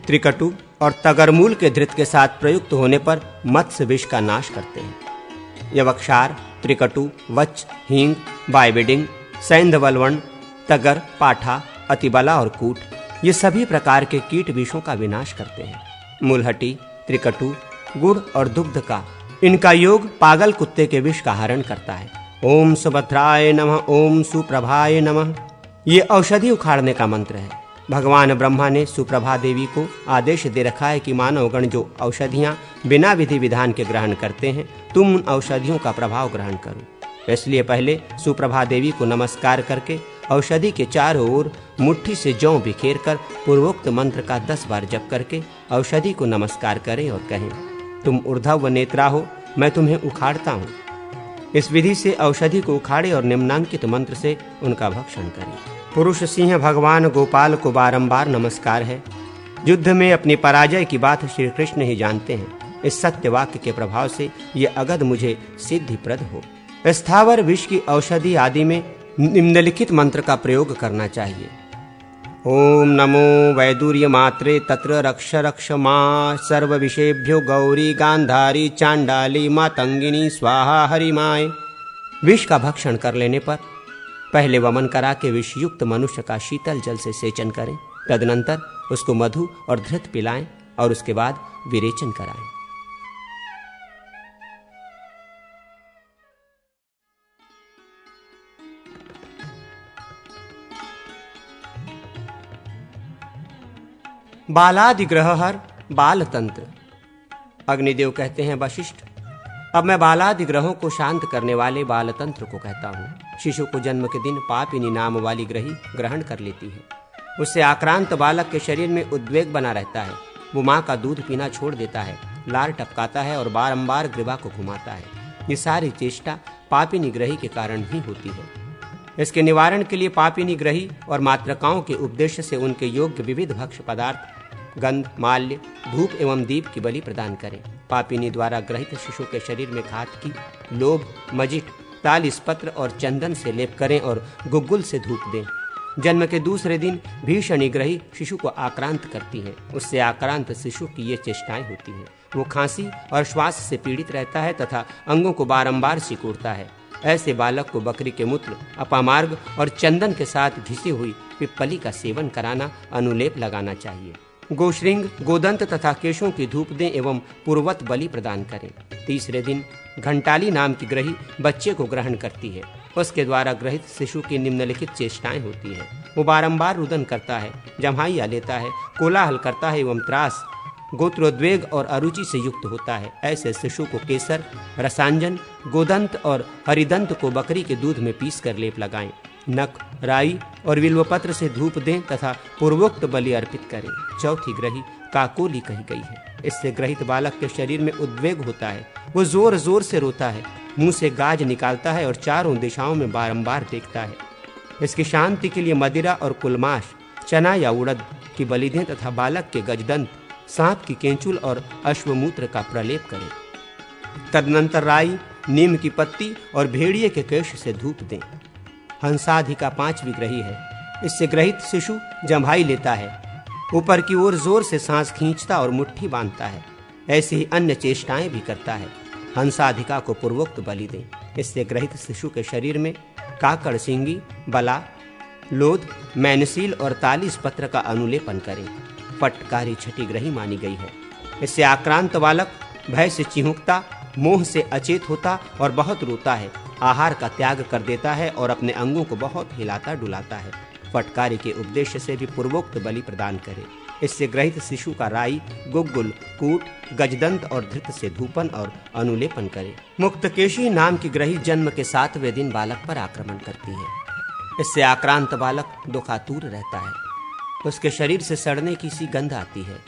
त्रिकटु और तगरमूल के धृत के साथ प्रयुक्त होने पर मत्स्य विष का नाश करते हैं। यवक्षार, त्रिकटु, वच, हींग, बायबिडिंग, सैंधवलवण, तगर, पाठा, अतिबला और कूट, ये सभी प्रकार के कीट विषों का विनाश करते हैं। मुलहटी, त्रिकटु, गुड़ और दुग्ध का इनका योग पागल कुत्ते के विष का हरण करता है। ओम सुभद्राय नमः, ओम सुप्रभाय नमः, ये औषधि उखाड़ने का मंत्र है। भगवान ब्रह्मा ने सुप्रभा देवी को आदेश दे रखा है कि मानवगण जो औषधियां बिना विधि विधान के ग्रहण करते हैं, तुम उन औषधियों का प्रभाव ग्रहण करो। इसलिए पहले सुप्रभा देवी को नमस्कार करके औषधि के चारों ओर मुट्ठी से जौ बिखेर कर पूर्वोक्त मंत्र का 10 बार जप करके औषधि को नमस्कार करें और कहें, तुम ऊर्ध्व व नेत्रा हो, मैं तुम्हें उखाड़ता हूँ। इस विधि से औषधि को उखाड़े और निम्नांकित मंत्र से उनका भक्षण करें। पुरुष सिंह भगवान गोपाल को बारंबार नमस्कार है। युद्ध में अपनी पराजय की बात श्री कृष्ण ही जानते हैं। इस सत्य वाक्य के प्रभाव से ये अगध मुझे सिद्धिप्रद हो। स्थावर विष की औषधि आदि में निम्नलिखित मंत्र का प्रयोग करना चाहिए। ओम नमो वैदुर्य मात्रे तत्र रक्ष रक्ष मां सर्व विषेभ्यो गौरी गांधारी चांडाली मातंगिनी स्वाहा हरिमाय। विष का भक्षण कर लेने पर पहले वमन करा के विषयुक्त मनुष्य का शीतल जल से सेचन करें। तदनंतर उसको मधु और धृत पिलाएं और उसके बाद विरेचन कराएं। बालादिग्रहहर बालतंत्र। अग्निदेव कहते हैं, वशिष्ठ, अब मैं बालादिग्रहों को शांत करने वाले बालतंत्र को कहता हूँ। शिशु को जन्म के दिन पापिनी नाम वाली ग्रही ग्रहण कर लेती है। उससे आक्रांत बालक के शरीर में उद्वेग बना रहता है। वो माँ का दूध पीना छोड़ देता है, लार टपकाता है और बारंबार ग्रीवा को घुमाता है। ये सारी चेष्टा पापिनी ग्रही के कारण ही होती है। इसके निवारण के लिए पापिनी ग्रही और मातृकाओं के उपदेश से उनके योग्य विविध भक्ष्य पदार्थ, गंध, माल्य, धूप एवं दीप की बलि प्रदान करें। पापिनी द्वारा ग्रहित शिशु के शरीर में घातकी लोभ, मजिट, तालिस पत्र और चंदन से लेप करें और गुग्गुल से धूप दें। जन्म के दूसरे दिन भीषणी ग्रही शिशु को आक्रांत करती है। उससे आक्रांत शिशु की ये चेष्टाएं होती हैं। वो खांसी और श्वास से पीड़ित रहता है तथा अंगों को बारंबार सिकोड़ता है। ऐसे बालक को बकरी के मूत्र, अपामार्ग और चंदन के साथ घिसी हुई पिप्पली का सेवन कराना, अनुलेप लगाना चाहिए। गोश्रृंग, गोदंत तथा केशों की धूप दें एवं पूर्वत बलि प्रदान करें। तीसरे दिन घंटाली नाम की ग्रही बच्चे को ग्रहण करती है। उसके द्वारा ग्रहित शिशु की निम्नलिखित चेष्टाएं होती है। वो बारंबार रुदन करता है, जम्हाइया लेता है, कोलाहल करता है एवं त्रास, गोत्रोद्वेग और अरुचि से युक्त होता है। ऐसे शिशु को केसर, रसांजन, गोदंत और हरिदंत को बकरी के दूध में पीस कर लेप लगाएं। नक, राई और बिल्वपत्र से धूप दें तथा पूर्वोक्त बलि अर्पित करें। चौथी ग्रही काकोली कही गई है। इससे ग्रहित बालक के शरीर में उद्वेग होता है। वो जोर जोर से रोता है, मुंह से गाज निकालता है और चारों दिशाओं में बारंबार देखता है। इसकी शांति के लिए मदिरा और कुलमाश, चना या उड़द की बलि दें तथा बालक के गजदंत, सांप की केंचुल और अश्वमूत्र का प्रलेप करें। तदनंतर राई, नीम की पत्ती और भेड़िए के केश से धूप दें। हंसाधिका पांचवी ग्रही है। इससे ग्रहित शिशु जम्हाई लेता है, ऊपर की ओर जोर से सांस खींचता और मुट्ठी बांधता है। ऐसी ही अन्य चेष्टाएं भी करता है। हंसाधिका को पूर्वोक्त बलि दें। इससे ग्रहित शिशु के शरीर में काकड़ सिंगी, बला, लोध, मैनसील और तालिस पत्र का अनुलेपन करें। पटकारी छठी ग्रही मानी गई है। इससे आक्रांत बालक भय से चिहुकता, मोह से अचेत होता और बहुत रोता है। आहार का त्याग कर देता है और अपने अंगों को बहुत हिलाता डुलाता है। फटकारी के उपदेश से भी पूर्वोक्त बलि प्रदान करें। इससे ग्रहित शिशु का राई, गुग्गुल, कूट, गजदंत और धृत से धूपन और अनुलेपन करें। मुक्तकेशी नाम की ग्रही जन्म के 7वें दिन बालक पर आक्रमण करती है। इससे आक्रांत बालक दुखातुर रहता है। उसके शरीर से सड़ने की सी गंध आती है।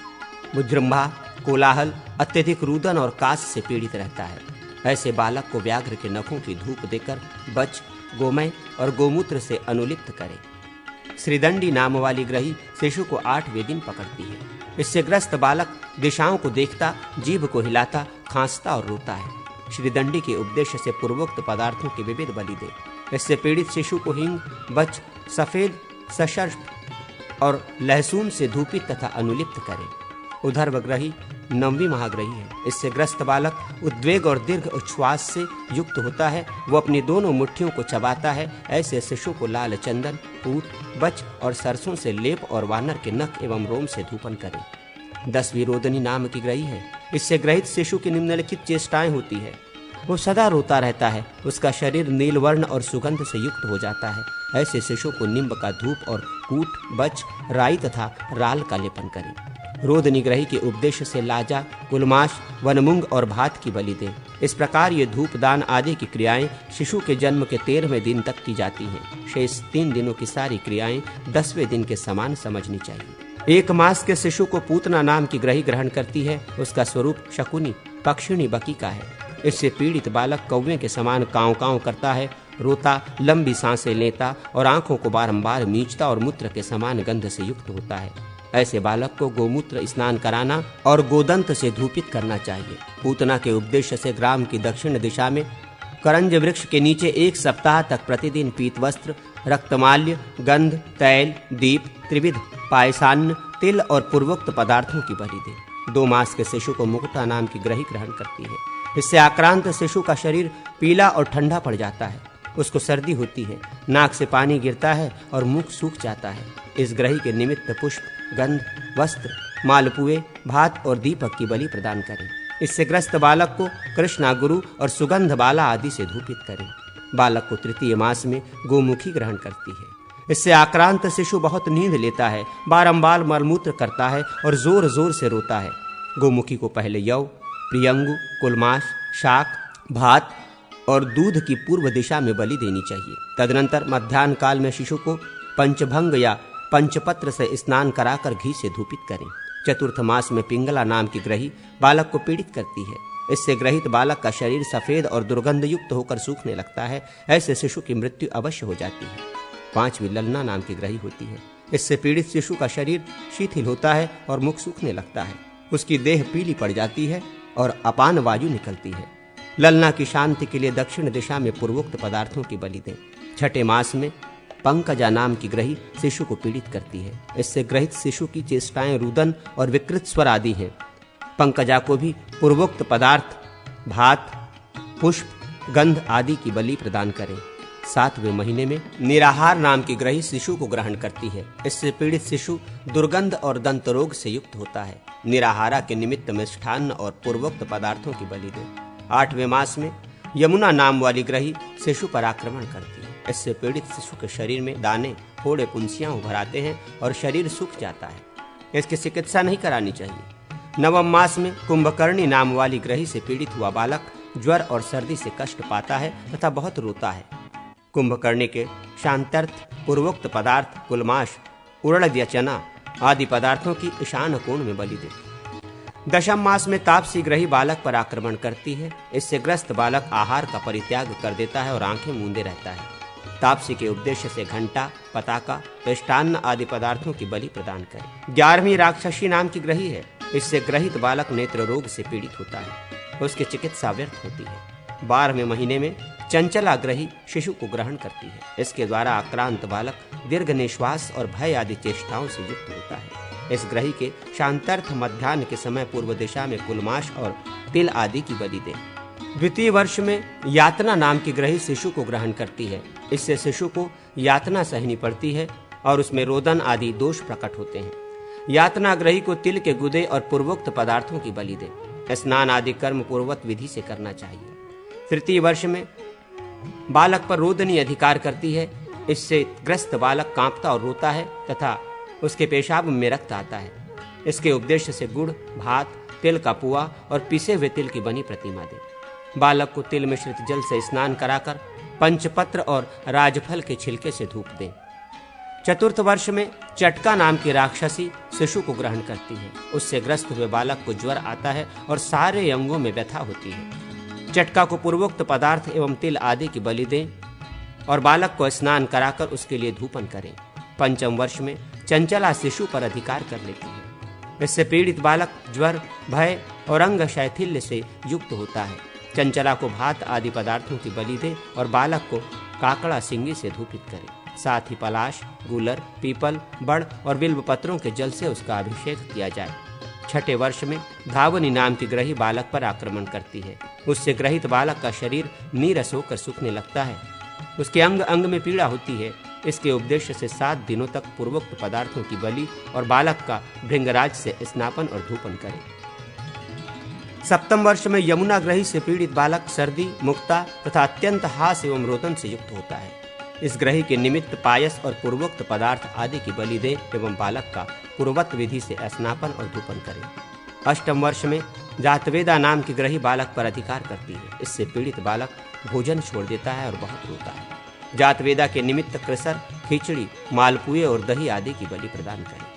विजृंभा, कोलाहल, अत्यधिक रुदन और काश से पीड़ित रहता है। ऐसे बालक को व्याघ्र के नखों की धूप देकर बच, गोमय और गोमूत्र से अनुलिप्त करें। श्रीदंडी नाम वाली ग्रही शिशु को 8वें दिन पकड़ती है। इससे ग्रस्त बालक दिशाओं को देखता, जीभ को हिलाता, खांसता और रोता है। श्रीदंडी के उपदेश से पूर्वोक्त पदार्थों की विविध बलि दे। इससे पीड़ित शिशु को हिंग, बच, सफेद, सशर्प और लहसुन से धूपित तथा अनुलिप्त करें। उधर्व ग्रही 9वीं महाग्रही है। इससे ग्रस्त बालक उद्वेग और दीर्घ उच्छ्वास से युक्त होता है। वो अपनी दोनों मुट्ठियों को चबाता है। ऐसे शिशु को लाल चंदन, पूत, बच और सरसों से लेप और वानर के नख एवं रोम से धूपन करें। 10वीं रोदनी नाम की ग्रही है। इससे ग्रहित शिशु की निम्नलिखित चेष्टाएं होती है। वो सदा रोता रहता है। उसका शरीर नीलवर्ण और सुगंध से युक्त हो जाता है। ऐसे शिशु को निम्ब का धूप और कूट, बच, राई तथा राल का लेपन करें। रोदनी ग्रही के उपदेश से लाजा, कुलमाश, वनमुंग और भात की बलि दें। इस प्रकार ये धूप दान आदि की क्रियाएं शिशु के जन्म के 13वें दिन तक की जाती हैं। शेष 3 दिनों की सारी क्रियाएं 10वें दिन के समान समझनी चाहिए। 1 मास के शिशु को पूतना नाम की ग्रही ग्रहण करती है। उसका स्वरूप शकुनी, पक्षिणी बकी का है। इससे पीड़ित बालक कौवे के समान काँव काँव करता है, रोता, लंबी सांसें लेता और आंखों को बारंबार मींचता और मूत्र के समान गंध से युक्त होता है। ऐसे बालक को गोमूत्र स्नान कराना और गोदंत से धूपित करना चाहिए। पूतना के उपदेश से ग्राम की दक्षिण दिशा में करंज वृक्ष के नीचे 1 सप्ताह तक प्रतिदिन पीत वस्त्र, रक्तमाल्य, गंध, तैल, दीप, त्रिविध, पायसान्न, तिल और पूर्वोक्त पदार्थों की बलि दे। 2 मास के शिशु को मुकुटा नाम की ग्रही ग्रहण करती है। इससे आक्रांत शिशु का शरीर पीला और ठंडा पड़ जाता है, उसको सर्दी होती है, नाक से पानी गिरता है और मुख सूख जाता है। इस ग्रही के निमित्त पुष्प, गंध, वस्त्र, मालपुए, भात और दीपक की बलि प्रदान करें। इससे ग्रस्त बालक को कृष्णा गुरु और सुगंध बाला आदि से धूपित करें। बालक को तृतीय मास में गोमुखी ग्रहण करती है। इससे आक्रांत शिशु बहुत नींद लेता है, बारंबार मलमूत्र करता है और जोर जोर से रोता है। गोमुखी को पहले यव, प्रियंगु, कुलमाश, शाक, भात और दूध की पूर्व दिशा में बलि देनी चाहिए। तदनंतर मध्याह्न काल में शिशु को पंचभंग या पंचपत्र से स्नान कराकर घी से धूपित करें। चतुर्थ मास में पिंगला नाम की ग्रही बालक को पीड़ित करती है। इससे ग्रहित बालक का शरीर सफेद और दुर्गंध युक्त होकर सूखने लगता है। ऐसे शिशु की मृत्यु अवश्य हो जाती है। पांचवी ललना नाम की ग्रही होती है। इससे पीड़ित शिशु का शरीर शिथिल होता है और मुख सूखने लगता है। उसकी देह पीली पड़ जाती है और अपान वायु निकलती है। ललना की शांति के लिए दक्षिण दिशा में पूर्वोक्त पदार्थों की बलि दें। छठे मास में पंकजा नाम की ग्रही शिशु को पीड़ित करती है। इससे ग्रहित शिशु की चेष्टाएं रुदन और विकृत स्वर आदि हैं। पंकजा को भी पूर्वोक्त पदार्थ भात, पुष्प, गंध आदि की बलि प्रदान करें। 7वें महीने में निराहार नाम की ग्रही शिशु को ग्रहण करती है। इससे पीड़ित शिशु दुर्गंध और दंत रोग से युक्त होता है। निराहारा के निमित्त मिष्ठान्न और पूर्वोक्त पदार्थों की बलि दें। 8वें मास में यमुना नाम वाली ग्रही शिशु पर आक्रमण करती है। इससे पीड़ित शिशु के शरीर में दाने, फोड़े, पुंसियां उभर आते हैं और शरीर सूख जाता है। इसकी चिकित्सा नहीं करानी चाहिए। 9वें मास में कुंभकर्णी नाम वाली ग्रही से पीड़ित हुआ बालक ज्वर और सर्दी से कष्ट पाता है तथा बहुत रोता है। कुंभकर्णी के शांत्यर्थ पूर्वोक्त पदार्थ कुलमाश, उड़द या चना आदि पदार्थों की ईशान कोण में बलि दें। 10वें मास में तापसी ग्रही बालक पर आक्रमण करती है। इससे ग्रस्त बालक आहार का परित्याग कर देता है और आंखें मूंदे रहता है। तापसी के उपदेश से घंटा, पताका, मिष्टान्न आदि पदार्थों की बलि प्रदान करें। 11वीं राक्षसी नाम की ग्रही है। इससे ग्रहित बालक नेत्र रोग से पीड़ित होता है। उसकी चिकित्सा व्यर्थ होती है। 12वें महीने में चंचला ग्रही शिशु को ग्रहण करती है। इसके द्वारा आक्रांत बालक दीर्घ निश्वास और भय आदि चेष्टाओं से युक्त होता है। इस ग्रही के शांतार्थ मध्याह्न के समय पूर्व दिशा में कुलमाश और तिल आदि की बलि दें। द्वितीय वर्ष में यातना नाम की ग्रही शिशु को ग्रहण करती है। इससे शिशु को यातना सहनी पड़ती है और उसमें रोदन आदि दोष प्रकट होते हैं। यातना ग्रही को तिल के गुदे और पूर्वोक्त पदार्थों की बलि दें। स्नान आदि कर्म पूर्ववत विधि से करना चाहिए। तृतीय वर्ष में बालक पर रोदनी अधिकार करती है। इससे ग्रस्त बालक कांपता और रोता है तथा उसके पेशाब में रक्त आता है। इसके उपदेश से गुड़, भात, तिल का पुआ और पिसे हुए तिल की बनी प्रतिमा दें। बालक को तिल मिश्रित जल से स्नान कराकर पंचपत्र और राजफल के छिलके से धूप दें। चतुर्थ वर्ष में चटका नाम की राक्षसी शिशु को ग्रहण करती है। उससे ग्रस्त हुए बालक को ज्वर आता है और सारे अंगों में व्यथा होती है। चटका को पूर्वोक्त पदार्थ एवं तिल आदि की बलि दें और बालक को स्नान कराकर उसके लिए धूपन करें। पंचम वर्ष में चंचला शिशु पर अधिकार कर लेती है। इससे पीड़ित बालक ज्वर, भय और अंग शैथिल्य से युक्त होता है। चंचला को भात आदि पदार्थों की बलि दे और बालक को काकड़ा सिंगी से धूपित करे। साथ ही पलाश, गूलर, पीपल, बड़ और बिल्व पत्रों के जल से उसका अभिषेक किया जाए। छठे वर्ष में धावनी नाम की ग्रही बालक पर आक्रमण करती है। उससे ग्रहित बालक का शरीर नीरस होकर सूखने लगता है। उसके अंग अंग में पीड़ा होती है। इसके उपदेश से 7 दिनों तक पूर्वोक्त पदार्थों की बलि और बालक का भृंगराज से स्नापन और धूपन करें। सप्तम वर्ष में यमुना ग्रही से पीड़ित बालक सर्दी, मुक्ता तथा अत्यंत हास एवं रोदन से युक्त होता है। इस ग्रही के निमित्त पायस और पूर्वोक्त पदार्थ आदि की बलि दे एवं बालक का पूर्ववत विधि से स्नापन और धूपन करें। अष्टम वर्ष में जातवेदा नाम की ग्रही बालक पर अधिकार करती है। इससे पीड़ित बालक भोजन छोड़ देता है और बहुत रोता है। जातवेदा के निमित्त कृसर, खिचड़ी, मालपुए और दही आदि की बलि प्रदान करें।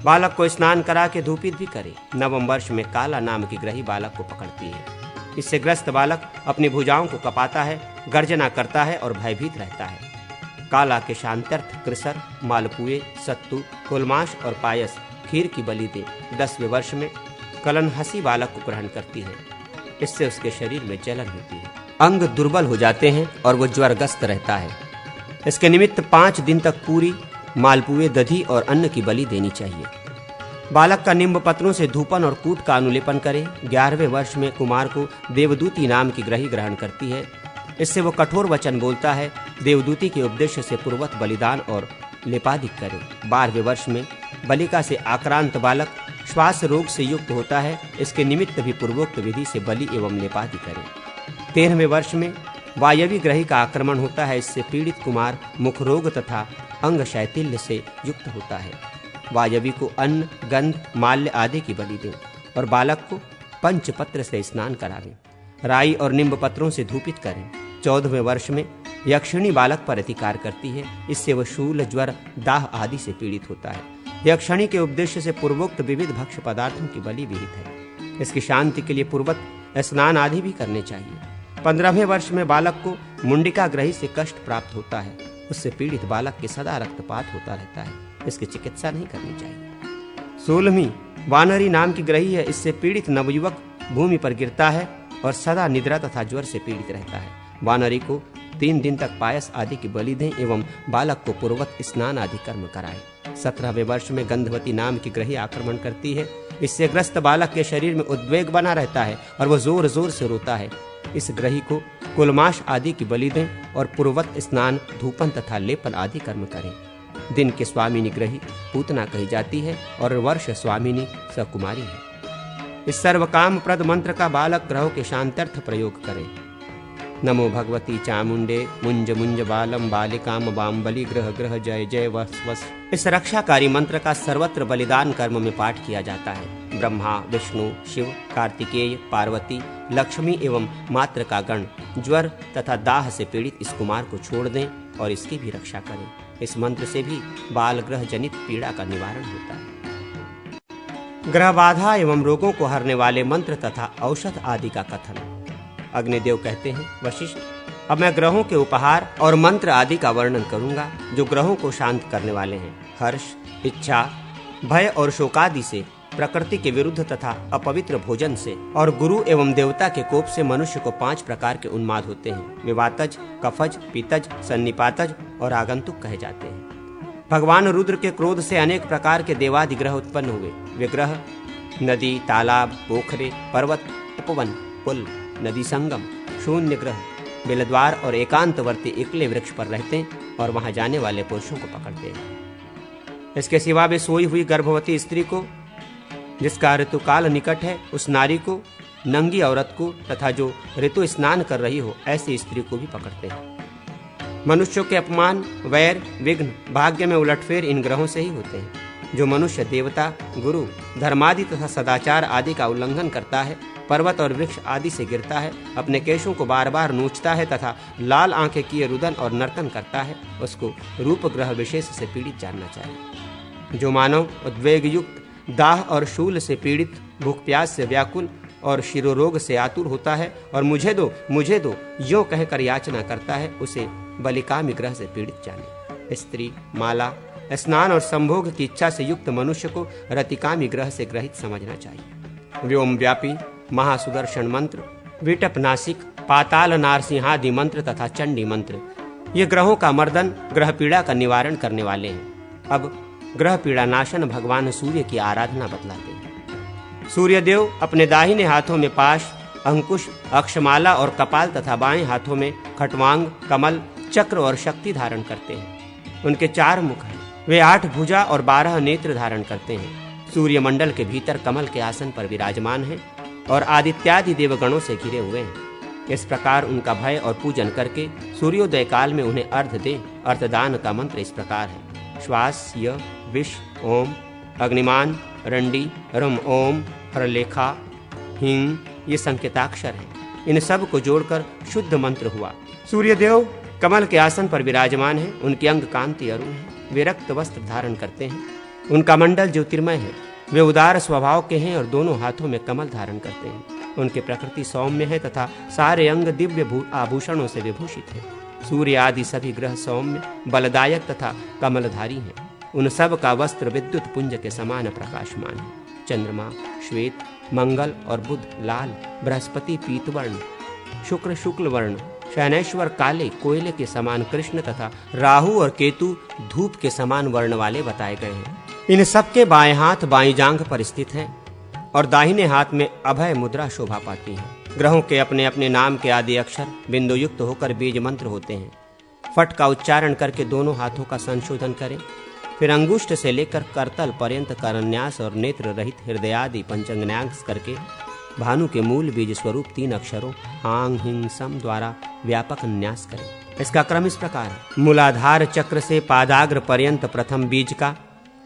बालक को स्नान करा के धूपित भी करे। नवम वर्ष में काला नाम की ग्रही बालक को पकड़ती है। इससे ग्रस्त बालक अपनी भुजाओं को कपाता है, गर्जना करता है और भयभीत रहता है। काला के शांत्यर्थ कृसर, मालपुए, सत्तू, कुलमाश और पायस, खीर की बलि दे। 10वें वर्ष में कलनहसी बालक को ग्रहण करती है। इससे उसके शरीर में जलन होती है, अंग दुर्बल हो जाते हैं और वो ज्वरग्रस्त रहता है। इसके निमित्त 5 दिन तक पूरी, मालपुए, दधी और अन्न की बलि देनी चाहिए। बालक का निम्ब पत्रों से धूपन और कूट का अनुलेपन करे। 11वें वर्ष में कुमार को देवदूती नाम की ग्रही ग्रहण करती है। इससे वो कठोर वचन बोलता है। देवदूती के उपदेश से पूर्वत बलिदान और लेपादिक करे। 12वें वर्ष में बलिका से आक्रांत बालक श्वास रोग से युक्त होता है। इसके निमित्त भी पूर्वोक्त विधि से बलि एवं लेपादि करे। 13वें वर्ष में वायवी ग्रही का आक्रमण होता है। इससे पीड़ित कुमार मुख रोग तथा अंग शैथिल्य से युक्त होता है। वायवी को अन्न, गंध, माल्य आदि की बलि दें और बालक को पंचपत्र से स्नान करावें। राई और निम्ब पत्रों से धूपित करें। 14वें वर्ष में यक्षिणी बालक पर अधिकार करती है। इससे वह शूल, ज्वर, दाह आदि से पीड़ित होता है। यक्षिणी के उद्देश्य से पूर्वोक्त विविध भक्ष्य पदार्थों की बलि विहित है। इसकी शांति के लिए पूर्वत स्नान आदि भी करने चाहिए। 15वें वर्ष में बालक को मुंडिका ग्रही से कष्ट प्राप्त होता है। उससे पीड़ित बालक के सदा रक्तपात होता रहता है। इसकी चिकित्सा नहीं करनी चाहिए। 16वीं वानरी नाम की ग्रही है। इससे पीड़ित नवयुवक भूमि पर गिरता है और सदा निद्रा तथा ज्वर से पीड़ित रहता है। वानरी को 3 दिन तक पायस आदि की बलि दें एवं बालक को पूर्वत स्नान आदि कर्म कराएं। 17वें वर्ष में गंधवती नाम की ग्रही आक्रमण करती है। इससे ग्रस्त बालक के शरीर में उद्वेग बना रहता है और वह जोर जोर से रोता है। इस ग्रही को कुलमाश आदि की बलि दें और पूर्वत स्नान, धूपन तथा लेपन आदि कर्म करें। दिन के स्वामिनी ग्रही पूतना कही जाती है और वर्ष स्वामिनी सकुमारी है। इस सर्वकाम प्रद मंत्र का बालक ग्रहों के शांत्यर्थ प्रयोग करें। नमो भगवती चामुंडे मुंज मुंज बालम बालिकाम बाम बलि ग्रह ग्रह जय जय वस वस। इस रक्षाकारी मंत्र का सर्वत्र बलिदान कर्म में पाठ किया जाता है। ब्रह्मा, विष्णु, शिव, कार्तिकेय, पार्वती, लक्ष्मी एवं मात्र का गण ज्वर तथा दाह से पीड़ित इस कुमार को छोड़ दें और इसकी भी रक्षा करें। इस मंत्र से भी बाल ग्रह जनित पीड़ा का निवारण होता है। ग्रह बाधा एवं रोगों को हरने वाले मंत्र तथा औषध आदि का कथन। अग्निदेव कहते हैं, वशिष्ठ, अब मैं ग्रहों के उपहार और मंत्र आदि का वर्णन करूंगा जो ग्रहों को शांत करने वाले हैं। हर्ष, इच्छा, भय और शोकादि से, प्रकृति के विरुद्ध तथा अपवित्र भोजन से और गुरु एवं देवता के कोप से मनुष्य को 5 प्रकार के उन्माद होते हैं। वे वातज, कफज, पीतज, सन्निपातज और आगंतुक कहे जाते हैं। भगवान रुद्र के क्रोध से अनेक प्रकार के देवादि ग्रह उत्पन्न हुए। वे ग्रह नदी, तालाब, पोखरे, पर्वत, उपवन, पुल, नदी संगम, शून्य ग्रह, बेलद्वार और एकांतवर्ती एकले वृक्ष पर रहते हैं और वहां जाने वाले पुरुषों को पकड़ते हैं। इसके सिवा वे सोई हुई गर्भवती स्त्री को, जिसका ऋतुकाल निकट है, उस नारी को, नंगी औरत को तथा जो ऋतु स्नान कर रही हो ऐसी स्त्री को भी पकड़ते हैं। मनुष्यों के अपमान, वैर, विघ्न, भाग्य में उलटफेर इन ग्रहों से ही होते हैं। जो मनुष्य देवता, गुरु, धर्मादि तथा सदाचार आदि का उल्लंघन करता है, पर्वत और वृक्ष आदि से गिरता है, अपने केशों को बार बार नोचता है तथा लाल आंखें किए रुदन और नर्तन करता है, उसको रूप ग्रह विशेष से पीड़ित जानना चाहिए। जो मानव उद्वेग युक्त, दाह और शूल से पीड़ित, भूख प्यास से व्याकुल और शिरोरोग से आतुर होता है और मुझे दो यों कहकर याचना करता है, उसे बलिकामी ग्रह से पीड़ित जाने। स्त्री, माला, स्नान और संभोग की इच्छा से युक्त मनुष्य को रतिकामी ग्रह से ग्रहित समझना चाहिए। व्योम व्यापी, महासुदर्शन मंत्र, विटप नासिक, पाताल नारसिंहादि मंत्र तथा चंडी मंत्र, ये ग्रहों का मर्दन, ग्रह पीड़ा का निवारण करने वाले हैं। अब ग्रह पीड़ा नाशन भगवान सूर्य की आराधना बतलाते हैं। सूर्य देव अपने दाहिने हाथों में पाश, अंकुश, अक्षमाला और कपाल तथा बाएं हाथों में खटवांग, कमल, चक्र और शक्ति धारण करते हैं। उनके 4 मुख हैं। वे 8 भुजा और 12 नेत्र धारण करते हैं। सूर्य मंडल के भीतर कमल के आसन पर विराजमान हैं और आदित्यादि देवगणों से घिरे हुए हैं। इस प्रकार उनका भय और पूजन करके सूर्योदय काल में उन्हें अर्घ दें। अर्थदान का मंत्र इस प्रकार है: श्वास, य, विष, ओम, अग्निमान, रंडी, रम, ओम, हरलेखा, हिंग, ये संकेताक्षर हैं। इन सब को जोड़कर शुद्ध मंत्र हुआ। सूर्यदेव कमल के आसन पर विराजमान हैं। उनकी अंग कांति अरुण है। वे रक्त वस्त्र धारण करते हैं। उनका मंडल ज्योतिर्मय है। वे उदार स्वभाव के हैं और दोनों हाथों में कमल धारण करते हैं। उनकी प्रकृति सौम्य है तथा सारे अंग दिव्य आभूषणों से विभूषित है। सूर्य आदि सभी ग्रह सौम्य, बलदायक तथा कमलधारी हैं। उन सब का वस्त्र विद्युत पुंज के समान प्रकाशमान है। चंद्रमा श्वेत, मंगल और बुध लाल, बृहस्पति पीतवर्ण, शुक्र शुक्ल वर्ण, शनैश्वर काले कोयले के समान कृष्ण तथा राहु और केतु धूप के समान वर्ण वाले बताए गए हैं। इन सबके बाएं हाथ बाईं जांघ पर स्थित हैं और दाहिने हाथ में अभय मुद्रा शोभा पाती है। ग्रहों के अपने अपने नाम के आदि अक्षर बिंदु युक्त होकर बीज मंत्र होते हैं। फट का उच्चारण करके दोनों हाथों का संशोधन करें। फिर अंगुष्ठ से लेकर करतल पर्यंत करन्यास और नेत्र रहित हृदयादि पंचांगन्यास करके भानु के मूल बीज स्वरूप 3 अक्षरों हांग हिंग सम द्वारा व्यापक न्यास करें। इसका क्रम इस प्रकार है। मूलाधार चक्र से पादाग्र पर्यंत प्रथम बीज का,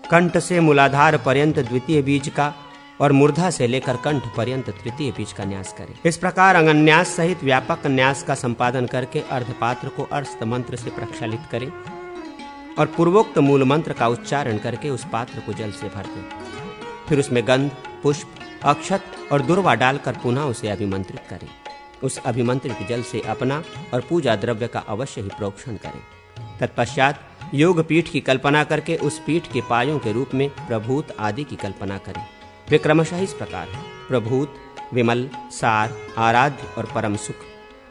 कंठ से मूलाधार पर्यंत द्वितीय बीज का और मूर्धा से लेकर कंठ पर्यंत तृतीय बीज का न्यास करें। इस प्रकार अंगन्यास सहित व्यापक न्यास का संपादन करके अर्धपात्र को अर्स्त मंत्र से प्रक्षालित करें और पूर्वोक्त मूल मंत्र का उच्चारण करके उस पात्र को जल से भर दें। फिर उसमें गंध, पुष्प, अक्षत और दुर्वा डालकर पुनः उसे अभिमंत्रित करें। उस अभिमंत्रित जल से अपना और पूजा द्रव्य का अवश्य ही प्रोक्षण करें। तत्पश्चात योग पीठ की कल्पना करके उस पीठ के पायों के रूप में प्रभूत आदि की कल्पना करें। वे क्रमशः इस प्रकार है: प्रभूत, विमल, सार, आराध्य और परम सुख।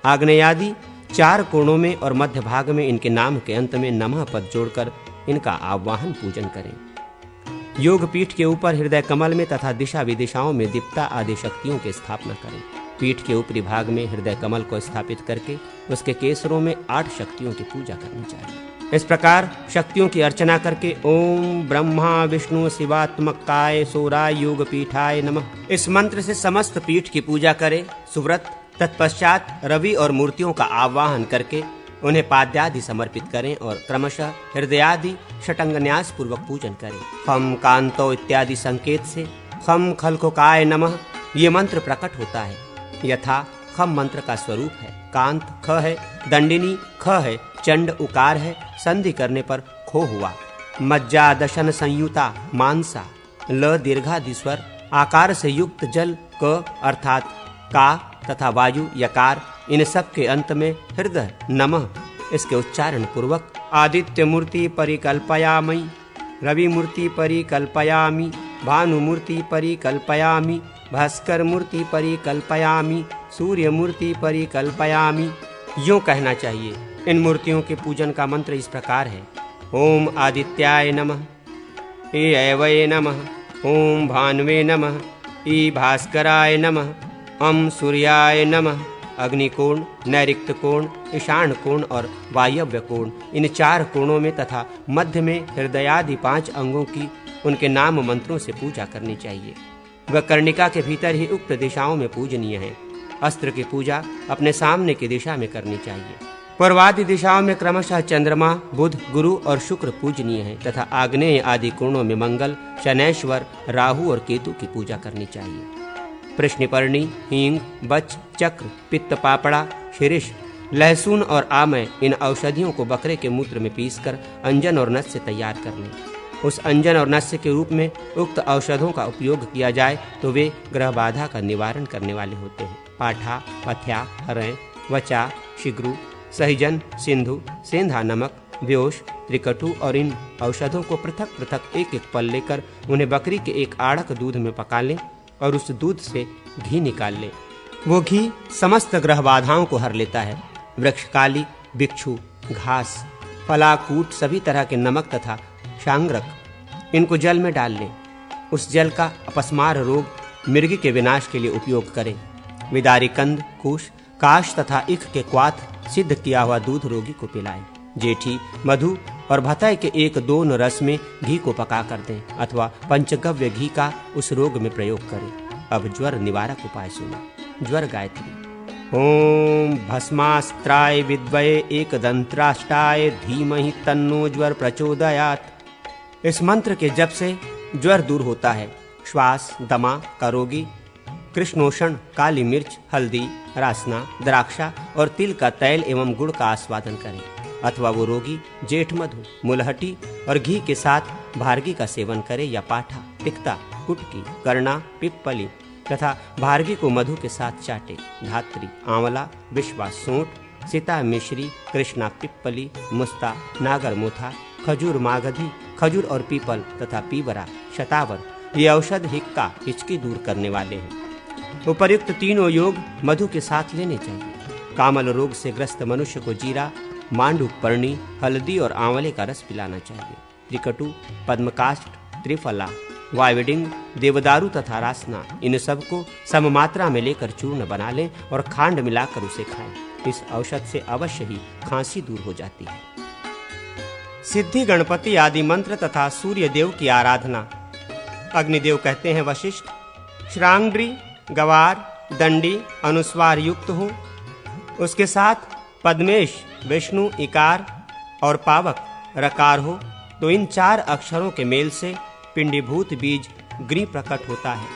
आग्नेयादि 4 कोणों में और मध्य भाग में इनके नाम के अंत में नमः पद जोड़कर इनका आवाहन पूजन करें। योग पीठ के ऊपर हृदय कमल में तथा दिशा विदिशाओं में दीप्ता आदि शक्तियों की स्थापना करें। पीठ के ऊपरी भाग में हृदय कमल को स्थापित करके उसके केसरों में 8 शक्तियों की पूजा करनी चाहिए। इस प्रकार शक्तियों की अर्चना करके ओम ब्रह्मा विष्णु शिवात्मकाय सोराय योग पीठाय नमः इस मंत्र से समस्त पीठ की पूजा करें। सुव्रत तत्पश्चात रवि और मूर्तियों का आवाहन करके उन्हें पाद्यादि समर्पित करें और क्रमशः हृदयादि षटंगन्यास पूर्वक पूजन करें। खम कांतो इत्यादि संकेत से खम खलकोकाय नमः ये मंत्र प्रकट होता है। यथा खम मंत्र का स्वरूप है, कांत ख है, दंडिनी ख है, चंड उकार है, संधि करने पर खो हुआ, मज्जा दशन संयुता मानसा, ल दीर्घादि स्वर, आकार से युक्त जल क अर्थात का तथा वायु यकार, इन सब के अंत में हृदय नमः इसके उच्चारण पूर्वक आदित्य मूर्ति परिकल्पयामि, रवि मूर्ति परिकल्पयामि, भानु मूर्ति परिकल्पयामि, भास्कर मूर्ति परिकल्पयामि, सूर्य मूर्ति परिकल्पयामि यूं कहना चाहिए। इन मूर्तियों के पूजन का मंत्र इस प्रकार है: ओम आदित्याय नमः, ए ऐवये नमः, ओम भानुवे नमः, ई भास्कराय नमः, अम सूर्याय नमः। अग्निकोण, नैऋत्य कोण, ईशान कोण और वायव्य कोण, इन 4 कोणों में तथा मध्य में हृदयादि 5 अंगों की उनके नाम मंत्रों से पूजा करनी चाहिए। वह कर्णिका के भीतर ही उक्त दिशाओं में पूजनीय है। अस्त्र की पूजा अपने सामने की दिशा में करनी चाहिए। पूर्वादि दिशाओं में क्रमशः चंद्रमा, बुध, गुरु और शुक्र पूजनीय है तथा आग्नेय आदि कोणों में मंगल, शनैश्वर, राहु और केतु की पूजा करनी चाहिए। प्रश्निपर्णी, हींग, बच, चक्र, पित्त पापड़ा, शिरीष, लहसुन और आमय इन औषधियों को बकरे के मूत्र में पीसकर अंजन और नस्य तैयार कर लें। उस अंजन और नस्य के रूप में उक्त औषधों का उपयोग किया जाए तो वे ग्रह बाधा का निवारण करने वाले होते हैं। पाठा, पथ्या, हरय, वचा, शिग्रु, सहिजन, सिंधु, सेंधा नमक, व्योश, त्रिकटु और इन औषधों को पृथक पृथक एक एक पल लेकर उन्हें बकरी के एक आड़क दूध में पका लें और उस दूध से घी निकाल लें। वो घी समस्त ग्रह बाधाओं को हर लेता है। वृक्षकाली, बिच्छू, घास, फलाकूट सभी तरह के नमक तथा शांग्रक इनको जल में डाल लें। उस जल का अपस्मार रोग, मिर्गी के विनाश के लिए उपयोग करें। विदारी कंद, कुश, काश तथा इख के क्वाथ सिद्ध किया हुआ दूध रोगी को पिलाएं। जेठी, मधु और भतय के 1-2 रस में घी को पका कर दें अथवा पंचगव्य घी का उस रोग में प्रयोग करें। अब ज्वर निवारक उपाय सुनो। ज्वर गायत्री: ओम भस्मास्त्राय विद्महे एकदंत्राष्टाय धीमहि तन्नो ज्वर प्रचोदयात्। इस मंत्र के जप से ज्वर दूर होता है। श्वास, दमा का रोगी कृष्णोषण, काली मिर्च, हल्दी, रासना, द्राक्षा और तिल का तैल एवं गुड़ का आस्वादन करें अथवा वो रोगी जेठ मधु, मुलहटी और घी के साथ भारगी का सेवन करे या पाठा, तिक्ता, कुटकी, करना, पिप्पली तथा भारगी को मधु के साथ चाटे। धात्री, आंवला, विश्वा, सूंठ, सीता मिश्री, कृष्णा, पिप्पली, मुस्ता, नागर मोथा, खजूर, मागधी, खजूर और पीपल तथा पीवरा, शतावर ये औषध हिक्का, हिचकी दूर करने वाले हैं। उपर्युक्त तीनों योग मधु के साथ लेने चाहिए। कामल रोग से ग्रस्त मनुष्य को जीरा, मांडूक पर्णी, हल्दी और आंवले का रस पिलाना चाहिए। त्रिकटु, पद्मकाष्ठ, त्रिफला, वाइविडिंग, देवदारू तथा रासना, इन सब को सम मात्रा में लेकर चूर्ण बना लें और खांड मिलाकर उसे खाएं। इस औषध से अवश्य ही खांसी दूर हो जाती है। सिद्धि, गणपति आदि मंत्र तथा सूर्य देव की आराधना। अग्निदेव कहते हैं वशिष्ठ, श्रांग्री, गवार, दंडी अनुस्वार युक्त हो, उसके साथ पद्मेश, विष्णु, इकार और पावक रकार हो, तो इन 4 अक्षरों के मेल से पिंडीभूत बीज ग्री प्रकट होता है।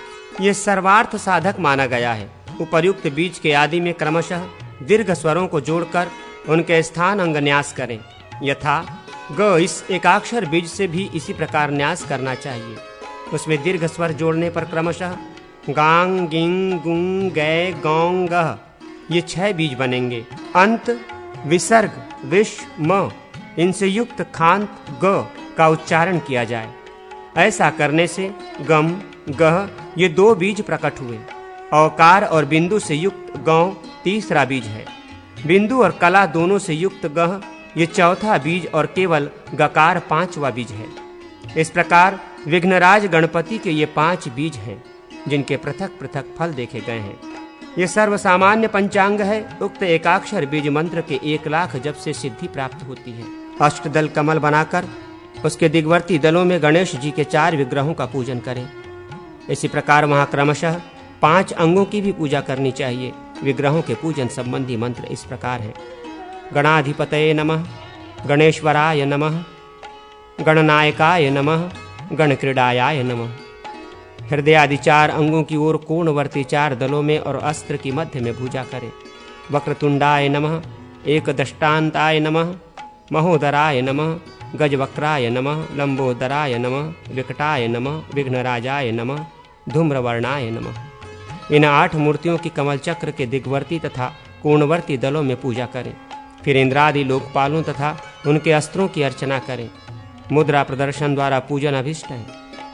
ये सर्वार्थ साधक माना गया है। उपर्युक्त बीज के आदि में क्रमशः दीर्घ स्वरों को जोड़कर उनके स्थान अंग न्यास करें। यथा ग, इस एकाक्षर बीज से भी इसी प्रकार न्यास करना चाहिए। उसमें दीर्घ स्वर जोड़ने पर क्रमशः गांग, गिंग, गुंग, गै, गौंग, गह, ये 6 बीज बनेंगे। अंत विसर्ग, विष, म, इनसे युक्त खांत ग का उच्चारण किया जाए। ऐसा करने से गम, गह, ये 2 बीज प्रकट हुए। औकार और बिंदु से युक्त गौ तीसरा बीज है। बिंदु और कला दोनों से युक्त गह ये चौथा बीज और केवल गकार 5वां बीज है। इस प्रकार विघ्नराज गणपति के ये 5 बीज हैं, जिनके पृथक पृथक फल देखे गए हैं। ये सर्वसामान्य पंचांग है। उक्त एकाक्षर बीज मंत्र के 1 लाख जप से सिद्धि प्राप्त होती है। अष्टदल कमल बनाकर उसके दिग्वर्ती दलों में गणेश जी के 4 विग्रहों का पूजन करें। इसी प्रकार वहां क्रमशः 5 अंगों की भी पूजा करनी चाहिए। विग्रहों के पूजन संबंधी मंत्र इस प्रकार हैं: गणाधिपतये नमः, गणेश्वराय नमः, गणनायकाय नमः, गणक्रीडायाय नमः। हृदय आदि 4 अंगों की ओर कोणवर्ती 4 दलों में और अस्त्र की मध्य में पूजा करें। वक्रतुंडाय नमः, एकदष्टान्ताय नमः, महोदराय नमः, गजवक्राय नमः, लंबोदराय नमः, विकटाय नमः, विघ्नराजाय नमः, धूम्रवर्णाय नमः। इन 8 मूर्तियों की कमल चक्र के दिग्वर्ती तथा कोणवर्ती दलों में पूजा करें। फिर इंद्रादि लोकपालों तथा उनके अस्त्रों की अर्चना करें। मुद्रा प्रदर्शन द्वारा पूजन अभिष्ट है।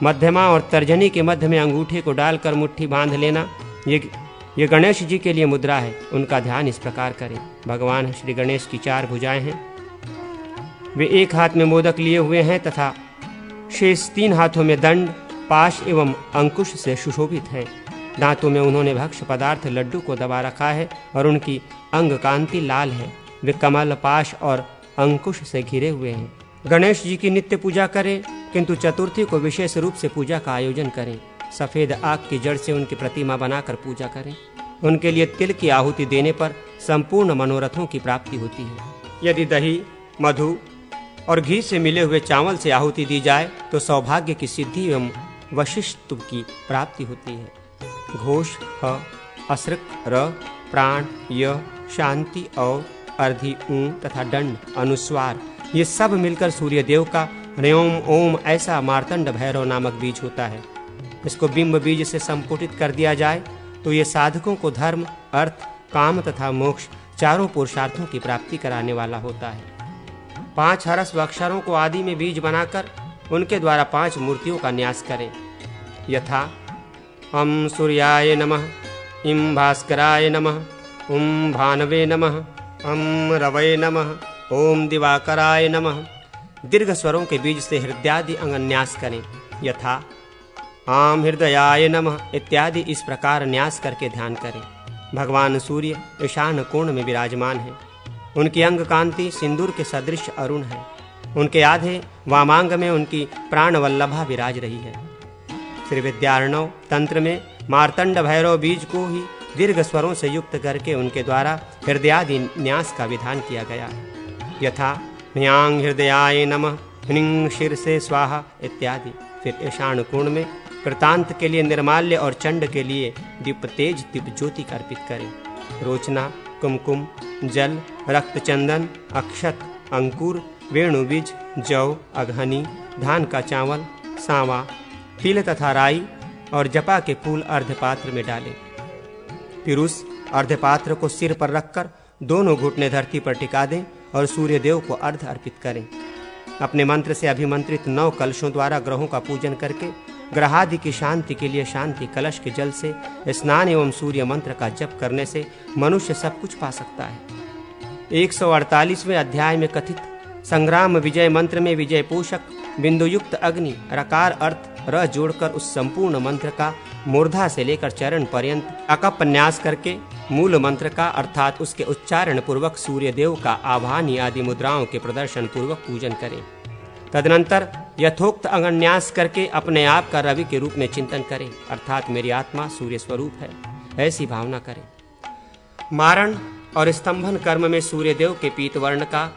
मध्यमा और तर्जनी के मध्य में अंगूठे को डालकर मुट्ठी बांध लेना, ये गणेश जी के लिए मुद्रा है। उनका ध्यान इस प्रकार करें। भगवान श्री गणेश की 4 भुजाएं हैं। वे एक हाथ में मोदक लिए हुए हैं तथा शेष 3 हाथों में दंड, पाश एवं अंकुश से सुशोभित हैं। दांतों में उन्होंने भक्ष्य पदार्थ लड्डू को दबा रखा है और उनकी अंग कांति लाल है। वे कमल, पाश और अंकुश से घिरे हुए हैं। गणेश जी की नित्य पूजा करें, किंतु चतुर्थी को विशेष रूप से पूजा का आयोजन करें। सफेद आग की जड़ से उनकी प्रतिमा बनाकर पूजा करें। उनके लिए तिल की आहुति देने पर संपूर्ण मनोरथों की प्राप्ति होती है। यदि दही, मधु और घी से मिले हुए चावल से आहुति दी जाए तो सौभाग्य की सिद्धि एवं वशिष्ठ की प्राप्ति होती है। घोष, ह, असृक, र, प्राण, य, शांति और अर्धि, ऊ तथा दंड, अनुस्वार, ये सब मिलकर सूर्य देव का ह्रैम ओम ऐसा मार्तंड भैरव नामक बीज होता है। इसको बिंब बीज से संपुटित कर दिया जाए तो ये साधकों को धर्म, अर्थ, काम तथा मोक्ष 4 पुरुषार्थों की प्राप्ति कराने वाला होता है। 5 हरस्व अक्षरों को आदि में बीज बनाकर उनके द्वारा 5 मूर्तियों का न्यास करें। यथा अम सूर्याय नमः, इम भास्कराय नमः, उम भानवे नमः, अम रवये नमः, ओम दिवाकराय नमः। दीर्घ स्वरों के बीज से हृदयादि अंग न्यास करें। यथा आम हृदयाय नमः इत्यादि इस प्रकार न्यास करके ध्यान करें। भगवान सूर्य ईशान कोण में विराजमान है। उनकी अंग कांति सिंदूर के सदृश अरुण है। उनके आधे वामांग में उनकी प्राणवल्लभा विराज रही है। श्री विद्यार्णव तंत्र में मार्तंड भैरव बीज को ही दीर्घ स्वरों से युक्त करके उनके द्वारा हृदयादि न्यास का विधान किया गया है। यथा ह्यांग हृदयाय नमः, ह्निंग शीर्षे स्वाहा इत्यादि। फिर ईशान कोण में कृतांत के लिए निर्माल्य और चंड के लिए दीप तेज दीप ज्योति अर्पित करें। रोचना, कुमकुम, जल, रक्त चंदन, अक्षत, अंकुर, वेणुबीज, जौ, अघनी, धान का चावल, सांवा, तिल तथा राई और जपा के फूल अर्धपात्र में डालें। फिर उस अर्धपात्र को सिर पर रखकर दोनों घुटने धरती पर टिका दें और सूर्य देव को अर्ध अर्पित करें। अपने मंत्र से अभिमंत्रित 9 कलशों द्वारा ग्रहों का पूजन करके ग्रहादि की शांति के लिए शांति कलश के जल से स्नान एवं सूर्य मंत्र का जप करने से मनुष्य सब कुछ पा सकता है। 148वें अध्याय में कथित संग्राम विजय मंत्र में विजय पोषक बिंदुयुक्त अग्नि रकार अर्थ र जोड़कर उस संपूर्ण मंत्र का मूर्धा से लेकर चरण पर्यंत अकपन्यास करके मूल मंत्र का अर्थात उसके उच्चारण पूर्वक सूर्य देव का आवाहन आदि मुद्राओं के प्रदर्शन पूर्वक पूजन करें। तदनंतर यथोक्त अंगन्यास करके अपने आप का रवि के रूप में चिंतन करें, अर्थात मेरी आत्मा सूर्य स्वरूप है, ऐसी भावना करें। मारण और स्तंभन कर्म में सूर्य देव के पीत वर्ण का,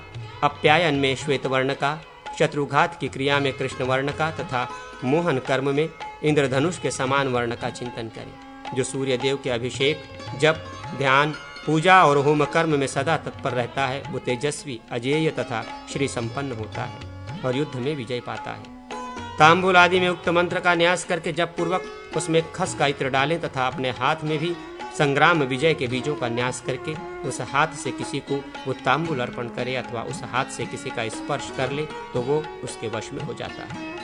अप्यायन में श्वेत वर्ण का, शत्रुघात की क्रिया में कृष्ण वर्ण का तथा मोहन कर्म में इंद्रधनुष के समान वर्ण का चिंतन करें। जो सूर्य देव के अभिषेक, जप, ध्यान, पूजा और होम कर्म में सदा तत्पर रहता है, वो तेजस्वी, अजेय तथा श्री संपन्न होता है और युद्ध में विजय पाता है। तांबूल आदि में उक्त मंत्र का न्यास करके जप पूर्वक उसमें खस का इत्र डालें तथा अपने हाथ में भी संग्राम विजय के बीजों का न्यास करके उस हाथ से किसी को वो तांबूल अर्पण करे अथवा उस हाथ से किसी का स्पर्श कर ले तो वो उसके वश में हो जाता है।